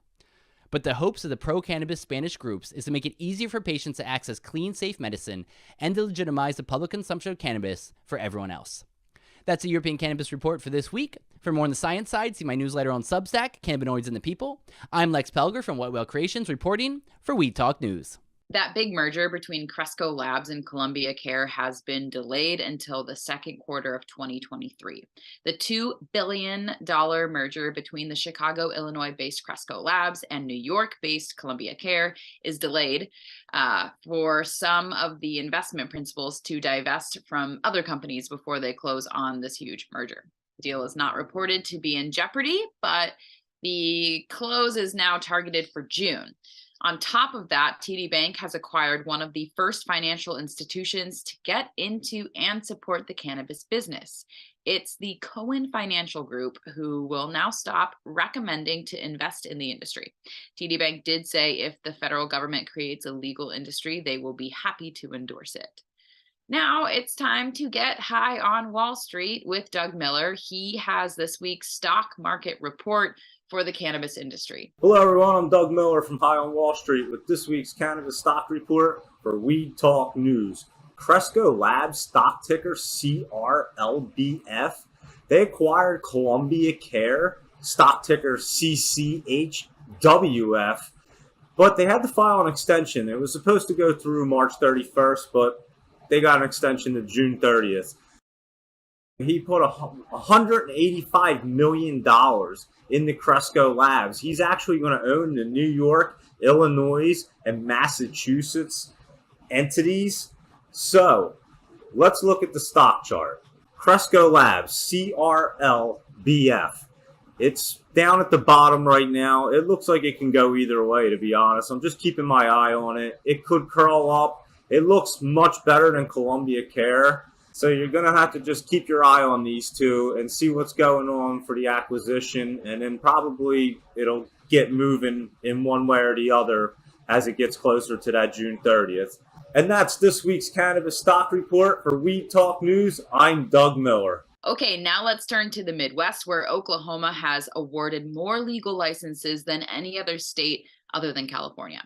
But the hopes of the pro-cannabis Spanish groups is to make it easier for patients to access clean, safe medicine and to legitimize the public consumption of cannabis for everyone else. That's the European Cannabis Report for this week. For more on the science side, see my newsletter on Substack, Cannabinoids and the People. I'm Lex Pelger from White Whale Creations reporting for Weed Talk News. That big merger between Cresco Labs and Columbia Care has been delayed until the second quarter of 2023. The $2 billion merger between the Chicago, Illinois-based Cresco Labs and New York-based Columbia Care is delayed for some of the investment principals to divest from other companies before they close on this huge merger. The deal is not reported to be in jeopardy, but the close is now targeted for June. On top of that, TD Bank has acquired one of the first financial institutions to get into and support the cannabis business. It's the Cohen Financial Group, who will now stop recommending to invest in the industry. TD Bank did say if the federal government creates a legal industry, they will be happy to endorse it. Now it's time to get high on Wall Street with Doug Miller. He has this week's stock market report for the cannabis industry. Hello everyone, I'm Doug Miller from High on Wall Street with this week's cannabis stock report for Weed Talk News. Cresco Labs, stock ticker CRLBF. They acquired Columbia Care, stock ticker CCHWF, but they had to file an extension. It was supposed to go through March 31st, but they got an extension to June 30th. He put $185 million in the Cresco Labs. He's actually going to own the New York, Illinois, and Massachusetts entities. So let's look at the stock chart. Cresco Labs, CRLBF. It's down at the bottom right now. It looks like it can go either way, to be honest. I'm just keeping my eye on it. It could curl up. It looks much better than Columbia Care. So you're going to have to just keep your eye on these two and see what's going on for the acquisition. And then probably it'll get moving in one way or the other as it gets closer to that June 30th. And that's this week's Cannabis Stock Report. For Weed Talk News, I'm Doug Miller. Okay, now let's turn to the Midwest, where Oklahoma has awarded more legal licenses than any other state other than California.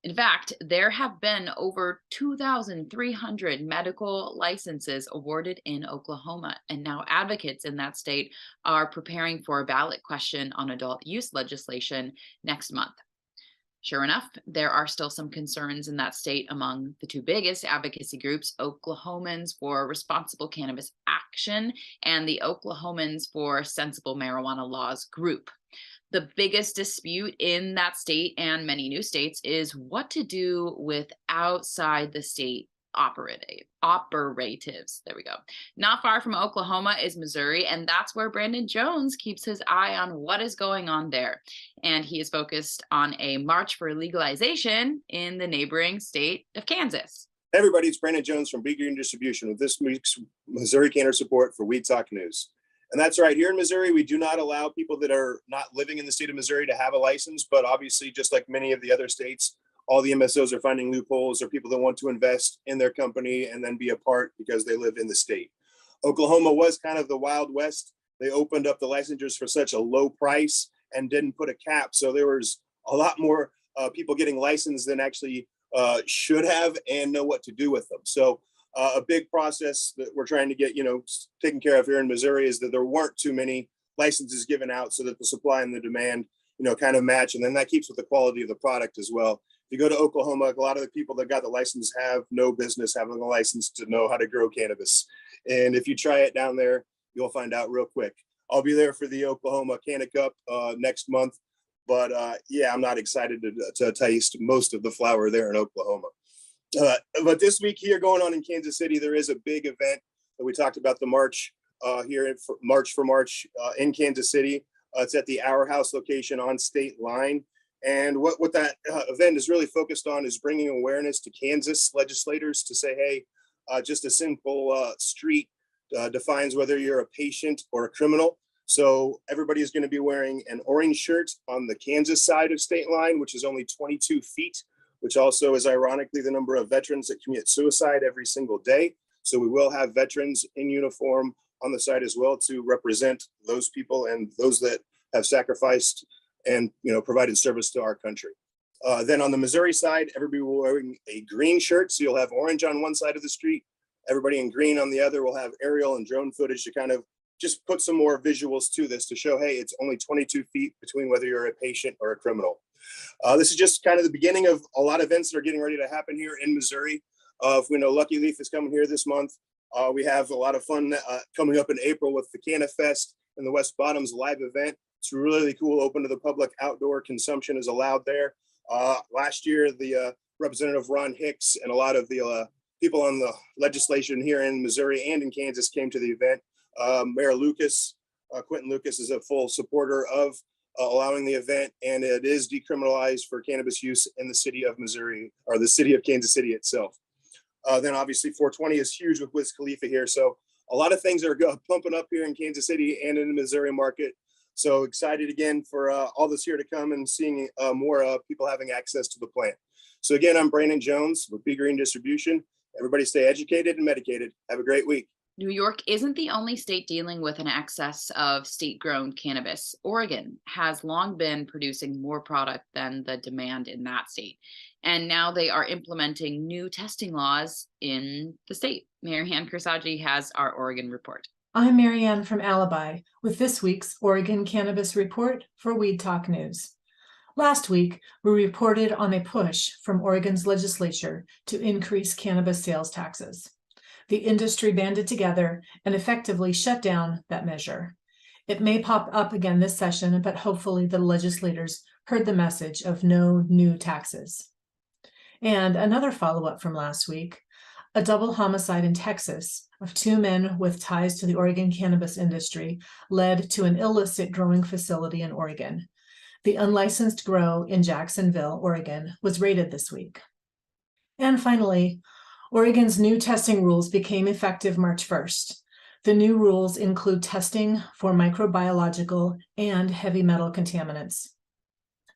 In fact, there have been over 2,300 medical licenses awarded in Oklahoma, and now advocates in that state are preparing for a ballot question on adult use legislation next month. Sure enough, there are still some concerns in that state among the two biggest advocacy groups, Oklahomans for Responsible Cannabis Action and the Oklahomans for Sensible Marijuana Laws group. The biggest dispute in that state and many new states is what to do with outside the state operatives. There we go. Not far from Oklahoma is Missouri, and that's where Brandon Jones keeps his eye on what is going on there. And he is focused on a march for legalization in the neighboring state of Kansas. Hey everybody, it's Brandon Jones from Big Green Distribution with this week's Missouri Canner Support for Weed Talk News. And that's right, here in Missouri, we do not allow people that are not living in the state of Missouri to have a license, but obviously, just like many of the other states, all the MSOs are finding loopholes or people that want to invest in their company and then be a part because they live in the state. Oklahoma was kind of the Wild West. They opened up the licensures for such a low price and didn't put a cap. So there was a lot more people getting licensed than actually should have and know what to do with them. So a big process that we're trying to get, taken care of here in Missouri is that there weren't too many licenses given out so that the supply and the demand, kind of match. And then that keeps with the quality of the product as well. If you go to Oklahoma, a lot of the people that got the license have no business having a license to know how to grow cannabis. And if you try it down there, you'll find out real quick. I'll be there for the Oklahoma Canna Cup next month. But I'm not excited to taste most of the flower there in Oklahoma. But this week here going on in Kansas City, there is a big event that we talked about, the march here, March for March in Kansas City. It's at the Our House location on State Line. And what that event is really focused on is bringing awareness to Kansas legislators to say, hey, just a simple street defines whether you're a patient or a criminal. So everybody is going to be wearing an orange shirt on the Kansas side of State Line, which is only 22 feet, which also is ironically the number of veterans that commit suicide every single day. So we will have veterans in uniform on the side as well to represent those people and those that have sacrificed and provided service to our country. Then on the Missouri side, everybody will be wearing a green shirt. So you'll have orange on one side of the street. Everybody in green on the other will have aerial and drone footage to kind of just put some more visuals to this to show, hey, it's only 22 feet between whether you're a patient or a criminal. This is just kind of the beginning of a lot of events that are getting ready to happen here in Missouri. If we know Lucky Leaf is coming here this month, we have a lot of fun coming up in April with the Canna Fest and the West Bottoms live event. It's really cool, open to the public, outdoor consumption is allowed there. Last year, the Representative Ron Hicks and a lot of the people on the legislation here in Missouri and in Kansas came to the event. Mayor Lucas, Quentin Lucas, is a full supporter of allowing the event, and it is decriminalized for cannabis use in the city of Missouri, or the city of Kansas City itself. Then obviously 420 is huge with Wiz Khalifa here. So a lot of things are pumping up here in Kansas City and in the Missouri market. So excited again for all this here to come and seeing more people having access to the plant. So again, I'm Brandon Jones with Big Green Distribution. Everybody stay educated and medicated. Have a great week. New York isn't the only state dealing with an excess of state-grown cannabis. Oregon has long been producing more product than the demand in that state. And now they are implementing new testing laws in the state. Marianne Kursaji has our Oregon report. I'm Marianne from Alibi with this week's Oregon Cannabis Report for Weed Talk News. Last week, we reported on a push from Oregon's legislature to increase cannabis sales taxes. The industry banded together and effectively shut down that measure. It may pop up again this session, but hopefully the legislators heard the message of no new taxes. And another follow-up from last week, a double homicide in Texas of two men with ties to the Oregon cannabis industry led to an illicit growing facility in Oregon. The unlicensed grow in Jacksonville, Oregon, was raided this week. And finally, Oregon's new testing rules became effective March 1st. The new rules include testing for microbiological and heavy metal contaminants.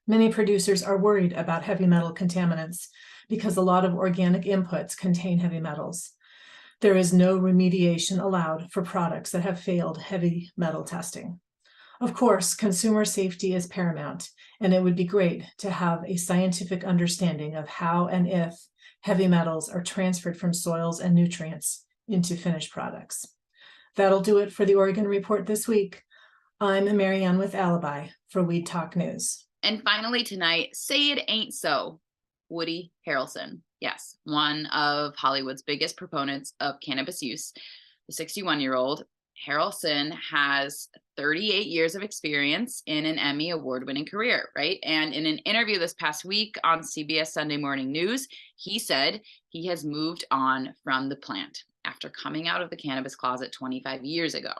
Many producers are worried about heavy metal contaminants because a lot of organic inputs contain heavy metals. There is no remediation allowed for products that have failed heavy metal testing. Of course, consumer safety is paramount, and it would be great to have a scientific understanding of how and if heavy metals are transferred from soils and nutrients into finished products. That'll do it for the Oregon Report this week. I'm Marianne with Alibi for Weed Talk News. And finally tonight, say it ain't so, Woody Harrelson. Yes, one of Hollywood's biggest proponents of cannabis use. The 61-year-old Harrelson has 38 years of experience in an Emmy award-winning career, right? And in an interview this past week on CBS Sunday Morning News, he said he has moved on from the plant after coming out of the cannabis closet 25 years ago.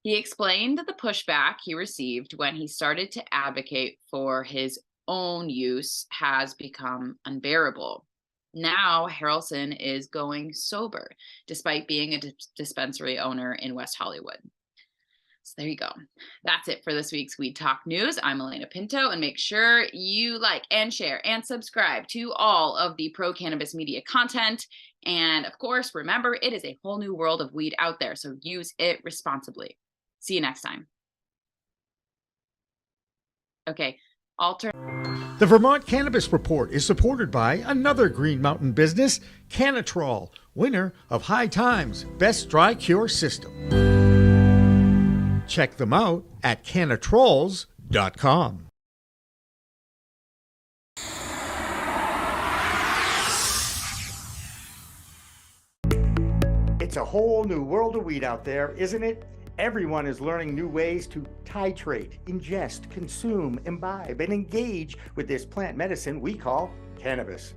He explained the pushback he received when he started to advocate for his own use has become unbearable. Now, Harrelson is going sober, despite being a dispensary owner in West Hollywood. So there you go. That's it for this week's Weed Talk News. I'm Elena Pinto, and make sure you like and share and subscribe to all of the pro-cannabis media content. And of course, remember, it is a whole new world of weed out there, so use it responsibly. See you next time. Okay, The Vermont Cannabis Report is supported by another Green Mountain business, Cannatrol, winner of High Times Best Dry Cure System. Check them out at cannatrols.com. It's a whole new world of weed out there, isn't it? Everyone is learning new ways to titrate, ingest, consume, imbibe, and engage with this plant medicine we call cannabis.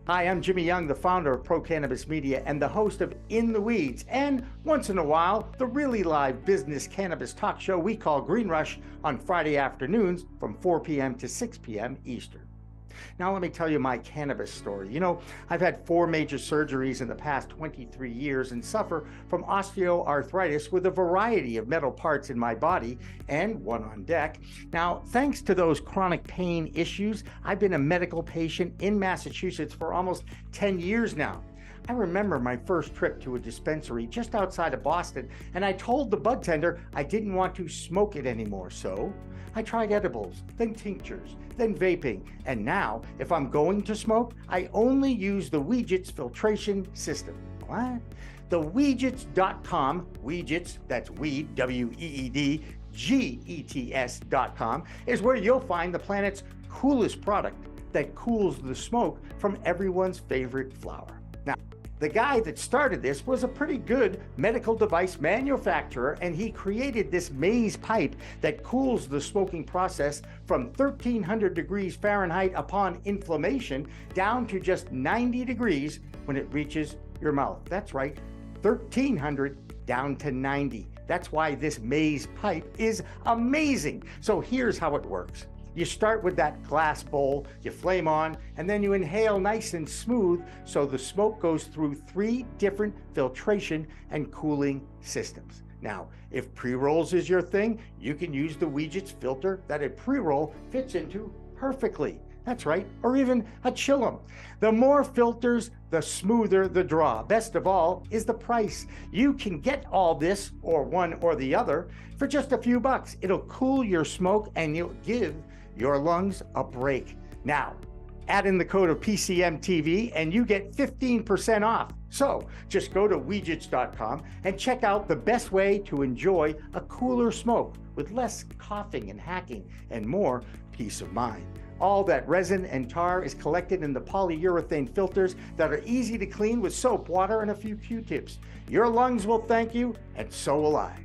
Hi, I'm Jimmy Young, the founder of Pro Cannabis Media and the host of In the Weeds, and once in a while, the really live business cannabis talk show we call Green Rush on Friday afternoons from 4 p.m. to 6 p.m. Eastern. Now let me tell you my cannabis story. You know, I've had 4 major surgeries in the past 23 years and suffer from osteoarthritis with a variety of metal parts in my body and one on deck. Now, thanks to those chronic pain issues, I've been a medical patient in Massachusetts for almost 10 years now. I remember my first trip to a dispensary just outside of Boston, and I told the bud tender I didn't want to smoke it anymore, so I tried edibles, then tinctures, then vaping, and now, if I'm going to smoke, I only use the Weedgets filtration system. What? The Weedgets.com, Weedgets, that's weed, W-E-E-D, G-E-T-S.com, is where you'll find the planet's coolest product that cools the smoke from everyone's favorite flower. Now, the guy that started this was a pretty good medical device manufacturer, and he created this maze pipe that cools the smoking process from 1300 degrees Fahrenheit upon inflammation down to just 90 degrees when it reaches your mouth. That's right, 1300 down to 90. That's why this maze pipe is amazing. So here's how it works. You start with that glass bowl, you flame on, and then you inhale nice and smooth so the smoke goes through 3 different filtration and cooling systems. Now, if pre-rolls is your thing, you can use the Weedgets filter that a pre-roll fits into perfectly. That's right, or even a chillum. The more filters, the smoother the draw. Best of all is the price. You can get all this, or one or the other, for just a few bucks. It'll cool your smoke and you'll give your lungs a break. Now, add in the code of PCMTV and you get 15% off. So just go to Weedgets.com and check out the best way to enjoy a cooler smoke with less coughing and hacking and more peace of mind. All that resin and tar is collected in the polyurethane filters that are easy to clean with soap, water, and a few Q-tips. Your lungs will thank you, and so will I.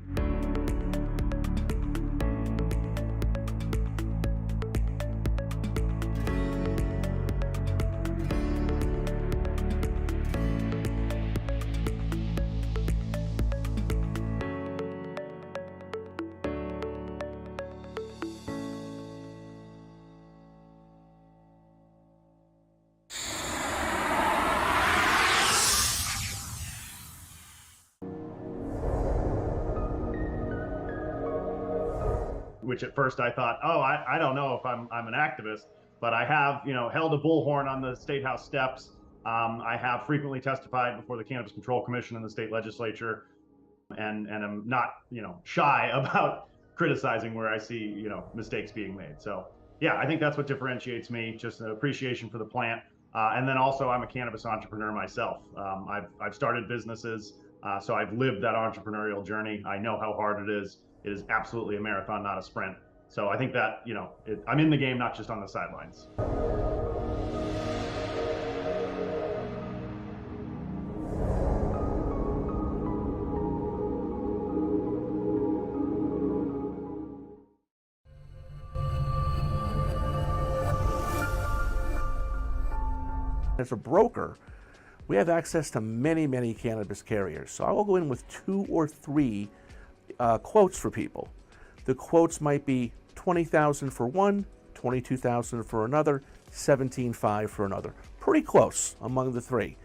which at first I thought, oh, I don't know if I'm an activist, but I have, held a bullhorn on the State House steps. I have frequently testified before the Cannabis Control Commission and the state legislature, and I'm not, shy about criticizing where I see, mistakes being made. So yeah, I think that's what differentiates me, just an appreciation for the plant. And then also I'm a cannabis entrepreneur myself. I've started businesses, so I've lived that entrepreneurial journey. I know how hard it is. It is absolutely a marathon, not a sprint. So I think that, I'm in the game, not just on the sidelines. As a broker, we have access to many cannabis carriers. So I will go in with 2 or 3 quotes for people. The quotes might be $20,000 for one, $22,000 for another, $17,500 for another. Pretty close among the 3.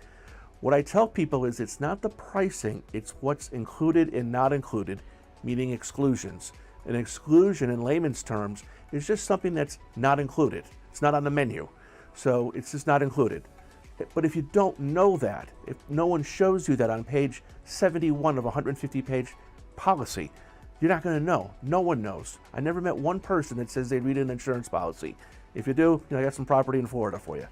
What I tell people is it's not the pricing, it's what's included and not included, meaning exclusions. An exclusion in layman's terms is just something that's not included. It's not on the menu. So it's just not included. But if you don't know that, if no one shows you that on page 71 of a 150-page policy, you're not going to know. No one knows. I never met one person that says they read an insurance policy. If you do, I got some property in Florida for you.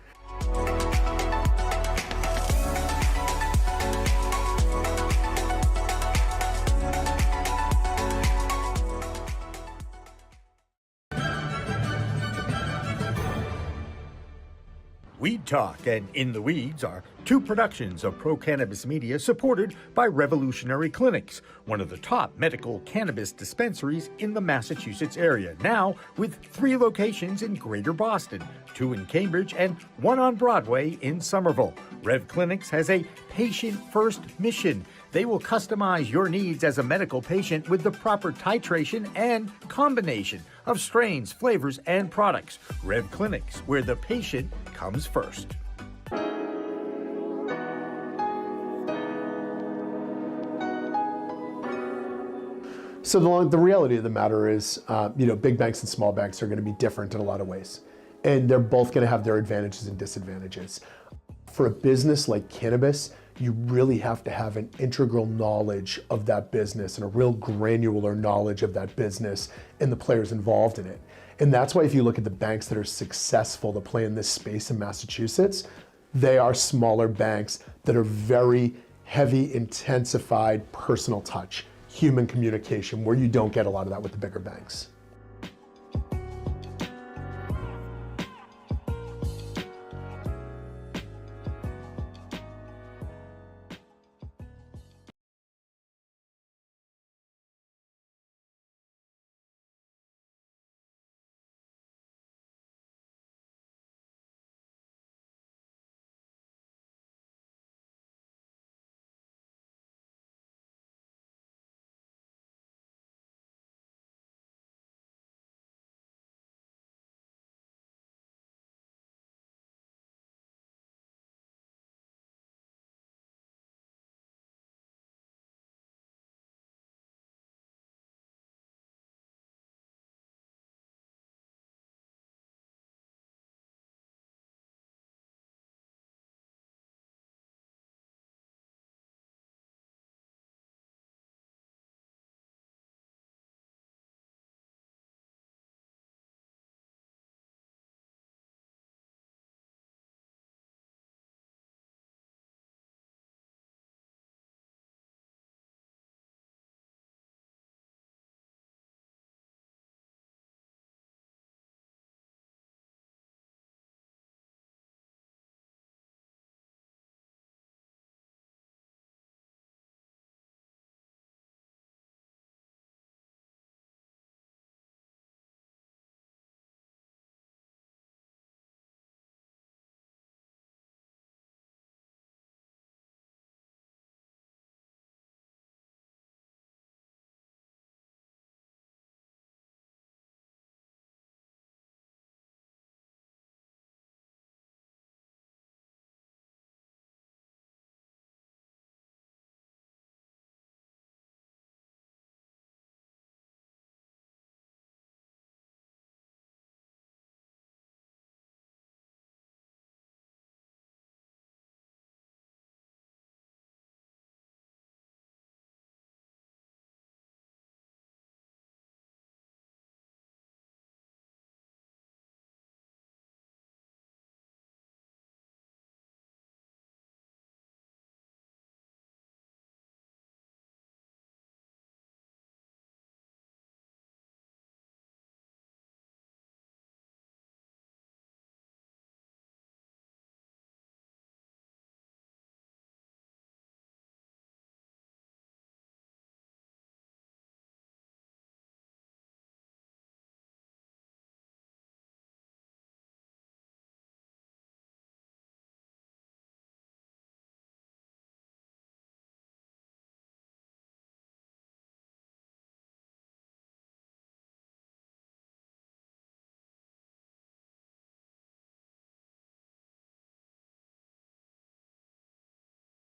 Weed Talk and In the Weeds are 2 productions of Pro Cannabis Media supported by Revolutionary Clinics, one of the top medical cannabis dispensaries in the Massachusetts area, now with 3 locations in Greater Boston, 2 in Cambridge and 1 on Broadway in Somerville. Rev Clinics has a patient-first mission. They will customize your needs as a medical patient with the proper titration and combination of strains, flavors, and products. Rev Clinics, where the patient comes first. So the reality of the matter is, big banks and small banks are going to be different in a lot of ways. And they're both going to have their advantages and disadvantages. For a business like cannabis, you really have to have an integral knowledge of that business and a real granular knowledge of that business and the players involved in it. And that's why if you look at the banks that are successful to play in this space in Massachusetts, they are smaller banks that are very heavy, intensified personal touch, human communication, where you don't get a lot of that with the bigger banks.